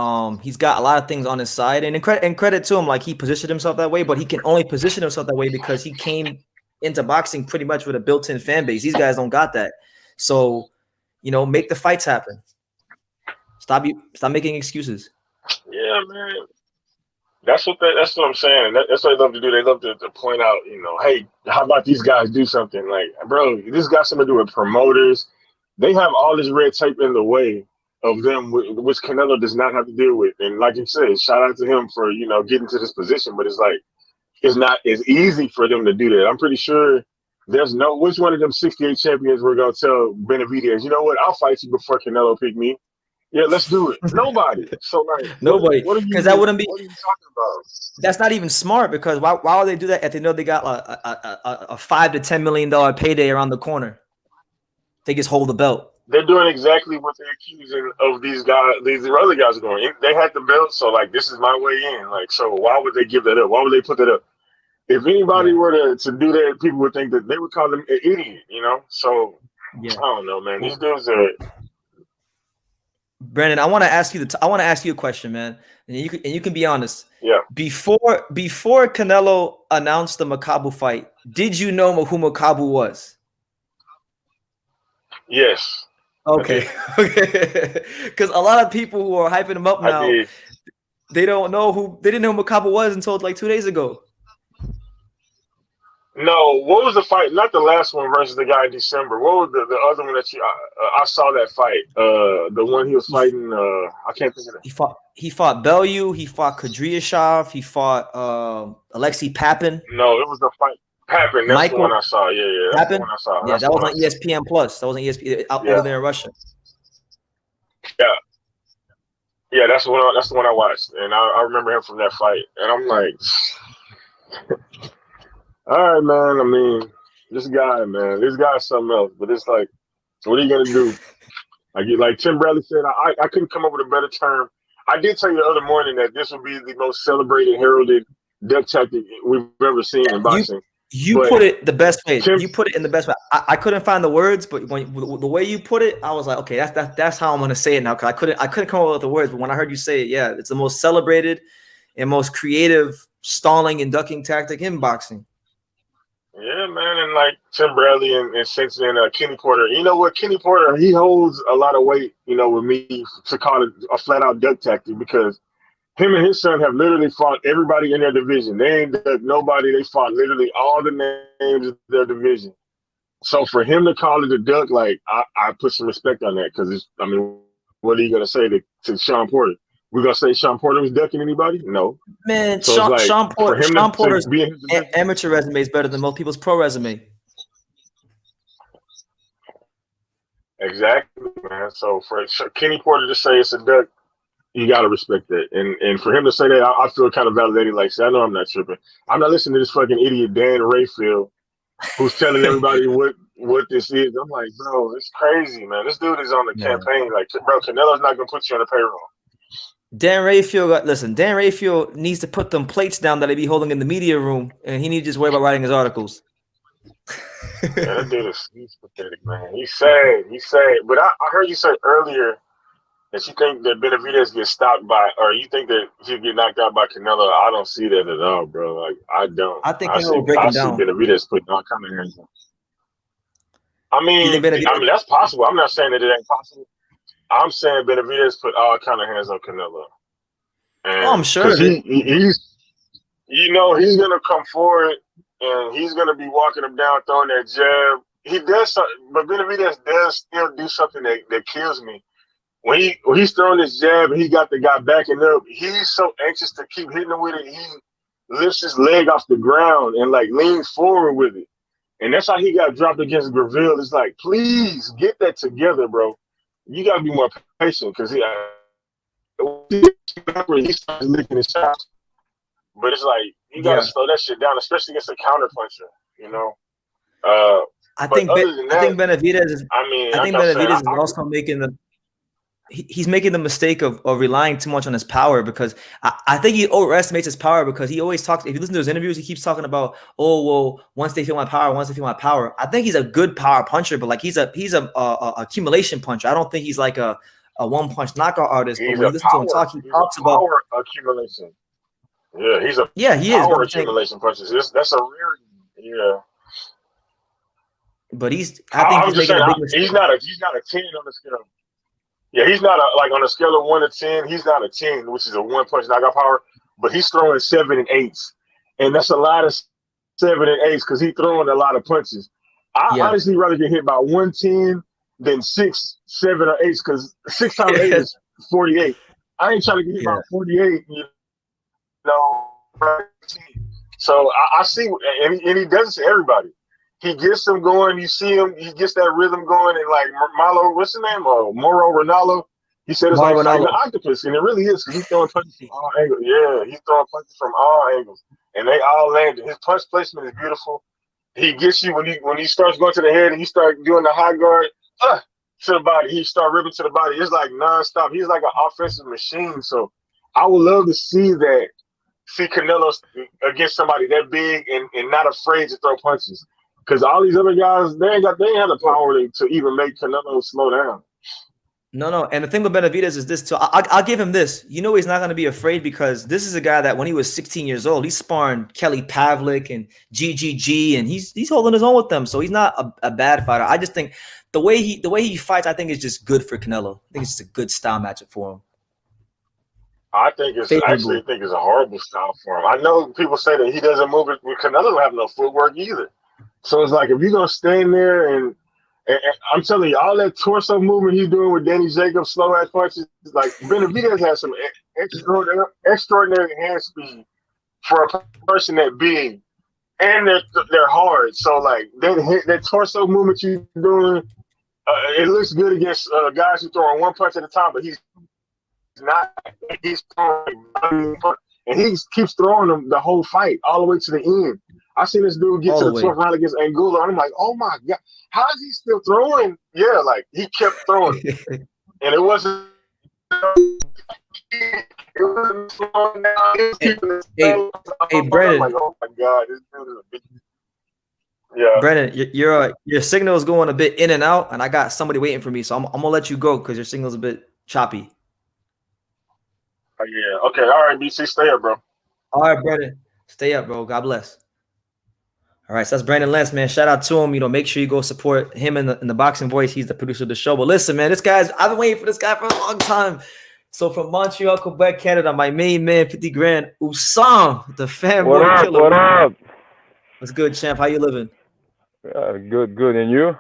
He's got a lot of things on his side, and credit to him, like, he positioned himself that way. But he can only position himself that way because he came into boxing pretty much with a built-in fan base. These guys don't got that. So, make the fights happen. Stop making excuses. Yeah, man. That's what I'm saying. That's what they love to do. They love to point out, hey, how about these guys do something? Like, bro, this got something to do with promoters. They have all this red tape in the way of them, which Canelo does not have to deal with. And like you said, shout out to him for, getting to this position. But it's like, it's not as easy for them to do that. I'm pretty sure there's which one of them 68 champions we're going to tell Benavidez, you know what, I'll fight you before Canelo pick me. Yeah, let's do it. Nobody. So like nobody, because that wouldn't be. What are you talking about? That's not even smart, because why would they do that if they know they got a $5 to $10 million payday around the corner? They just hold the belt. They're doing exactly what they're accusing of these other guys are doing. They had the belt, so like this is my way in. Like, so why would they give that up? Why would they put that up? If anybody were to do that, people would think that they would call them an idiot, So I don't know, man. These dudes are. Brandon, I want to ask you a question, man, and you can be honest. Yeah. Before Canelo announced the Makabu fight, did you know who Makabu was? Yes. Okay. Because a lot of people who are hyping him up now, they didn't know who Makabu was until like 2 days ago. No, what was the fight? Not the last one versus the guy in December. What was the other one that I saw that fight? The one he was fighting. I can't think of it. He fought Bellew. He fought Kudryashov. He fought Alexei Papin. No, it was the fight. Papin. That's the one I saw. Yeah. That's the one I saw. Yeah, that was on ESPN Plus. That was on ESPN over there in Russia. Yeah, that's the one I watched, and I remember him from that fight, and I'm like. All right, man. I mean, this guy's something else. But it's like, what are you gonna do? Like Tim Bradley said, I couldn't come up with a better term. I did tell you the other morning that this would be the most celebrated, heralded duck tactic we've ever seen in boxing. You put it the best way. You put it in the best way. I couldn't find the words, but the way you put it, I was like, okay, that's how I'm gonna say it now. Cause I couldn't come up with the words, but when I heard you say it, yeah, it's the most celebrated and most creative stalling and ducking tactic in boxing. Yeah, man, and like Tim Bradley and Simpson and Kenny Porter. You know what? Kenny Porter, he holds a lot of weight, with me to call it a flat-out duck tactic, because him and his son have literally fought everybody in their division. They ain't ducked nobody. They fought literally all the names of their division. So for him to call it a duck, like, I put some respect on that, because, what are you going to say to Sean Porter? We're going to say Sean Porter was ducking anybody? No. Man, so Sean Porter's amateur resume is better than most people's pro resume. Exactly, man. So for Kenny Porter to say it's a duck, you got to respect that. And for him to say that, I feel kind of validated. Like, I know I'm not tripping. I'm not listening to this fucking idiot Dan Rayfield who's telling everybody what this is. I'm like, bro, it's crazy, man. This dude is on the campaign. Like, bro, Canelo's not going to put you on the payroll. Dan Rayfield needs to put them plates down that they be holding in the media room, and he needs to just worry about writing his articles. That dude he's pathetic, man. He's sad. But I heard you say earlier that you think that Benavidez gets stopped by, or you think that he'll get knocked out by Canelo. I don't see that at all, bro. Like, I don't. I think Canelo will break him down. Benavidez putting all kind of hands on. I mean, that's possible. I'm not saying that it ain't possible. I'm saying Benavidez put all kind of hands on Canelo. And I'm sure. He's gonna come forward and he's gonna be walking him down, throwing that jab. He does something, but Benavidez does still do something that kills me. When he's throwing this jab and he got the guy backing up, he's so anxious to keep hitting him with it. He lifts his leg off the ground and like leans forward with it. And that's how he got dropped against Graville. It's like, please get that together, bro. You gotta be more patient, because he starts licking his chops. But it's like, you gotta slow that shit down, especially against a counter puncher. I think Benavidez is. I think Benavidez is also making he's making the mistake of relying too much on his power, because I think he overestimates his power, because he always talks. If you listen to his interviews, he keeps talking about, once they feel my power. I think he's a good power puncher, but like he's a accumulation puncher. I don't think he's like a one punch knockout artist. But when you listen to him talk, he talks about power accumulation. Yeah, he is power accumulation puncher. That's a rare. But I think he's making a big mistake. He's not a 10 on the scale. Yeah, he's not like on a scale of 1 to 10. He's not a 10, which is a 1 punch knockout power. But he's throwing 7 and 8s, and that's a lot of 7 and 8s because he's throwing a lot of punches. I honestly rather get hit by 110 than 6, 7, or 8s because 6 times 8 is 48. I ain't trying to get hit by 48. You know. So I see, and he does it to everybody. He gets them going. You see him. He gets that rhythm going, and like Marlo, what's his name? Moro Ronaldo. He said it's like fighting an octopus, and it really is because he's throwing punches from all angles. Yeah, he's throwing punches from all angles, and they all landed. His punch placement is beautiful. He gets you when he starts going to the head and you start doing the high guard to the body. He start ripping to the body. It's like nonstop. He's like an offensive machine. So I would love to see that. See Canelo against somebody that big and not afraid to throw punches. Because all these other guys, they ain't have the power to even make Canelo slow down. No. And the thing with Benavidez is this too. I'll give him this. You know he's not going to be afraid because this is a guy that when he was 16 years old, he's sparring Kelly Pavlik and GGG, and he's holding his own with them. So he's not a bad fighter. I just think the way he fights, I think is just good for Canelo. I think it's just a good style matchup for him. I actually think it's a horrible style for him. I know people say that he doesn't move it. Canelo don't have no footwork either. So it's like if you're gonna stand there and I'm telling you, all that torso movement he's doing with Danny Jacobs, slow ass punches, like Benavidez has some extraordinary hand speed for a person that big, and they're hard. So like that torso movement you're doing, it looks good against guys who throwing one punch at a time, but he's not. He's throwing, and he keeps throwing them the whole fight all the way to the end. I seen this dude get to the 12th round against Angulo, and I'm like, oh my God, how is he still throwing? Yeah, like he kept throwing. And it wasn't slowing down. He was keeping it slow. Hey, Brennan. I'm like, oh my God, this dude is a big. Yeah. Brennan, your signal is going a bit in and out, and I got somebody waiting for me, so I'm gonna let you go because your signal's a bit choppy. Oh, yeah. Okay. All right, BC, stay up, bro. All right, Brennan. Stay up, bro. God bless. All right, so that's Brandon Lentz, man. Shout out to him. You know, make sure you go support him in the Boxing Voice. He's the producer of the show. But listen, man, I've been waiting for this guy for a long time. So from Montreal, Quebec, Canada, my main man, 50 grand, Usam, the fanboy killer. What up? What's good, champ? How you living? Good. And you?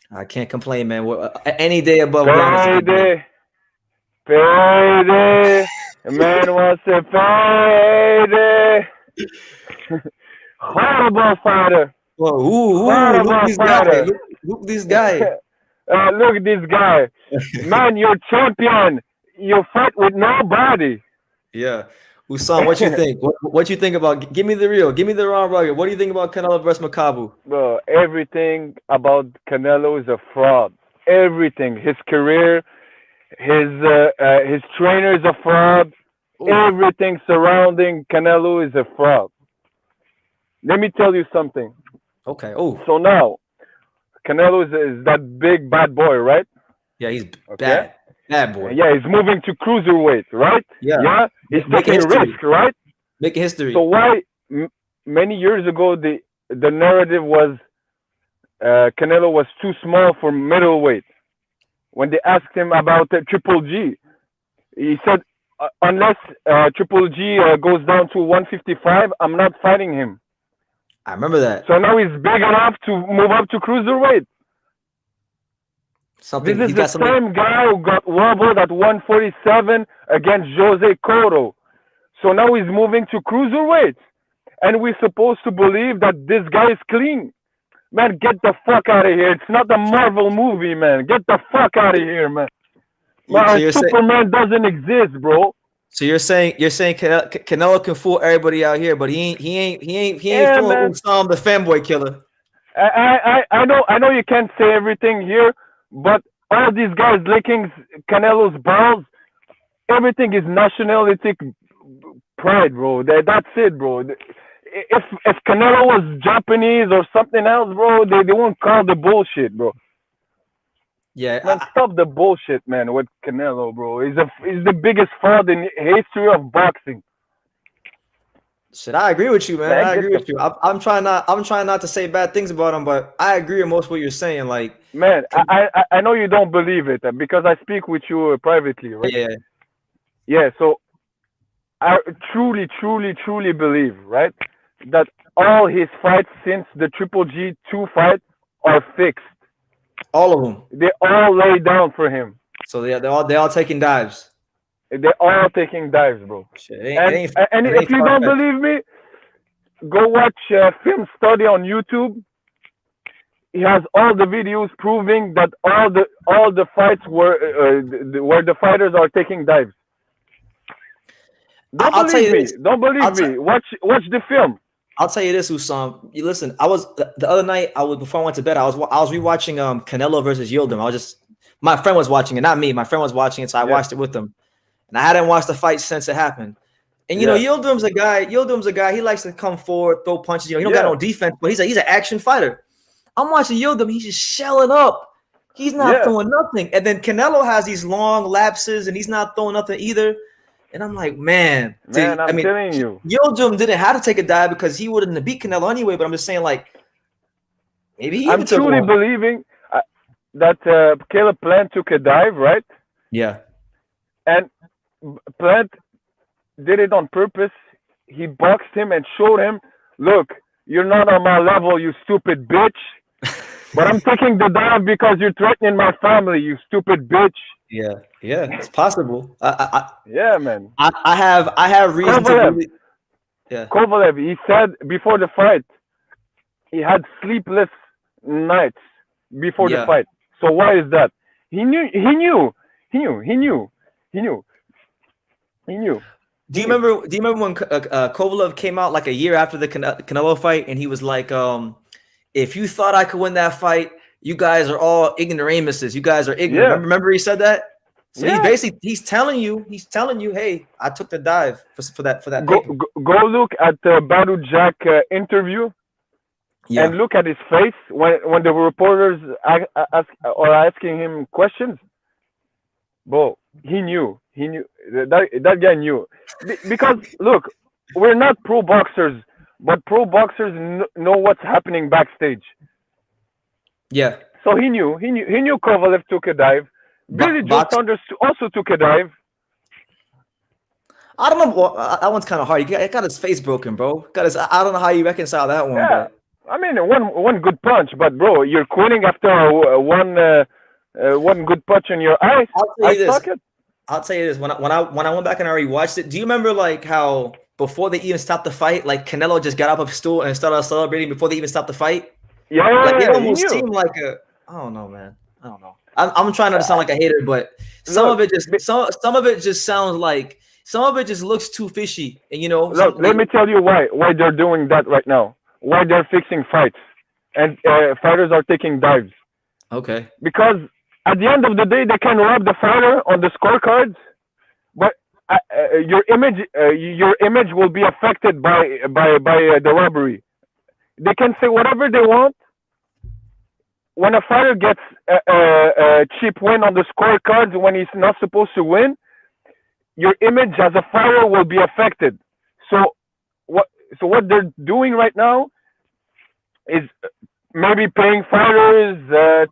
I can't complain, man. Any day above ground is a good day. Payday. A man wants a payday. Horrible fighter. Whoa, look this guy. Look this guy. Look at this guy. Man, you're champion. You fight with nobody. Yeah. Usam, what you think? What you think about? Give me the real. Give me the raw rugged. What do you think about Canelo versus Makabu? Bro, everything about Canelo is a fraud. Everything. His career, his trainer is a fraud. Ooh. Everything surrounding Canelo is a fraud. Let me tell you something. Okay. Oh. So now, Canelo is that big bad boy, right? Yeah, he's bad. Bad boy. Yeah, he's moving to Cruiserweight, right? Yeah. He's taking a risk, right? Making history. So why many years ago the narrative was Canelo was too small for middleweight. When they asked him about Triple G, he said, unless Triple G goes down to 155, I'm not fighting him. I remember that. So now he's big enough to move up to Cruiserweight. This is the same guy who got wobbled at 147 against Jose Cotto. So now he's moving to Cruiserweight. And we're supposed to believe that this guy is clean. Man, get the fuck out of here. It's not a Marvel movie, man. Get the fuck out of here, man. Man, Superman doesn't exist, bro. So you're saying Canelo can fool everybody out here, but he ain't fooling Usam, the fanboy killer. I know you can't say everything here, but all these guys licking Canelo's balls, everything is nationalistic pride, bro. That's it, bro. If Canelo was Japanese or something else, bro, they won't call the bullshit, bro. Yeah, man, stop the bullshit, man, with Canelo, bro. He's the biggest fraud in the history of boxing. Shit, I agree with you, man. Man, I get agree the with you. I'm trying not to say bad things about him, but I agree with most of what you're saying. Like, man. I know you don't believe it because I speak with you privately, right? yeah, Yeah. So I truly, truly, truly believe, right, that all his fights since the Triple G2 fight are fixed. all of them. They all lay down for him. So they're all taking dives. They're all taking dives, bro. Shit, And and it if ain't you far don't fetched. believe me, go watch Film Study on YouTube. He has all the videos proving that all the fights were where the fighters are taking dives. Don't I'll tell believe you me. this. Don't believe me. Watch the film. I'll tell you this, Usam. You listen. I was the other night. Before I went to bed. I was rewatching Canelo versus Yildirim. My friend was watching it, not me. My friend was watching it, so I watched it with him. And I hadn't watched the fight since it happened. And you know, Yildirim's a guy. He likes to come forward, throw punches. You know, he don't got no defense, but he's an action fighter. I'm watching Yildirim. He's just shelling up. He's not throwing nothing. And then Canelo has these long lapses, and he's not throwing nothing either. And I'm like, man, I'm telling you, Yildirim didn't have to take a dive because he wouldn't have beat Canelo anyway. But I'm just saying, like, maybe he I'm truly believing that Caleb Plant took a dive, right? Yeah. And Plant did it on purpose. He boxed him and showed him, look, you're not on my level, you stupid bitch. But I'm taking the dive because you're threatening my family, you stupid bitch. Yeah, it's possible. Yeah, man. I have reason to believe. Yeah. Kovalev, he said before the fight, he had sleepless nights before the fight. So why is that? He knew. Do you remember when Kovalev came out like a year after the Canelo fight, and he was like, if you thought I could win that fight, you guys are all ignoramuses. You guys are ignorant. Yeah. Remember he said that? So he's telling you, hey, I took the dive for that. Go look at the Badu Jack interview and look at his face when the reporters are asking him questions. Bro, he knew that guy knew because look, we're not pro boxers, but pro boxers know what's happening backstage. Yeah. So he knew Kovalev took a dive. Billy Joe Saunders also took a dive. I don't know. That one's kind of hard. He got his face broken, bro. I don't know how you reconcile that one. Yeah. But. I mean, one good punch, but bro, you're quitting after one good punch in your eyes. I'll tell you this. When I went back and I rewatched it, do you remember like how before they even stopped the fight, like Canelo just got up of his stool and started celebrating before they even stopped the fight? Yeah, like it almost seemed like I don't know, man. I don't know. I'm trying not to sound like a hater, but some of it just sounds like some of it just looks too fishy. And you know, let me tell you why they're doing that right now. Why they're fixing fights and fighters are taking dives. Okay. Because at the end of the day, they can rob the fighter on the scorecards, but your image will be affected by the robbery. They can say whatever they want. When a fighter gets a cheap win on the scorecards when he's not supposed to win, your image as a fighter will be affected. So what they're doing right now is maybe paying fighters,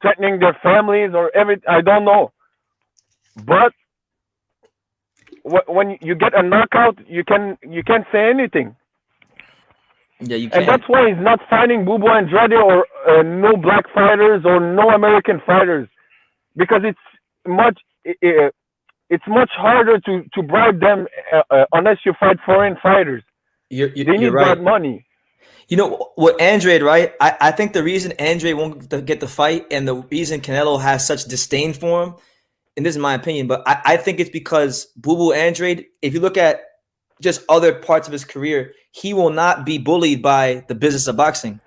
threatening their families or everything. I don't know. But when you get a knockout, you can't say anything. Yeah, you can. And that's why he's not fighting Bubu Andrade or no black fighters or no American fighters, because it's much harder to bribe them unless you fight foreign fighters. They need that money. You know what, Andrade, right? I think the reason Andrade won't get the fight and the reason Canelo has such disdain for him, and this is my opinion, but I think it's because Bubu Andrade, if you look at just other parts of his career, he will not be bullied by the business of boxing.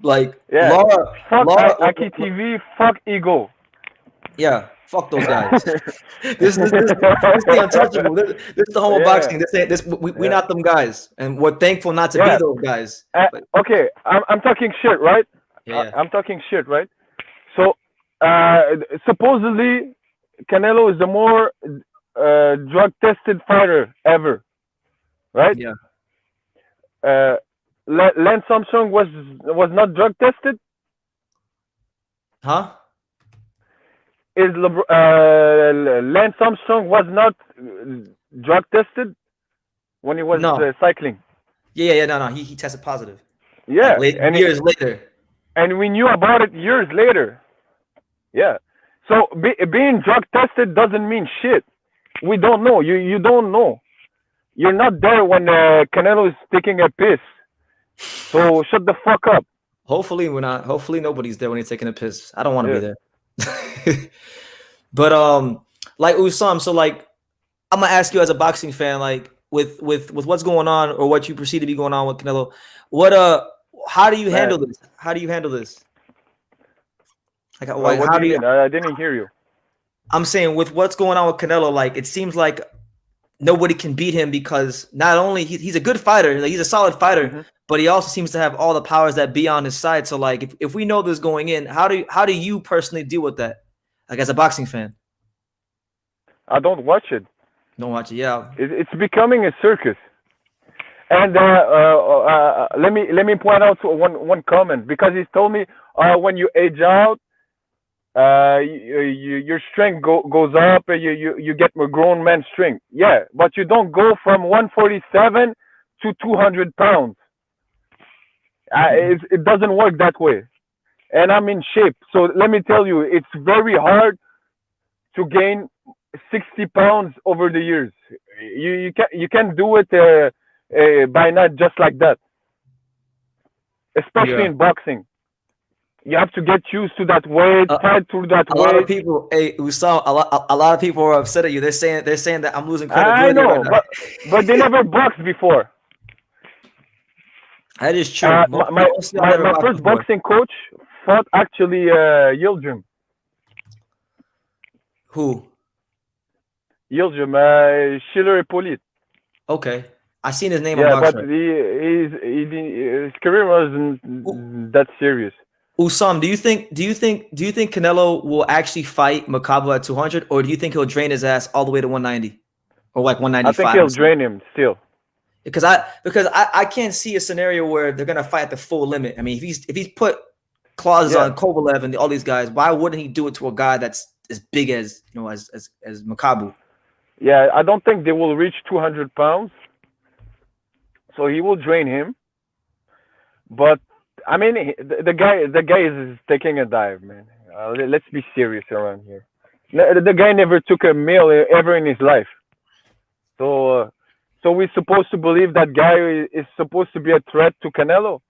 Like, fuck Aki TV, fuck Ego. Yeah, fuck those guys. this is the untouchable. This is the home of boxing. We're not them guys, and we're thankful not to be those guys. Okay, I'm talking shit, right? Yeah. I'm talking shit, right? So supposedly Canelo is the more drug tested fighter ever, right? Yeah. Lance Armstrong was not drug tested. Huh? Lance Armstrong was not drug tested when he was cycling? Yeah. No. He tested positive. Yeah, like years later. And we knew about it years later. Yeah. So being drug tested doesn't mean shit. We don't know. You don't know. You're not there when Canelo is taking a piss. So shut the fuck up. Hopefully we're not. Hopefully nobody's there when he's taking a piss. I don't want to be there. But like Usam, so like I'm gonna ask you as a boxing fan, like with what's going on or what you perceive to be going on with Canelo, how do you handle this? How do you handle this? Like, what do you mean? I didn't hear you. I'm saying with what's going on with Canelo, like it seems like nobody can beat him because not only he's a good fighter, like he's a solid fighter, but he also seems to have all the powers that be on his side. So like if we know this going in, how do you personally deal with that? Like as a boxing fan? I don't watch it. Don't watch it, yeah. It's becoming a circus. And let me point out one comment, because he told me when you age out, your strength goes up, and you get a grown man strength. Yeah, but you don't go from 147 to 200 pounds. It doesn't work that way. And I'm in shape. So let me tell you, it's very hard to gain 60 pounds over the years. You can't do it by night just like that. Especially in boxing. You have to get used to that weight, fight through that weight. A lot of people, Usam, a lot of people are upset at you. They're saying that I'm losing credibility. I know, but they never boxed before. That is true. My first boxing coach fought actually Yildirim. Who? Yildirim, Schiller Hippolyte. Okay, I seen his name. Yeah, on but his career wasn't that serious. Usam, do you think Canelo will actually fight Makabu at 200, or do you think he'll drain his ass all the way to 190 or like 195? I think he'll drain him still. Because I can't see a scenario where they're gonna fight at the full limit. I mean, if he's put clauses on Kovalev and all these guys, why wouldn't he do it to a guy that's as big as as Makabu? Yeah, I don't think they will reach 200 pounds, so he will drain him. But I mean, the guy is taking a dive, man. Let's be serious around here. The guy never took a meal ever in his life, so we're supposed to believe that guy is supposed to be a threat to Canelo.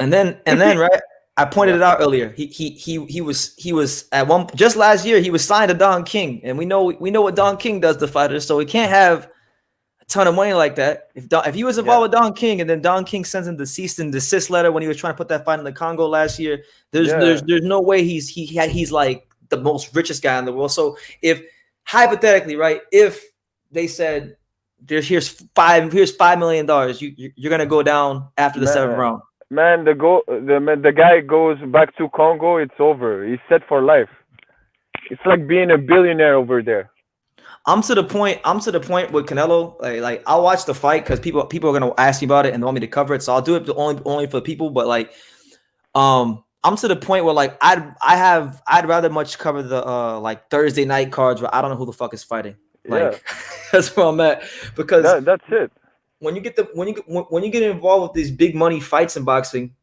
And then right, I pointed it out earlier. He was at one just last year. He was signed to Don King, and we know what Don King does to fighters. So he can't have a ton of money like that. If he was involved with Don King, and then Don King sends him the cease and desist letter when he was trying to put that fight in the Congo last year, there's no way he's like the most richest guy in the world. So if hypothetically, right, if they said here's $5 million, you're gonna go down after the 7th round. Man, the guy goes back to Congo, it's over. He's set for life. It's like being a billionaire over there. I'm to the point with Canelo. Like I'll watch the fight because people are gonna ask me about it and they want me to cover it. So I'll do it only for people. But like, I'm to the point where like I'd rather much cover the like Thursday night cards where I don't know who the fuck is fighting. Like that's where I'm at, because that's it. When you get involved with these big money fights in boxing,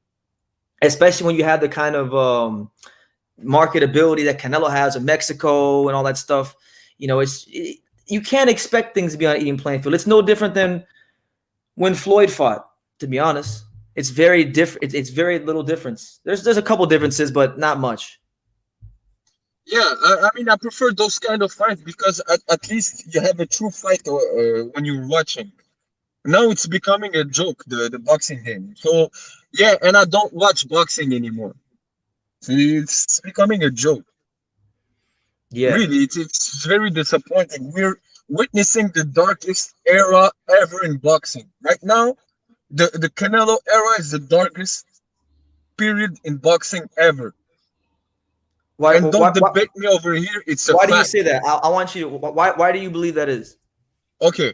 especially when you have the kind of marketability that Canelo has in Mexico and all that stuff, you can't expect things to be on an even playing field. It's no different than when Floyd fought, to be honest. It's very different. It's very little difference. There's a couple differences, but not much. Yeah, I mean, I prefer those kind of fights because at least you have a true fight when you're watching. Now it's becoming a joke, the boxing game. So, yeah, and I don't watch boxing anymore. So it's becoming a joke. Yeah. Really, it's very disappointing. We're witnessing the darkest era ever in boxing. Right now, the Canelo era is the darkest period in boxing ever. And don't debate me over here. It's a fact. Why do you say that? I want you to. Why do you believe that is? Okay.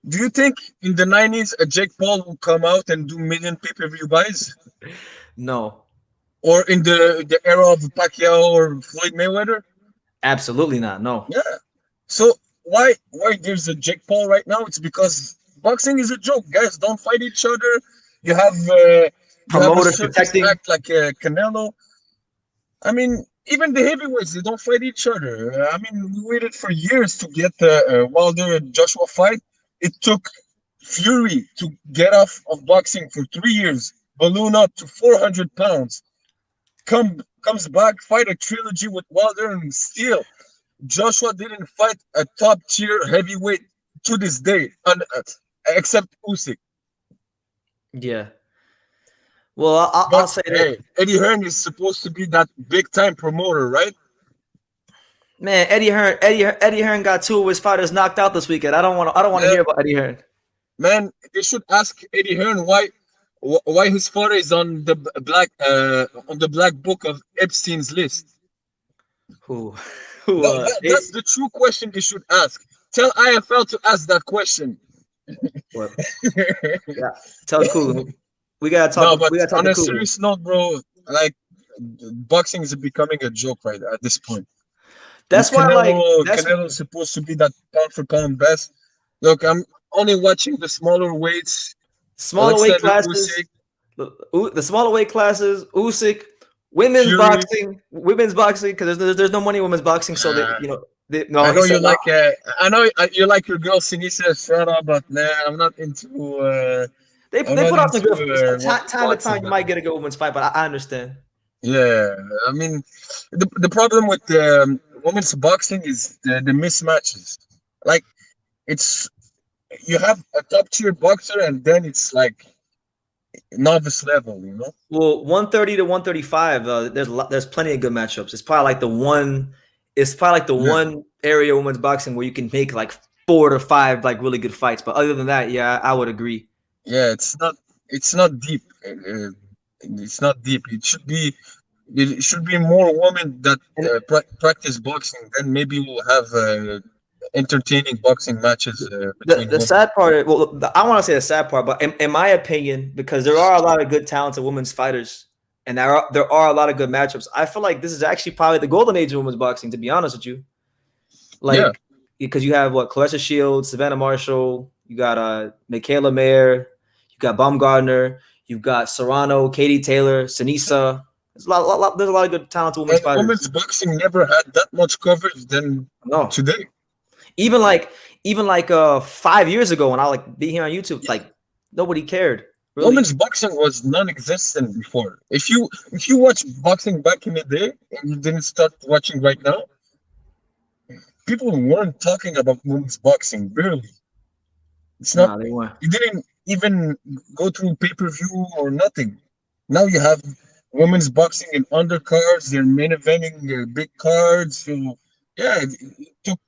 Do you think in the 90s a Jake Paul will come out and do million pay-per-view buys? No, Or in the era of Pacquiao or Floyd Mayweather? absolutely not. No. Yeah. So why there's a Jake Paul right now? It's because boxing is a joke. Guys don't fight each other. You have a Promoters circus protecting. act like Canelo. I mean, even the heavyweights, they don't fight each other. I mean, we waited for years to get the Wilder and Joshua fight. It took Fury to get off of boxing for 3 years, balloon up to 400 pounds, comes back, fight a trilogy with Wilder, and still Joshua didn't fight a top tier heavyweight to this day, except Usyk. Yeah. Well, I'll But say that. hey, Eddie Hearn is supposed to be that big time promoter, right? Man, Eddie Hearn got 2 of his fighters knocked out this weekend. I don't want to Yeah. hear about Eddie Hearn. Man, they should ask Eddie Hearn why his father is on the black book of Epstein's list. Who That's the true question they should ask. Tell IFL to ask that question. what? Yeah. Tell Cool. We gotta No, talk. but We gotta talk on to a Cool. serious note, bro, like boxing is becoming a joke right at this point. That's And why, Canelo's supposed to be that pound for pound best. Look, I'm only watching the smaller weights. smaller weight Alexander classes. Usyk, The smaller weight classes. Usyk, women's Fury. boxing, because there's no money in women's boxing. So no, I he know said you like. I know you like your girl Sinisa Estrada, but nah, I'm not into. they I'm put not out some into good time to boxing, time. You man. might get a good women's fight, but I understand. Yeah, I mean, the problem with women's boxing is the mismatches. Like, it's you have a top tier boxer, and then it's like novice level, you know? Well, 130 to 135. There's plenty of good matchups. It's probably like the one. It's probably like the Yeah. one area of women's boxing where you can make like 4 to 5 like really good fights. But other than that, yeah, I would agree. Yeah, it's not deep. It's not deep. It should be more women that And practice boxing. Then maybe we'll have entertaining boxing matches between the women. sad part, well, I want to say the sad part, but in my opinion, because there are a lot of good talented women's fighters, and there are a lot of good matchups. I feel like this is actually probably the golden age of women's boxing. To be honest with you, Yeah. like because you have Clarissa Shields, Savannah Marshall, you got Michaela Mayer, you got Baumgartner, you've got Serrano, Katie Taylor, Sinisa. There's there's a lot of good talented women's And fighters. women's boxing never had that much coverage than No, today. even like 5 years ago when I be here on YouTube, like nobody cared. Really. Women's boxing was non-existent before. If you watch boxing back in the day and you didn't start watching right now, people weren't talking about women's boxing, barely. It's not. Nah, they weren't. You didn't even go through pay-per-view or nothing. Now you have women's boxing in undercards. They're main eventing big cards. So yeah, it took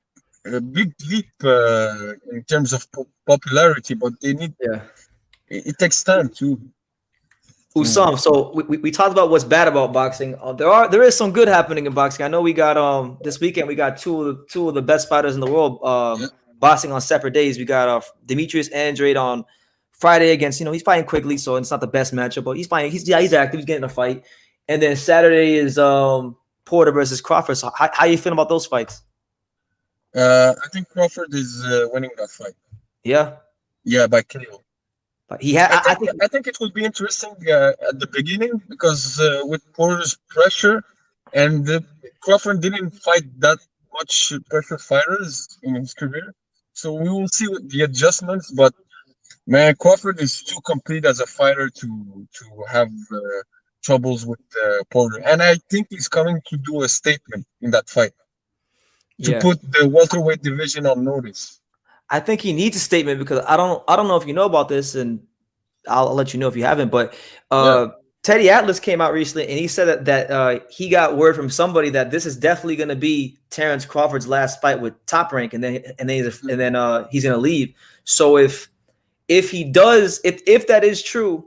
a big leap in terms of popularity, but they need. Yeah. It takes time too. Usam, so we talked about what's bad about boxing. There is some good happening in boxing. I know we got this weekend we got two of the best fighters in the world boxing on separate days. We got Demetrius Andrade on Friday against he's fighting Quigley, so it's not the best matchup, but he's fighting. He's active. He's getting a fight, and then Saturday is Porter versus Crawford. So how you feeling about those fights? I think Crawford is winning that fight. Yeah, by KO. I think it will be interesting at the beginning because with Porter's pressure, and Crawford didn't fight that much pressure fighters in his career, so we will see the adjustments. But man, Crawford is too complete as a fighter to have troubles with Porter, and I think he's coming to do a statement in that fight to put the welterweight division on notice. I think he needs a statement because I don't know if you know about this, and I'll let you know if you haven't. But Teddy Atlas came out recently, and he said that he got word from somebody that this is definitely going to be Terrence Crawford's last fight with Top Rank, and then he's going to leave. So if he does, if that is true,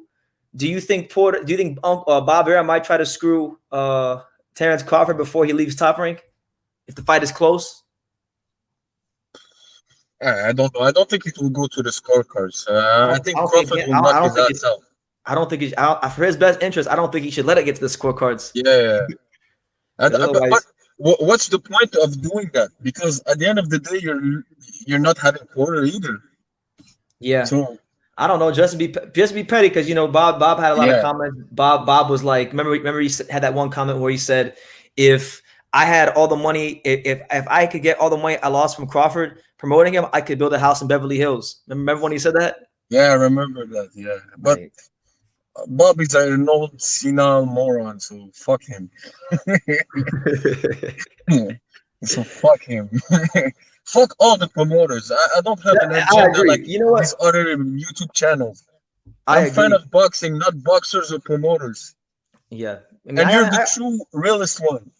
do you think Bob Arum might try to screw Terrence Crawford before he leaves Top Rank if the fight is close? I don't know. I don't think it will go to the scorecards. I think don't think Crawford will knock I don't his think ass out. I don't think he, for his best interest, I don't think he should let it get to the scorecards. Yeah. Because But otherwise, what's the point of doing that? Because at the end of the day, you're not having quarter either. yeah. So I don't know, just be petty, because Bob had a lot of yeah, comments. Bob was like, remember he had that one comment where he said, if I had all the money, if I could get all the money I lost from Crawford promoting him, I could build a house in Beverly Hills. Remember when he said that? yeah, I remember that. Yeah, but Right. Bob is an old senile moron, so fuck him. So fuck him. Fuck all the promoters. I don't have an I agenda agree. like You know what? these other YouTube channels. I I'm fan agree. of boxing, not boxers or promoters. Yeah. I mean, And you're the true realist one.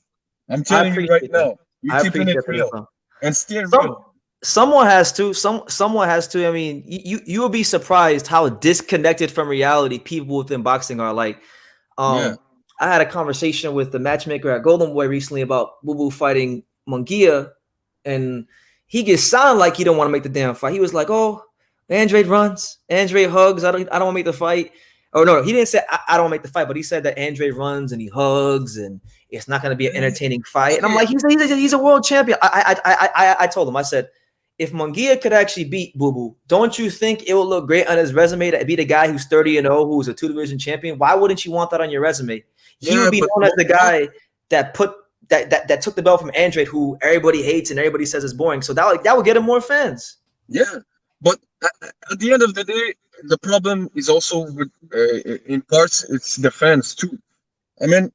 I'm telling you right appreciate that. now. You're I keeping it appreciate that. real and stay Some real. someone has to. Someone has to. I mean, you will be surprised how disconnected from reality people within boxing are. Like, Yeah. I had a conversation with the matchmaker at Golden Boy recently about Boo Boo fighting Munguia, and he gets sound like he don't want to make the damn fight. He was like, "Oh, Andre runs, Andre hugs. I don't want to make the fight." Oh no, he didn't say I don't want to make the fight, but he said that Andre runs and he hugs and it's not going to be an entertaining fight. And I'm like, he's a world champion. I told him, I said, if Munguia could actually beat Boo Boo, don't you think it will look great on his resume to beat a guy who's 30-0, who's a 2 division champion? Why wouldn't you want that on your resume? He would be known as the guy that took the belt from Andre, who everybody hates and everybody says is boring. So that would get him more fans. Yeah. But at the end of the day, the problem is also with, in parts, it's the fans too. I mean,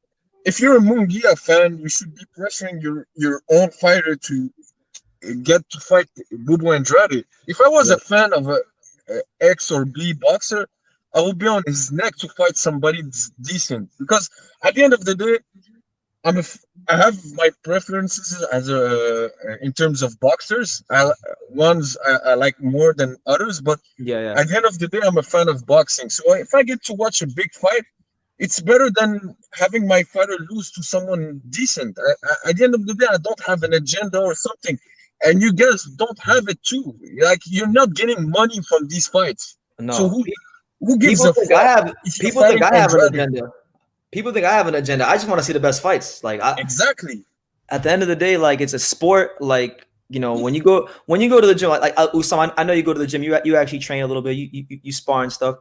if you're a Munguia fan, you should be pressuring your own fighter to get to fight Bubu Andrade. If I was a fan of a X or B boxer, I would be on his neck to fight somebody decent. Because at the end of the day, I have my preferences in terms of boxers. Ones I like more than others, but at the end of the day, I'm a fan of boxing. So if I get to watch a big fight, it's better than having my fighter lose to someone decent. At the end of the day, I don't have an agenda or something, and you guys don't have it too. Like, you're not getting money from these fights. No. So who gives a fuck? People think I have an agenda. People think I have an agenda. I just want to see the best fights. Like, exactly. At the end of the day, like, it's a sport. Like, when you go to the gym, like Usama, I know you go to the gym. You actually train a little bit. You spar and stuff.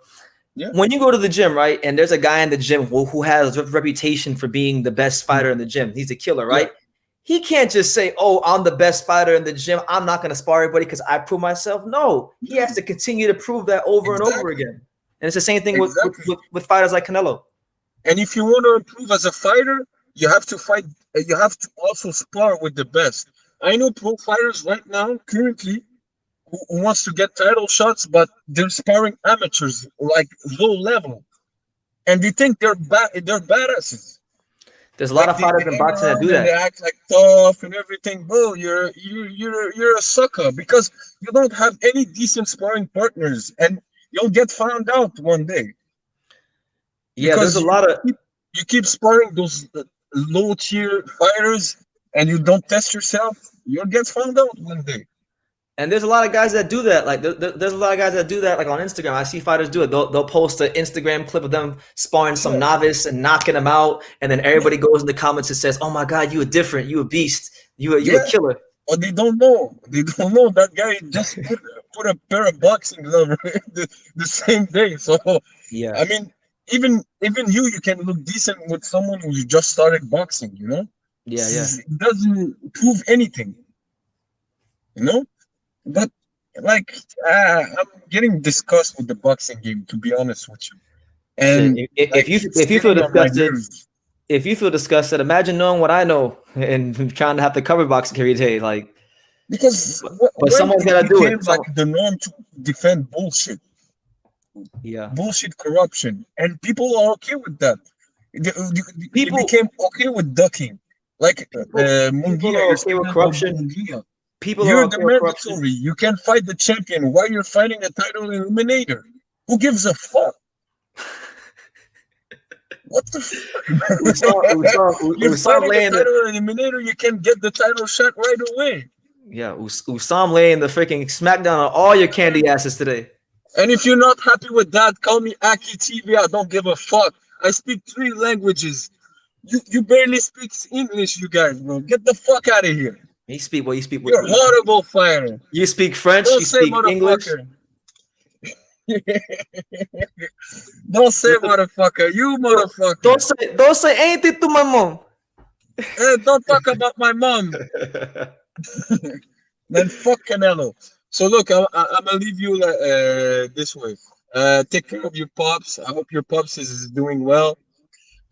Yeah. When you go to the gym, right, and there's a guy in the gym who has a reputation for being the best fighter in the gym. He's a killer, right? Yeah. He can't just say, "Oh, I'm the best fighter in the gym. I'm not going to spar everybody because I prove myself." No, he has to continue to prove that over and over again. And it's the same thing with fighters like Canelo. And if you want to improve as a fighter, you have to fight. You have to also spar with the best. I know pro fighters right now, currently, who wants to get title shots, but they're sparring amateurs, like low level, and they think they're badasses. There's a lot of fighters in boxing that do that. They act like tough and everything. Bro, you're a sucker because you don't have any decent sparring partners, and you'll get found out one day. Yeah, because there's a lot of you keep sparring those low tier fighters, and you don't test yourself. You'll get found out one day. And there's a lot of guys that do that. Like there's a lot of guys that do that. Like on Instagram, I see fighters do it. They'll post an Instagram clip of them sparring some novice and knocking them out, and then everybody goes in the comments and says, "Oh my God, you a different, you a beast, you a killer." Or they don't know. They don't know that guy just put a pair of boxing gloves the same day. So yeah, I mean, even you can look decent with someone who just started boxing. Yeah. It doesn't prove anything. But like, I'm getting disgusted with the boxing game, to be honest with you. And if you feel disgusted, imagine knowing what I know and trying to have to cover boxing every day. Like, because but someone's gotta do it. Like the norm to defend bullshit. Yeah, bullshit, corruption, and people are okay with that. People became okay with ducking, like Munguia. Okay with corruption. You're the mandatory. You can fight the champion while you're fighting a title eliminator. Who gives a fuck? What the fuck? You're fighting a title eliminator. You can get the title shot right away. Yeah, Usam laying the freaking smackdown on all your candy asses today. And if you're not happy with that, call me Aki TV. I don't give a fuck. I speak 3 languages. You barely speak English, you guys, bro. Get the fuck out of here. You speak what? You speak what? You're horrible fighter. You speak French. Don't You say speak English. motherfucker. Don't say motherfucker. You motherfucker. Don't say anything to my mom. Hey, don't talk about my mom. Man, fuck Canelo. So look, I'm gonna leave you this way. Take care of your pops. I hope your pops is doing well.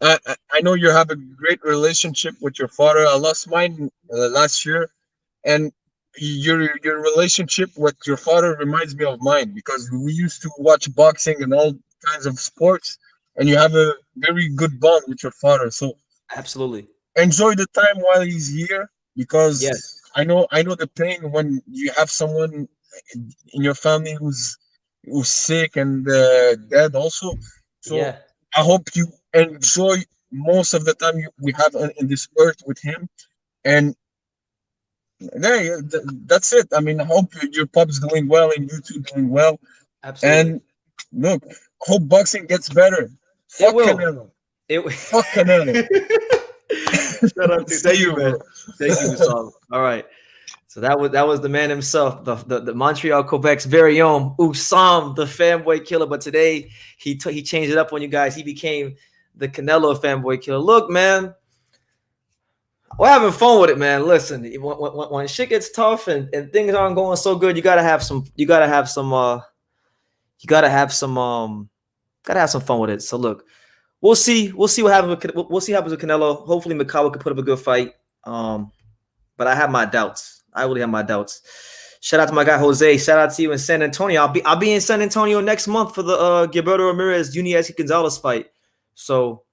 I know you have a great relationship with your father. I lost mine last year, and your relationship with your father reminds me of mine because we used to watch boxing and all kinds of sports, and you have a very good bond with your father. So absolutely enjoy the time while he's here because yes. I know the pain when you have someone in your family who's sick and dead also. So yeah. I hope you enjoy most of the time we have in this earth with him, and yeah, that's it. I mean, I hope your pub's doing well and you two doing well. Absolutely. And look, hope boxing gets better. Fuck Canelo. Fuck Canelo. Shut up, dude. Thank you, man. Thank you, Usam. All right. So that was the man himself, the Montreal, Quebec's very own Usam, the fanboy killer. But today he changed it up on you guys. He became the Canelo fanboy killer. Look, man, we're having fun with it, man. Listen, when shit gets tough and things aren't going so good, you gotta have some fun with it. So look, we'll see what happens with Canelo. Hopefully, Makabu can put up a good fight. But I have my doubts. I really have my doubts. Shout out to my guy Jose. Shout out to you in San Antonio. I'll be in San Antonio next month for the Gilberto Ramirez Junior Gonzalez fight. So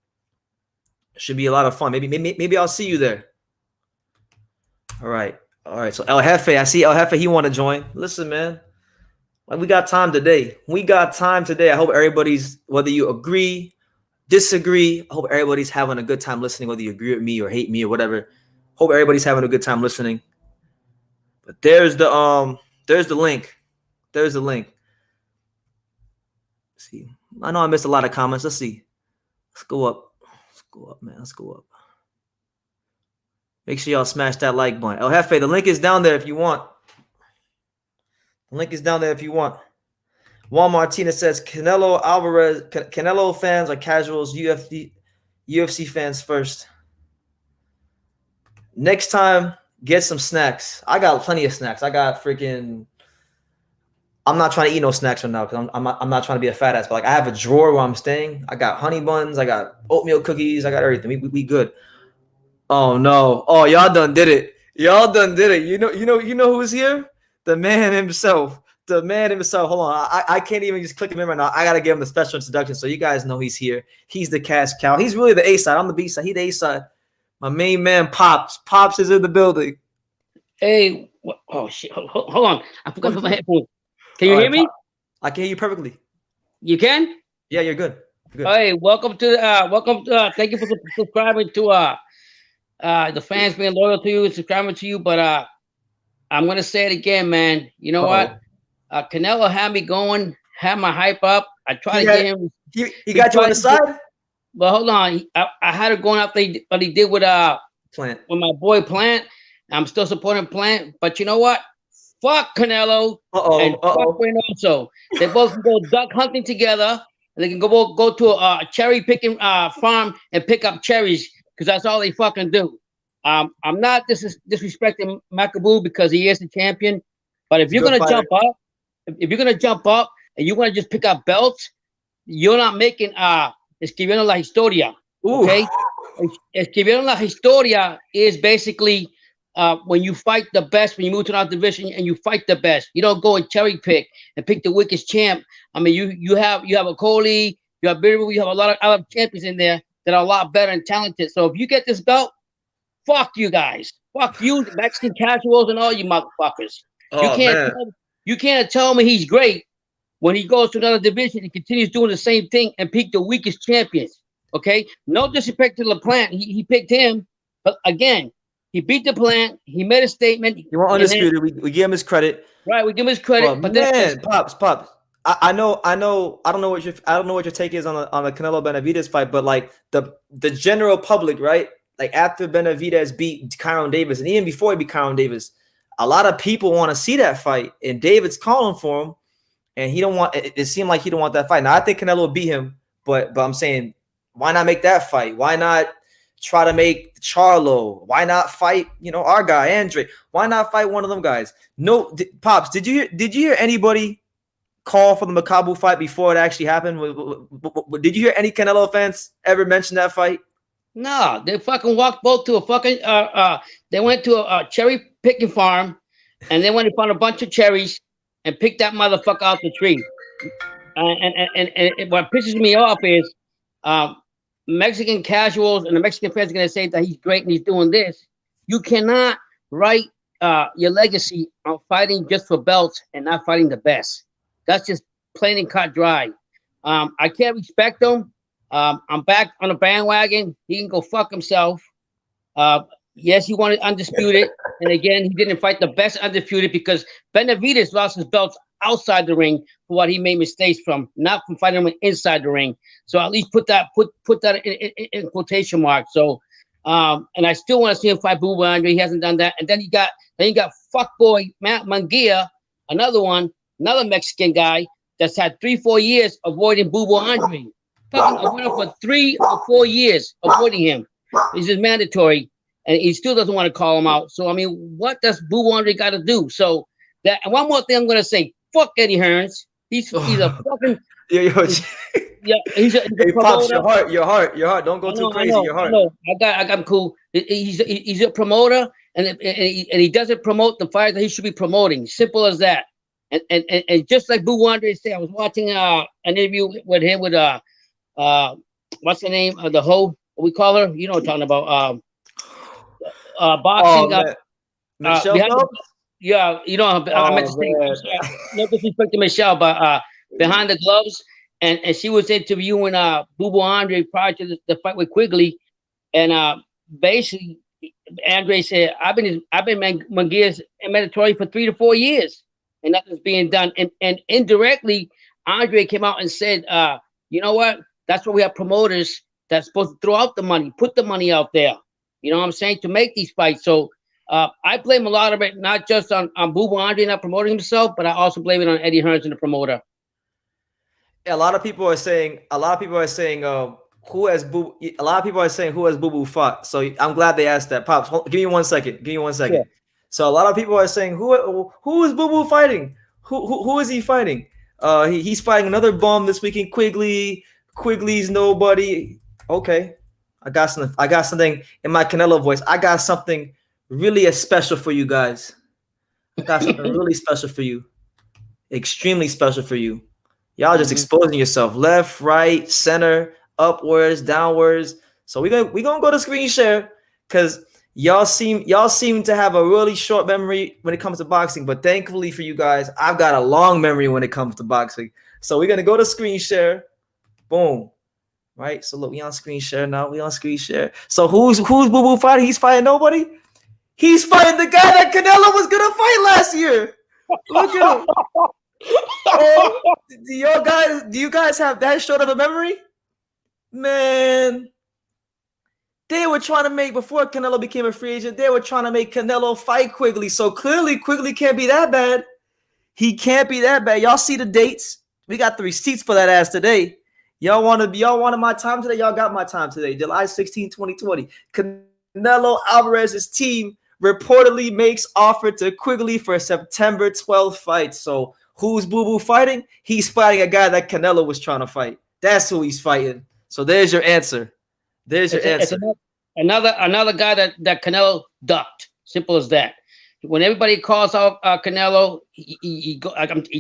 it should be a lot of fun. Maybe I'll see you there. All right. So El Jefe, I see El Jefe. He want to join. Listen, man. We got time today. I hope everybody's, whether you agree, disagree, I hope everybody's having a good time listening, whether you agree with me or hate me or whatever. Hope everybody's having a good time listening. But there's the link. There's the link. Let's see. I know I missed a lot of comments. Let's see. Let's go up, man. Let's go up. Make sure y'all smash that like button. El Jefe, the link is down there if you want. Juan Martinez says Canelo fans are casuals, UFC fans first. Next time, get some snacks. I got plenty of snacks. I got freaking. I'm not trying to eat no snacks right now because I'm not trying to be a fat ass. But like I have a drawer where I'm staying. I got honey buns. I got oatmeal cookies. I got everything. We good. Oh no! Oh, y'all done did it. You know who's here? The man himself. Hold on. I can't even just click him in right now. I gotta give him the special introduction so you guys know he's here. He's the cash cow. He's really the A side. I'm the B side. He the A side. My main man, Pops. Pops is in the building. Hey, oh shit! Hold on, I forgot to put my headphones. Can you hear me? I can hear you perfectly. You can? Yeah, you're good. Hey, welcome to. Thank you for subscribing to the fans being loyal to you and subscribing to you. But I'm gonna say it again, man. You know what? Canelo had me going, had my hype up. I tried to get him. He got you on the side. But hold on, I had it going after what he did with Plant. With my boy Plant. I'm still supporting Plant, but you know what? Fuck Canelo and fuck Reynoso. They both can go duck hunting together. And they can go to a cherry picking farm and pick up cherries because that's all they fucking do. I'm not disrespecting Makabu because he is the champion, but if you're gonna jump up, and you want to just pick up belts, you're not making Escribiendo la Historia. Okay, Escribiendo la Historia is basically when you fight the best, when you move to another division and you fight the best. You don't go and cherry pick and pick the weakest champ. I mean, you have a Coley, you have Birru, you have a lot of other champions in there that are a lot better and talented. So if you get this belt, fuck you guys. Fuck you, Mexican casuals and all you motherfuckers. You can't tell me he's great when he goes to another division and continues doing the same thing and pick the weakest champions. Okay? No disrespect to LaPlante. He picked him. But again, He beat the Plant. He made a statement. You want undisputed? We give him his credit. Right, we give him his credit. But man, then, pops. I know. I don't know what your take is on the Canelo Benavidez fight, but like the general public, right? Like after Benavidez beat Kyron Davis, and even before he beat Kyron Davis, a lot of people want to see that fight, and David's calling for him, and he don't want. It seemed like he don't want that fight. Now I think Canelo will beat him, but I'm saying, why not make that fight? Why not try to make Charlo? Why not fight, our guy Andre? Why not fight one of them guys? No, Pops, did you hear anybody call for the Makabu fight before it actually happened? Did you hear any Canelo fans ever mention that fight? No, they fucking walked both to a fucking they went to a cherry picking farm, and they went and found a bunch of cherries and picked that motherfucker out the tree. And what pisses me off is Mexican casuals and the Mexican fans are gonna say that he's great and he's doing this. You cannot write your legacy on fighting just for belts and not fighting the best. That's just plain and cut dry. I can't respect him. I'm back on the bandwagon. He can go fuck himself. Yes, he wanted undisputed, and again, he didn't fight the best undisputed because Benavidez lost his belts outside the ring for what he made mistakes from, not from fighting him inside the ring. So at least put that in quotation marks. So, and I still want to see him fight Boo Andre. He hasn't done that. And then you got fuckboy Matt Munguia, another Mexican guy that's had 3-4 years avoiding Boo Andre. Avoiding for 3 or 4 years, avoiding him. It's just mandatory, and he still doesn't want to call him out. So I mean, what does Boo Andre got to do? So that, and one more thing I'm gonna say, fuck Eddie Hearns. He's a fucking he's a hey, Pops, your heart. Don't go too crazy. Your heart. I got him cool. He's a promoter, and he doesn't promote the fighters that he should be promoting. Simple as that. And just like Boo Andre said, I was watching an interview with him with what's the name of the hoe? We call her. You know what I'm talking about. Boxing. Michelle. Yeah, I meant to say no disrespect to Michelle, but behind the gloves, and she was interviewing Boo Andre prior to the fight with Quigley, and basically Andre said, "I've been Munguia's mandatory for 3 to 4 years, and nothing's being done." And indirectly, Andre came out and said, "You know what? That's why we have promoters that's supposed to throw out the money, put the money out there. You know what I'm saying, to make these fights." So I blame a lot of it, not just on Boo Andre not promoting himself, but I also blame it on Eddie Hearns and the promoter. A lot of people are saying who has Boo Boo fought. So I'm glad they asked that. Pops, give me 1 second. Yeah. So a lot of people are saying who is Boo Boo fighting? Who is he fighting? He's fighting another bum this weekend. Quigley's nobody. Okay, I got something in my Canelo voice. I got something really special for you guys. I got something really special for you. Extremely special for you. Y'all just exposing yourself left, right, center, upwards, downwards. So we gonna go to screen share because y'all seem to have a really short memory when it comes to boxing. But thankfully for you guys, I've got a long memory when it comes to boxing. So we're gonna go to screen share. Boom. Right. So look, we on screen share now. So who's Boo Boo fighting? He's fighting nobody. He's fighting the guy that Canelo was gonna fight last year. Look at him. Oh, do you guys have that short of a memory? Man, they were trying to make, before Canelo became a free agent, they were trying to make Canelo fight Quigley. So clearly Quigley can't be that bad. He can't be that bad. Y'all see the dates? We got the receipts for that ass today. Y'all wanted my time today? Y'all got my time today. July 16, 2020. Canelo Alvarez's team reportedly makes offer to Quigley for a September 12th fight. So who's Boo Boo fighting? He's fighting a guy that Canelo was trying to fight. That's who he's fighting. So there's your answer. It's another guy that Canelo ducked. Simple as that. When everybody calls out Canelo, he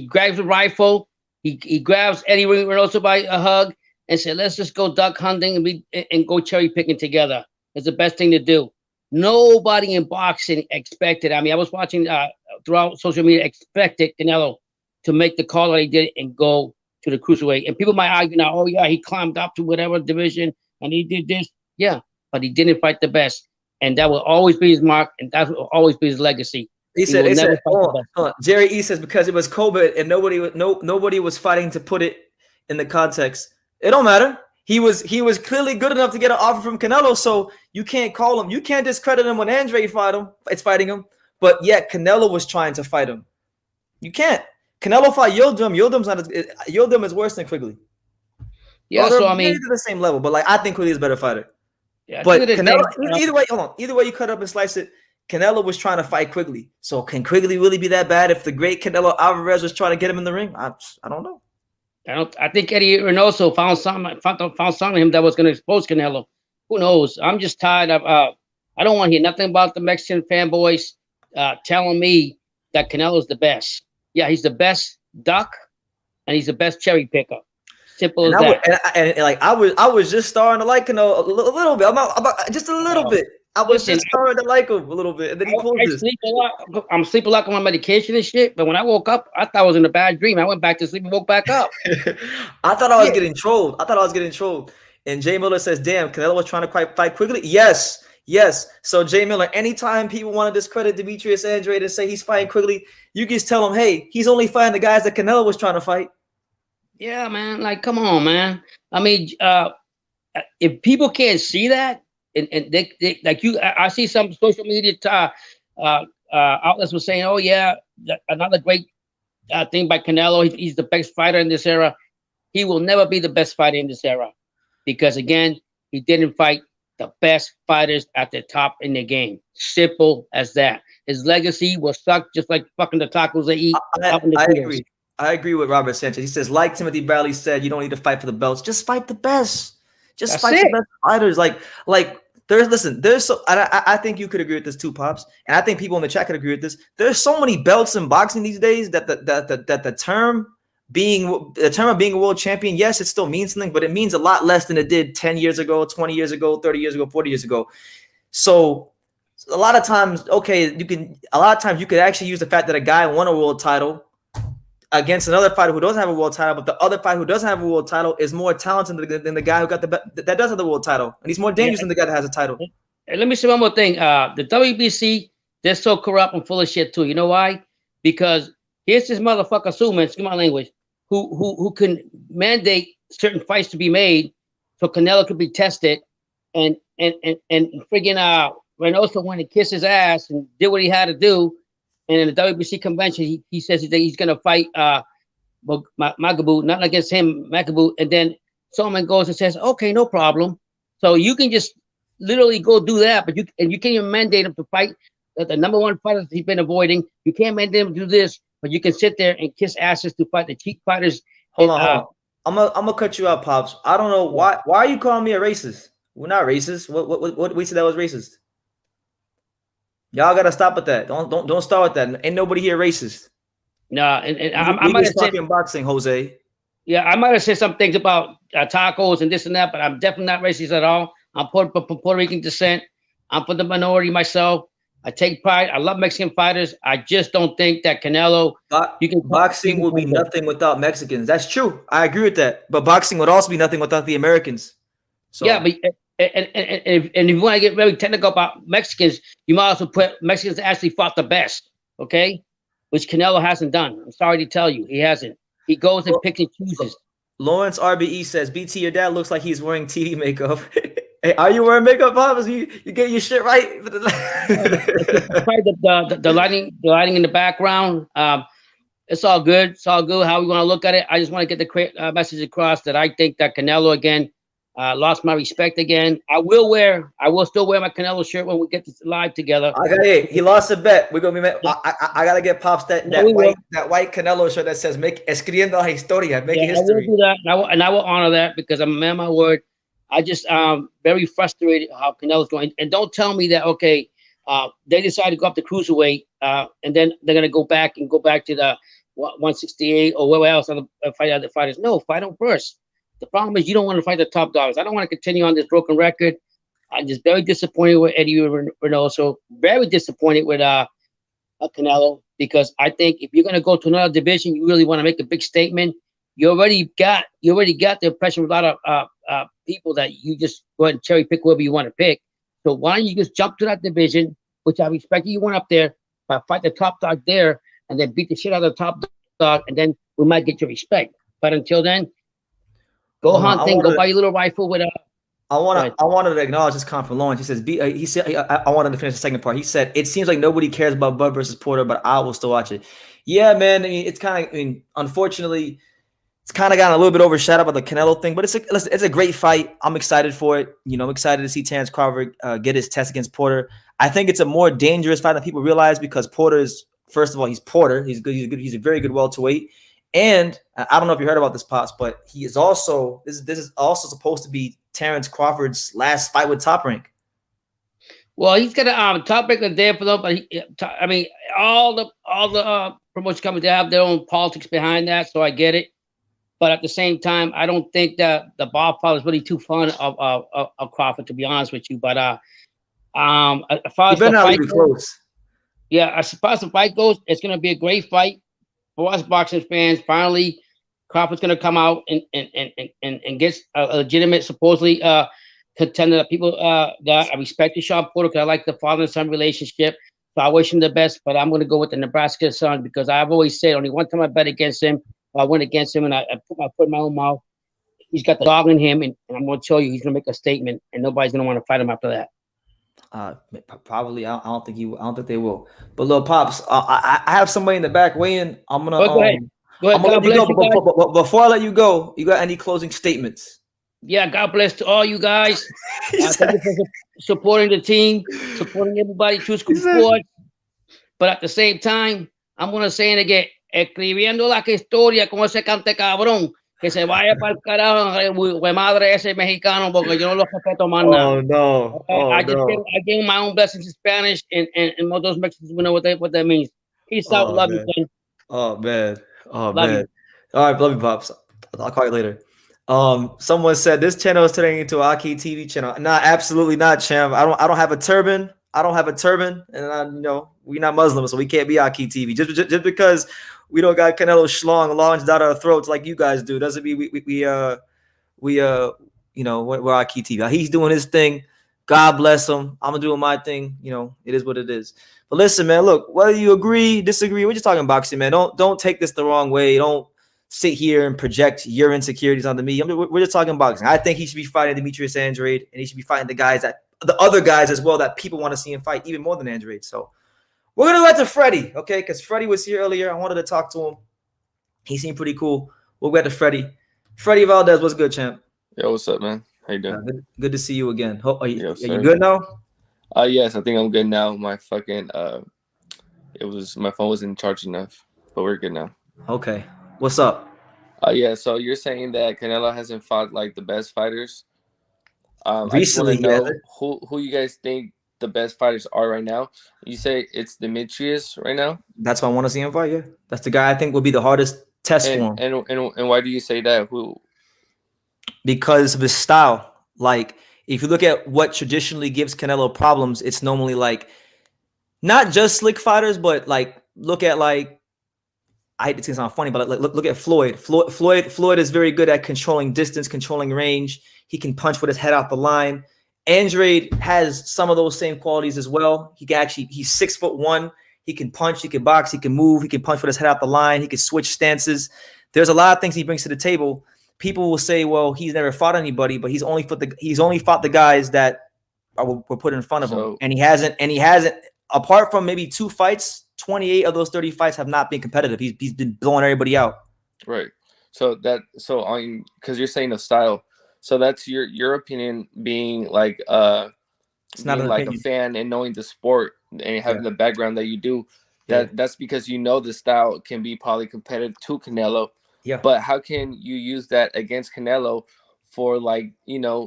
grabs a rifle. He grabs Eddie Reynoso by a hug and said, "Let's just go duck hunting and go cherry picking together." It's the best thing to do. Nobody in boxing expected. I mean, I was watching throughout social media, expected Canelo to make the call that he did and go to the Cruiserweight. And people might argue now, "Oh yeah, he climbed up to whatever division and he did this." Yeah, but he didn't fight the best. and that will always be his mark, and that will always be his legacy. He said, hold on. Jerry E says because it was COVID and nobody was fighting to put it in the context. It don't matter. He was clearly good enough to get an offer from Canelo, so you can't call him. You can't discredit him when Andre fighting him. But yet Canelo was trying to fight him. You can't. Canelo fought Yildirim. Yildirim is worse than Quigley. Yeah, so I mean, they're the same level, but like I think Quigley is a better fighter. Yeah, but Canelo, either way, hold on. Either way you cut up and slice it, Canelo was trying to fight Quigley. So can Quigley really be that bad if the great Canelo Alvarez was trying to get him in the ring? I don't know. I think Eddie Reynoso found something in him that was going to expose Canelo. Who knows? I'm just tired of. I don't want to hear nothing about the Mexican fanboys telling me that Canelo's the best. Yeah, he's the best duck, and he's the best cherry picker. Simple as that. I was just starting to like Canelo a little bit. Just a little bit. I was just starting to like him a little bit, and then he closed this. I'm sleeping a lot on my medication and shit. But when I woke up, I thought I was in a bad dream. I went back to sleep and woke back up. I thought I was getting trolled. And Jay Miller says, "Damn, Canelo was trying to fight Quigley." Yes. So Jay Miller, anytime people want to discredit Demetrius Andrade and say he's fighting Quigley, you just tell him, "Hey, he's only fighting the guys that Canelo was trying to fight." Yeah, man. Like, come on, man. I mean, if people can't see that, and they like you, I see some social media outlets were saying, "Oh yeah, another great thing by Canelo. He's the best fighter in this era." He will never be the best fighter in this era because, again, he didn't fight the best fighters at the top in the game. Simple as that. His legacy will suck just like fucking the tacos they eat. I agree with Robert Sanchez. He says, like Timothy Bradley said, you don't need to fight for the belts. Just fight the best. Just fight the best fighters. I think you could agree with this too, Pops. And I think people in the chat could agree with this. There's so many belts in boxing these days that the term of being a world champion, yes, it still means something, but it means a lot less than it did 10 years ago, 20 years ago, 30 years ago, 40 years ago. So a lot of times you could actually use the fact that a guy won a world title against another fighter who doesn't have a world title, but the other fighter who doesn't have a world title is more talented than the guy who got that does have the world title, and he's more dangerous than the guy that has a title. And let me say one more thing. The WBC, they're so corrupt and full of shit too. You know why? Because here's this motherfucker Suman, excuse my language, who can mandate certain fights to be made so Canelo could be tested, and friggin' Reynoso went and kissed his ass and did what he had to do. And in the WBC convention, he says that he's going to fight Makabu, not against him, Makabu. And then someone goes and says, okay, no problem. So you can just literally go do that, but you can't even mandate him to fight the number one fighter he's been avoiding. You can't mandate him to do this, but you can sit there and kiss asses to fight the cheap fighters. Hold on. I'm gonna cut you out, Pops. I don't know why are you calling me a racist? We're not racist. What we said that was racist? Y'all gotta stop with that. Don't start with that. Ain't nobody here racist. Nah, and I might have talking boxing, Jose. Yeah, I might have said some things about tacos and this and that, but I'm definitely not racist at all. I'm Puerto Rican descent. I'm from the minority myself. I take pride. I love Mexican fighters. I just don't think that Canelo. Boxing would be nothing without Mexicans. That's true. I agree with that. But boxing would also be nothing without the Americans. So yeah, but. And if you want to get very technical about Mexicans, you might also put Mexicans actually fought the best, okay? Which Canelo hasn't done. I'm sorry to tell you, he hasn't. He goes and picks and chooses. Lawrence RBE says, BT, your dad looks like he's wearing TV makeup. Hey, are you wearing makeup, Bob? You get your shit right? the lighting in the background. It's all good. It's all good how we want to look at it. I just want to get the message across that I think that Canelo, again, lost my respect again. I will still wear my Canelo shirt when we get this live together. He lost a bet. We're gonna be. I gotta get Pops that white Canelo shirt that says "Make Escribiendo Historia." Make history. I will do that, and I will honor that because I'm a man of my word. I just very frustrated how Canelo's going. And don't tell me that they decided to go up to Cruiserweight, and then they're gonna go back to the 168 or wherever else on the fight other fighters. No, fight them first. The problem is you don't want to fight the top dogs. I don't want to continue on this broken record. I'm just very disappointed with Eddie Reynoso. Very disappointed with Canelo because I think if you're going to go to another division, you really want to make a big statement. You already got the impression of a lot of people that you just go ahead and cherry pick whoever you want to pick. So why don't you just jump to that division, which I respect you went up there, but fight the top dog there, and then beat the shit out of the top dog, and then we might get your respect. But until then, go hunting, go buy your little rifle with a. I wanted to acknowledge this comment from Lawrence. He says, he said, I wanted to finish the second part. He said, it seems like nobody cares about Bud versus Porter, but I will still watch it. Yeah, man. I mean, it's kind of, unfortunately, it's kind of gotten a little bit overshadowed by the Canelo thing, but it's a great fight. I'm excited for it. I'm excited to see Terrence Crawford get his test against Porter. I think it's a more dangerous fight than people realize because Porter is, first of all, he's Porter. He's good. He's a very good welterweight. And I don't know if you heard about this, Pops, but he is also, this is also supposed to be Terrence Crawford's last fight with Top Rank. Well, he's got a Top Rank there for them, but all the promotion companies, they have their own politics behind that, so I get it. But at the same time, I don't think that the ball father is really too fond of Crawford, to be honest with you. But as far as the fight goes, as far as the fight goes, it's going to be a great fight for us boxing fans. Finally, Crawford's going to come out and get a legitimate, supposedly contender that people that I respect Sean Porter because I like the father and son relationship. So I wish him the best, but I'm going to go with the Nebraska son because I've always said only one time I bet against him. I went against him and I put my foot in my own mouth. He's got the dog in him, and I'm going to tell you he's going to make a statement, and nobody's going to want to fight him after that. Probably. I don't think they will. But little Pops, I have somebody in the back weighing. I'm gonna go ahead. I'm gonna let you go. But before I let you go, you got any closing statements? Yeah, God bless to all you guys. Thank you for supporting the team, supporting everybody, True School Sports. But at the same time, I'm gonna say it again. Escribiendo la historia con ese cante cabrón que se vaya para el carajo, we madre ese mexicano porque yo no lo respeto más nada. Oh no! I give my own blessings in Spanish, and most of those Mexicans will know what that means. Peace out, love you, son. Oh man! Love man! you. All right, love you, Pops. I'll call you later. Someone said this channel is turning into an Aki TV channel. Nah, absolutely not, champ. I don't have a turban. And we're not Muslim, so we can't be Aki TV. Just because we don't got Canelo schlong launched out our throats like you guys do doesn't mean we're Aki TV. He's doing his thing. God bless him. I'm doing my thing. It is what it is. But listen, man, look, whether you agree, disagree, we're just talking boxing, man. Don't take this the wrong way. Don't sit here and project your insecurities onto me. We're just talking boxing. I think he should be fighting Demetrius Andrade, and he should be fighting the other guys as well that people want to see him fight even more than Andrade. So we're gonna go to Freddie, okay? Because Freddie was here earlier. I wanted to talk to him. He seemed pretty cool. We'll get to Freddie. Freddie Valdez, what's good, champ? Yo, what's up, man? How you doing? Good to see you again. Are you good now? Yes, I think I'm good now. My fucking my phone wasn't charged enough, but we're good now. Okay. What's up? Yeah, so you're saying that Canelo hasn't fought like the best fighters? Recently, I know who you guys think the best fighters are right now. You say it's Demetrius right now? That's why I want to see him fight, yeah. That's the guy I think will be the hardest test for him. And why do you say that? Because of his style. Like, if you look at what traditionally gives Canelo problems, it's normally like not just slick fighters, but like look at like I hate to sound funny, but like, look at Floyd. Floyd is very good at controlling distance, controlling range. He can punch with his head out the line. Andrade has some of those same qualities as well. He's 6'1". He can punch, he can box, he can move, he can punch with his head out the line, he can switch stances. There's a lot of things he brings to the table. People will say, well, he's never fought anybody, but he's only fought the guys that were put in front of him. And he hasn't, apart from maybe 2 fights, 28 of those 30 fights have not been competitive. He's been blowing everybody out. Right. Because you're saying the style. So that's your opinion, being like it's not like a fan and knowing the sport and having the background that you do. That's because you know the style can be probably competitive to Canelo. Yeah. But how can you use that against Canelo for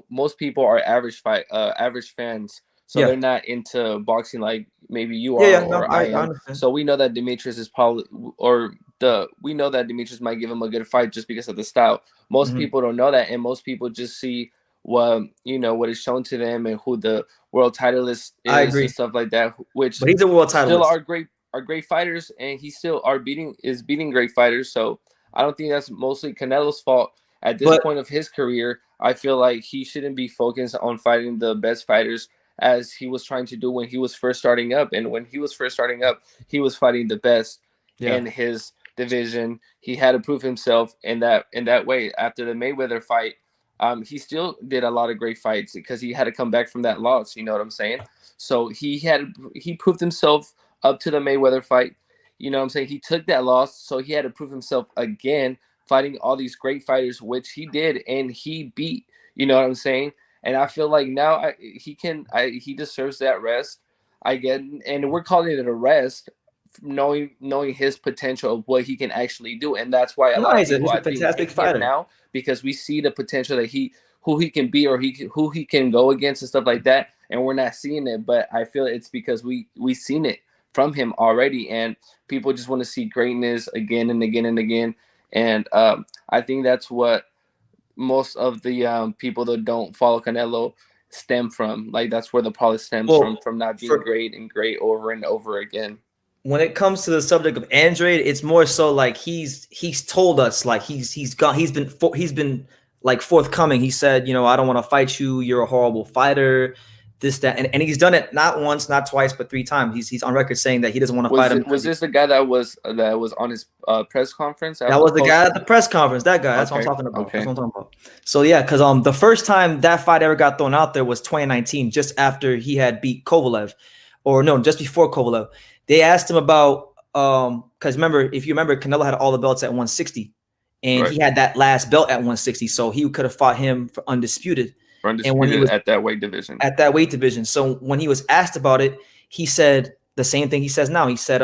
most people are average fans. So they're not into boxing like maybe you are or I am. So we know that Demetrius is we know that Demetrius might give him a good fight just because of the style. Most people don't know that, and most people just see what is shown to them and who the world titleist is. I agree. And stuff like that. But he's a world titleist. Still are great fighters, and he still is beating great fighters. So I don't think that's mostly Canelo's fault. At this point of his career, I feel like he shouldn't be focused on fighting the best fighters as he was trying to do when he was first starting up. And when he was first starting up, he was fighting the best in his division. He had to prove himself in that way. After the Mayweather fight, he still did a lot of great fights because he had to come back from that loss. You know what I'm saying? So he proved himself up to the Mayweather fight. You know what I'm saying? He took that loss, so he had to prove himself again, fighting all these great fighters, which he did, and he beat. You know what I'm saying? And I feel like now he deserves that rest. I get, and we're calling it a rest, knowing his potential of what he can actually do, and that's why a lot of people, I think, hate him now, because we see the potential that who he can be, or who he can go against and stuff like that, and we're not seeing it. But I feel it's because we seen it from him already, and people just want to see greatness again and again and again. And I think that's what most of the people that don't follow Canelo stem from. Like, that's where the problem stems from not being great over and over again. When it comes to the subject of Andrade, it's more so like he's told us, like he's been like forthcoming. He said, I don't want to fight you. You're a horrible fighter. This, that, and he's done it not once, not twice, but 3 times. He's on record saying that he doesn't want to fight him. Was this the guy that was on his press conference? That was the guy at the press conference. That guy. That's what I'm talking about. Okay. That's what I'm talking about. So yeah, because the first time that fight ever got thrown out there was 2019, just after he had beat Kovalev, or no, just before Kovalev. They asked him about because if you remember, Canelo had all the belts at 160, and he had that last belt at 160, so he could have fought him for undisputed. And when he was at that weight division. So when he was asked about it, he said the same thing he says now. He said,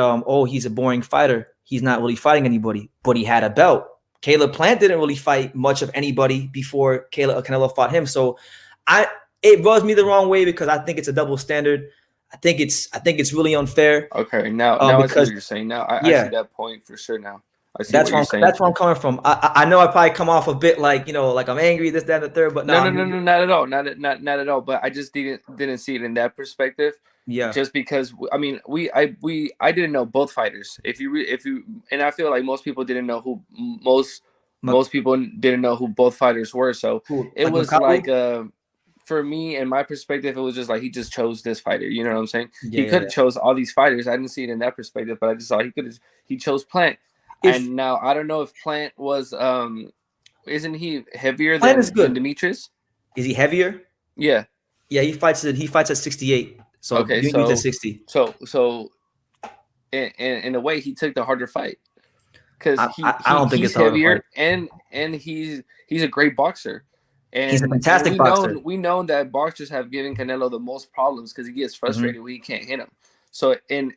he's a boring fighter. He's not really fighting anybody, but he had a belt. Caleb Plant didn't really fight much of anybody before Canelo fought him. So it rubs me the wrong way, because I think it's a double standard. I think it's really unfair. Okay, now I see what you're saying. Now I see that point for sure. Now I see that's what you're saying. That's where I'm coming from. I know I probably come off a bit like like I'm angry, this, that, and the third, but no, not at all, not at all. But I just didn't see it in that perspective. Yeah. Just because I didn't know both fighters. If you and I feel like most people didn't know who most people didn't know who both fighters were. So it was Makabu? like for me, in my perspective, it was just like he just chose this fighter. You know what I'm saying? He could have chose all these fighters. I didn't see it in that perspective, but I just saw he chose Plant. And now I don't know if Plant was isn't he heavier than Demetrius? Is he heavier? Yeah. Yeah, he fights at 68. So okay, so at 60. So in a way, he took the harder fight, because I don't think he's it's heavier, and he's a great boxer. And he's a fantastic boxer. We know that boxers have given Canelo the most problems because he gets frustrated when he can't hit him. So in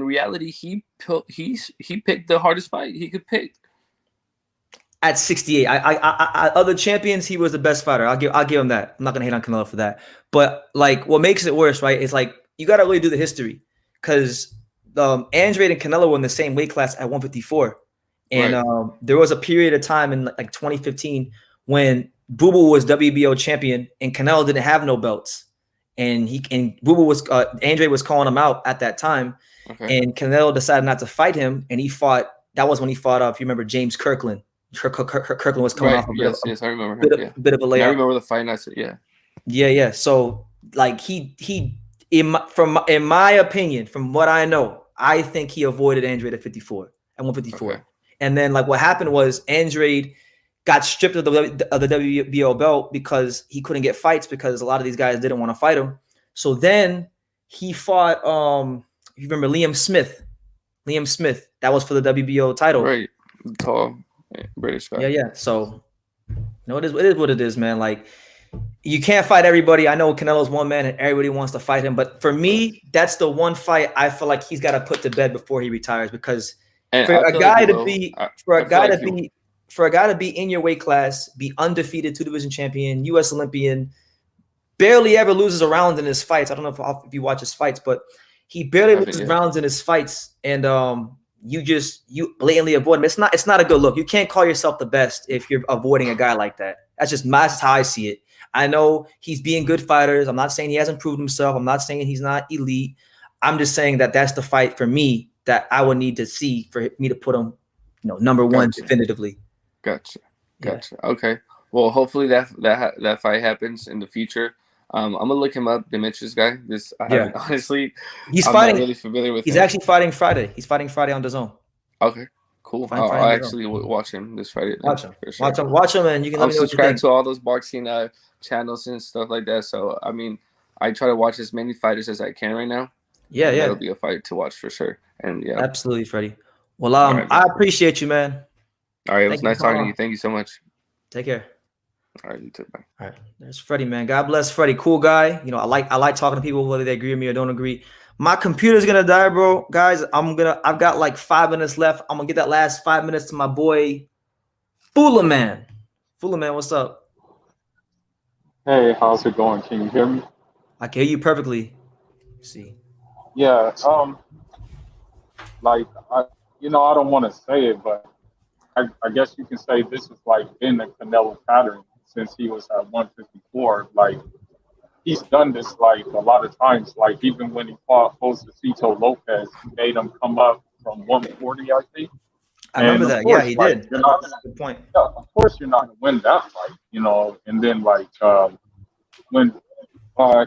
reality, he picked the hardest fight he could pick. At 68, I other champions, he was the best fighter. I'll give him that. I'm not gonna hate on Canelo for that. But like, what makes it worse, right? Is like you gotta really do the history, because Andrade and Canelo were in the same weight class at 154, and there was a period of time in like 2015 when Boo Boo was WBO champion and Canelo didn't have no belts, and Boo Boo was Andrade was calling him out at that time, and Canelo decided not to fight him, and he fought. That was when he fought if you remember, James Kirkland. Kirkland was coming off a I remember bit of a layoff. I remember the fight. And I said, yeah. So like in my opinion, from what I know, I think he avoided Andrade at 154. Okay. And then like what happened was Andrade got stripped of the WBO belt because he couldn't get fights because a lot of these guys didn't want to fight him. So then he fought you remember Liam Smith. That was for the WBO title. Right. Tall British guy. Yeah. So it is what it is, man. Like, you can't fight everybody. I know Canelo's one man and everybody wants to fight him, but for me, that's the one fight I feel like he's got to put to bed before he retires, because for a guy to be in your weight class, be undefeated 2-division champion, U.S. Olympian, barely ever loses a round in his fights. I don't know if you watch his fights, but he barely loses rounds in his fights, and you blatantly avoid him. It's not a good look. You can't call yourself the best if you're avoiding a guy like that. That's how I see it. I know he's being good fighters. I'm not saying he hasn't proved himself. I'm not saying he's not elite. I'm just saying that that's the fight for me that I would need to see for me to put him, number one definitively. Gotcha. Okay. Well, hopefully that fight happens in the future. I'm gonna look him up, Demetrius guy. I haven't honestly. He's I'm fighting. Not really familiar with. He's him. actually fighting Friday. He's fighting Friday on DAZN. Okay, cool. I'll actually watch him this Friday. Watch him. For sure. Watch him, and you can let me know what you think. I'm subscribed to all those boxing channels and stuff like that. So I mean, I try to watch as many fighters as I can right now. Yeah. That'll be a fight to watch for sure. And yeah, absolutely, Freddie. Well, right, I appreciate you, man. All right, it was nice talking to you. Thank you so much. Take care. All right, you too. Bye. All right, there's Freddie, man. God bless Freddie. Cool guy. You know, I like talking to people whether they agree with me or don't agree. My computer's gonna die, bro. Guys, I've got like 5 minutes left. I'm gonna get that last 5 minutes to my boy Fula Man. Fula Man, what's up? Hey, how's it going? Can you hear me? I can hear you perfectly. Let's see. Yeah, like I don't want to say it, but I guess you can say this is like been the Canelo pattern since he was at 154. Like he's done this like a lot of times. Like even when he fought Josecito Lopez, he made him come up from 140, I think. I remember that. Course, yeah, he like, did. Good point. Yeah, of course, you're not going to win that fight, you know. And then like when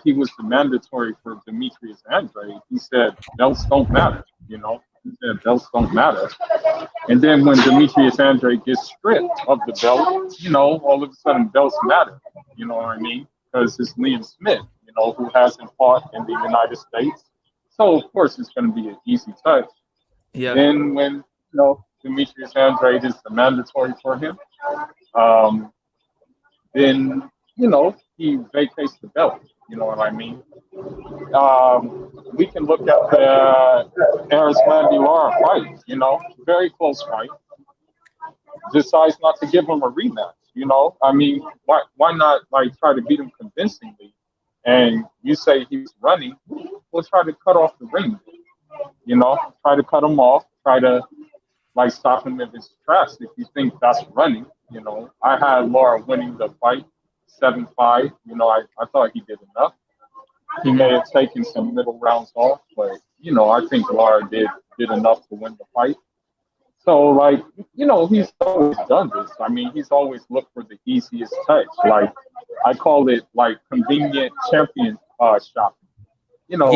he was the mandatory for Demetrius Andrade, he said belts don't matter, you know. He said belts don't matter. And then when Demetrius Andrade gets stripped of the belt, you know, all of a sudden belts matter. You know what I mean? Because it's Liam Smith, you know, who hasn't fought in the United States. So of course it's going to be an easy touch. Yeah. Then when, you know, Demetrius Andrade is the mandatory for him, then, you know, he vacates the belt. You know what I mean? We can look at the Arislan Lara fight, you know, very close fight. Decides not to give him a rematch, you know? I mean, why not, like, try to beat him convincingly? And you say he's running, we'll try to cut off the ring, you know? Try to cut him off, try to, like, stop him in his tracks if you think that's running, you know? I had Lara winning the fight 7-5. You know, I thought he did enough. He may have taken some middle rounds off, but, you know, I think Lara did enough to win the fight. So, like, you know, he's always done this. I mean, he's always looked for the easiest touch. Like, I call it, like, convenient champion shopping. You know,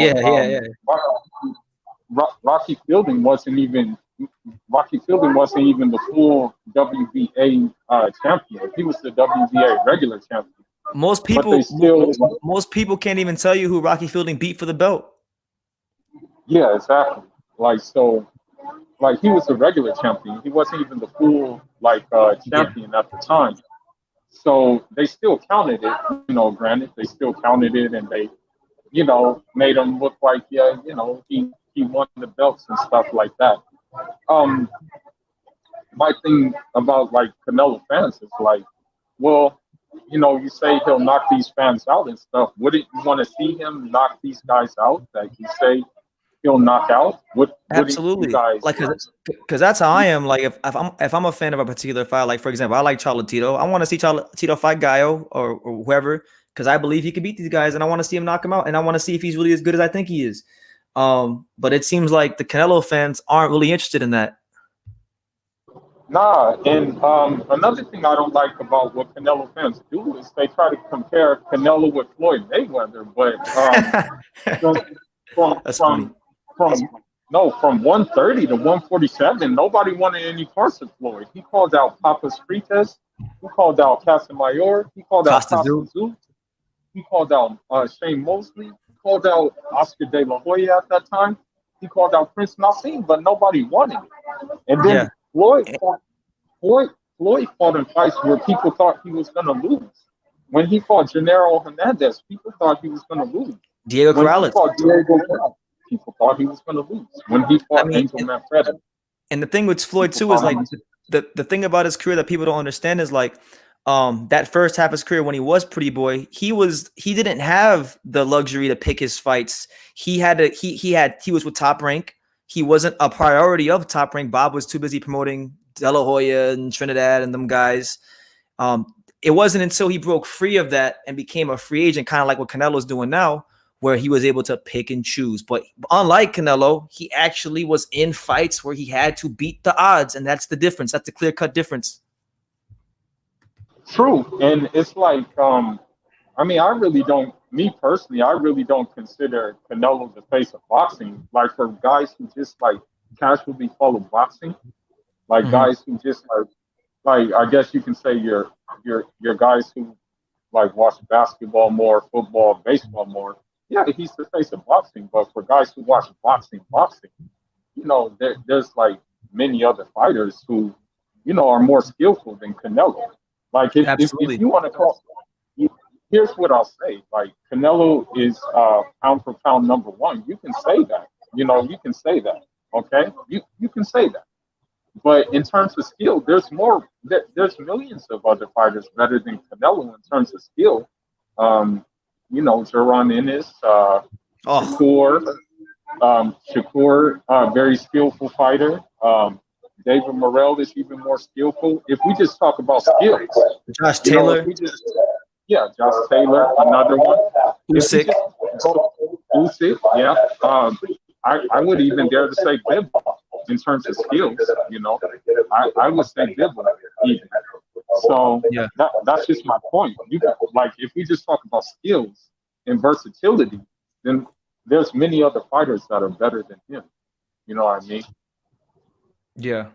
Rocky Fielding wasn't even the full WBA champion. He was the WBA regular champion. Most people can't even tell you who Rocky Fielding beat for the belt. Yeah, exactly. Like, so, like, he was the regular champion. He wasn't even the full, like, champion at the time. So they still counted it, you know, granted, they still counted it, and they, you know, made him look like, yeah, you know, he won the belts and stuff like that. My thing about, like, Canelo fans is like, well, you know, you say he'll knock these fans out and stuff. Wouldn't you want to see him knock these guys out that you say he'll knock out? Absolutely. Like, because that's how I am. Like, if I'm a fan of a particular fight, like, for example, I like Chocolatito. I want to see Chocolatito fight Gallo or whoever, because I believe he can beat these guys, and I want to see him knock him out, and I want to see if he's really as good as I think he is. But it seems like the Canelo fans aren't really interested in that. Nah, and another thing I don't like about what Canelo fans do is they try to compare Canelo with Floyd Mayweather, but from 130 to 147, nobody wanted any parts of Floyd. He called out Papas Fritas, he called out Casamayor, he called out Costa, he called out Shane Mosley, he called out Oscar De La Hoya at that time, he called out Prince Nassim, but nobody wanted it. And then Floyd fought in fights where people thought he was going to lose. When he fought Gennaro Hernandez, people thought he was going to lose. Diego Corrales. People thought he was going to lose. When he fought Angel Manfredo. And the thing with Floyd too is like the thing about his career that people don't understand is like that first half of his career when he was Pretty Boy, he didn't have the luxury to pick his fights. He was with Top Rank. He wasn't a priority of Top Rank. Bob was too busy promoting De La Hoya and Trinidad and them guys. It wasn't until he broke free of that and became a free agent, kind of like what Canelo's doing now, where he was able to pick and choose. But unlike Canelo, he actually was in fights where he had to beat the odds, and that's the difference. That's the clear-cut difference. True, and it's like, I mean, I really don't me personally, I really don't consider Canelo the face of boxing. Like for guys who just like casually follow boxing, like guys who just like I guess you can say you're guys who like watch basketball more, football, baseball more. Yeah, he's the face of boxing. But for guys who watch boxing, you know, there's like many other fighters who, you know, are more skillful than Canelo. Like if you want to talk, here's what I'll say. Like Canelo is pound for pound number one. You can say that. You know, you can say that. Okay, you can say that. But in terms of skill, there's more. There's millions of other fighters better than Canelo in terms of skill. You know, Jaron Ennis, Shakur, very skillful fighter. David Morrell is even more skillful. If we just talk about skills, Josh Taylor. Josh Taylor, another one. Usyk. Usyk, yeah. I would even dare to say Bivol in terms of skills. You know, I would say Bivol even. So that's just my point. You got, like, if we just talk about skills and versatility, then there's many other fighters that are better than him. You know what I mean? Yeah.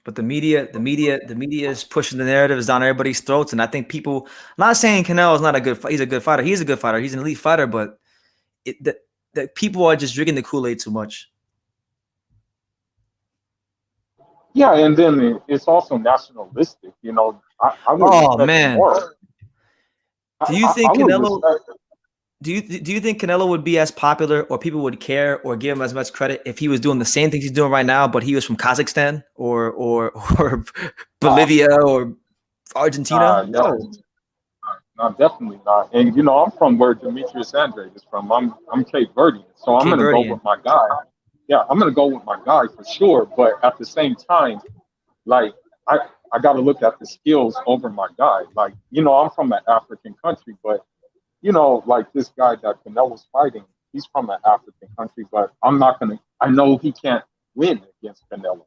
But the media is pushing the narratives down everybody's throats. And I think people, I'm not saying Canelo is not a good fighter. He's a good fighter. He's a good fighter. He's an elite fighter. But the people are just drinking the Kool-Aid too much. Yeah, and then it's also nationalistic. You know, I would man. More. Do you think Canelo? Do you think Canelo would be as popular, or people would care, or give him as much credit if he was doing the same things he's doing right now, but he was from Kazakhstan or Bolivia or Argentina? No, definitely not. And you know, I'm from where Demetrius Andrade is from. I'm Cape Verdean, so I'm going to go with my guy. Yeah, I'm going to go with my guy for sure. But at the same time, like I got to look at the skills over my guy. Like, you know, I'm from an African country, but you know, like this guy that Canelo's fighting, he's from an African country, but I'm not going to, I know he can't win against Canelo.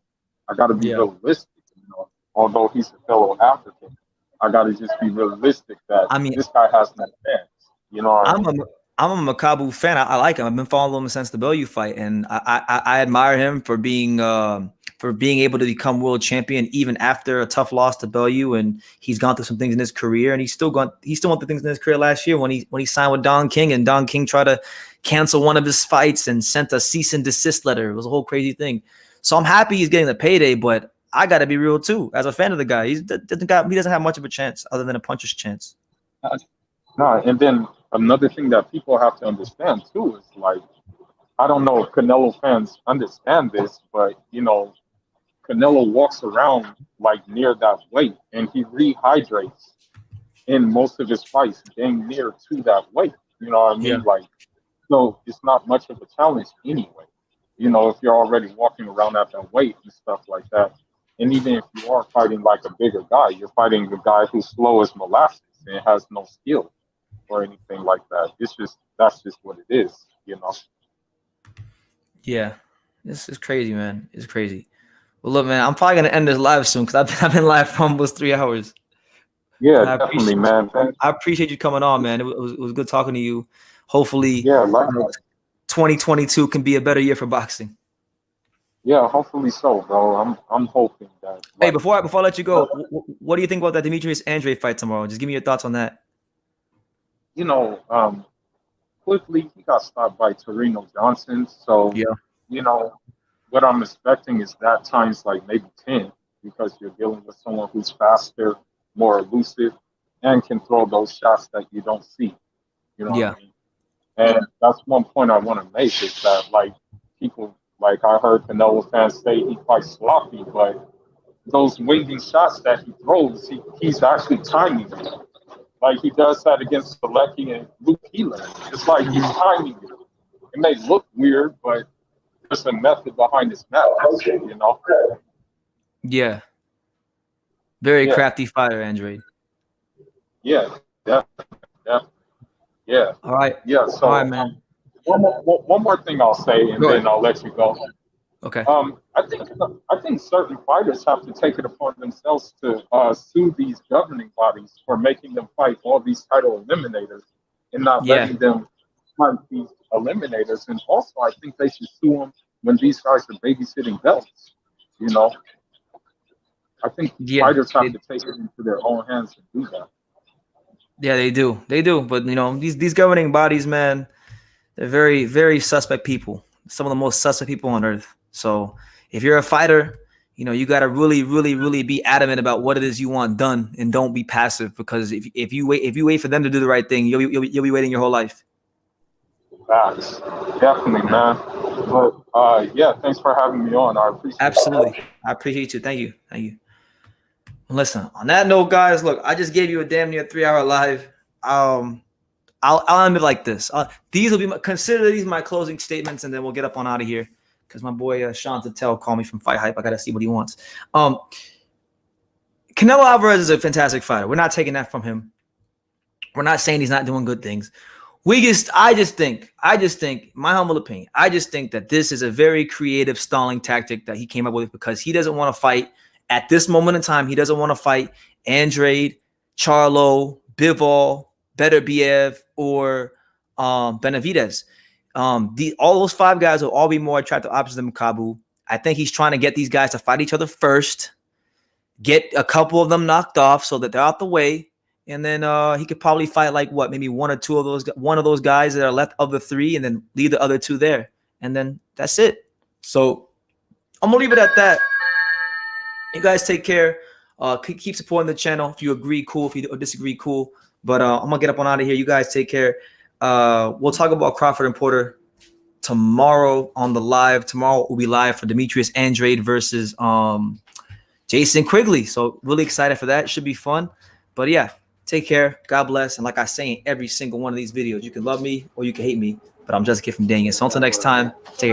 I got to be realistic, you know, although he's a fellow African, I got to just be realistic that this guy has no chance. You know what I mean? I'm a Makabu fan. I like him. I've been following him since the Bellew fight, and I admire him for being able to become world champion even after a tough loss to Bellew. And he's gone through some things in his career, and he still went through things in his career last year when he signed with Don King, and Don King tried to cancel one of his fights and sent a cease and desist letter. It was a whole crazy thing. So I'm happy he's getting the payday, but I got to be real too. As a fan of the guy, he doesn't have much of a chance other than a puncher's chance. No, and then another thing that people have to understand too is, like, I don't know if Canelo fans understand this, but you know, Canelo walks around like near that weight, and he rehydrates in most of his fights, getting near to that weight. You know what I mean? Yeah. Like, so it's not much of a challenge anyway. You know, if you're already walking around at that weight and stuff like that, and even if you are fighting like a bigger guy, you're fighting a guy who's slow as molasses and has no skill or anything like that. That's just what it is, you know. Yeah, this is crazy, man. It's crazy. Well, look, man, I'm probably gonna end this live soon because I've been live for almost 3 hours. Yeah, definitely, man. I appreciate you coming on, man. It was good talking to you. Hopefully, 2022 can be a better year for boxing. Yeah, hopefully so, bro. I'm hoping that. Like, hey, before I let you go, what do you think about that Demetrius Andrade fight tomorrow? Just give me your thoughts on that. You know, quickly he got stopped by Torino Johnson, so you know what I'm expecting is that times like maybe 10, because you're dealing with someone who's faster, more elusive, and can throw those shots that you don't see. You know what I mean? And that's one point I want to make is that, like, people, like, I heard Canelo fans say he fights sloppy, but those winging shots that he throws, he's actually timing them. Like he does that against Selecki and Luke Healer. It's like he's timing it. It may look weird, but there's a method behind his madness, you know? Yeah. Very crafty fighter, Andrade. Yeah, definitely. Yeah. All right. Yeah, so all right, man. One more thing I'll say, and then I'll let you go. Okay. I think certain fighters have to take it upon themselves to sue these governing bodies for making them fight all these title eliminators and not letting them fight these eliminators. And also, I think they should sue them when these guys are babysitting belts. You know, I think fighters have to take it into their own hands to do that. Yeah, they do. They do. But, you know, these governing bodies, man, they're very, very suspect people. Some of the most suspect people on earth. So if you're a fighter, you know, you got to really, really, really be adamant about what it is you want done, and don't be passive, because if you wait for them to do the right thing, you'll be waiting your whole life. Facts. Definitely, man. But yeah, thanks for having me on. I appreciate it. Absolutely. I appreciate you. Thank you. Thank you. Listen, on that note, guys, look, I just gave you a damn near 3-hour live. I'll end it like this. These will be consider these my closing statements, and then we'll get up on out of here, because my boy Sean Tatel called me from Fight Hype. I gotta see what he wants. Canelo Alvarez is a fantastic fighter. We're not taking that from him. We're not saying he's not doing good things. I just think, my humble opinion, I just think that this is a very creative stalling tactic that he came up with, because he doesn't want to fight at this moment in time. He doesn't want to fight Andrade, Charlo, Bivol, Beterbiev, or Benavidez. All those 5 guys will all be more attractive options than Makabu. I think he's trying to get these guys to fight each other first, get a couple of them knocked off so that they're out the way, and then he could probably fight like maybe one of those guys that are left of the 3, and then leave the other 2 there, and then that's it. So I'm gonna leave it at that. You guys take care. Keep supporting the channel. If you agree, cool. If you disagree, cool. But I'm gonna get up on out of here. You guys take care. We'll talk about Crawford and Porter tomorrow on the live. Tomorrow we'll be live for Demetrius Andrade versus Jason Quigley. So really excited for that. It should be fun. But yeah, take care. God bless. And like I say in every single one of these videos, you can love me or you can hate me, but I'm just a kid from Daniel. So until next time, take care.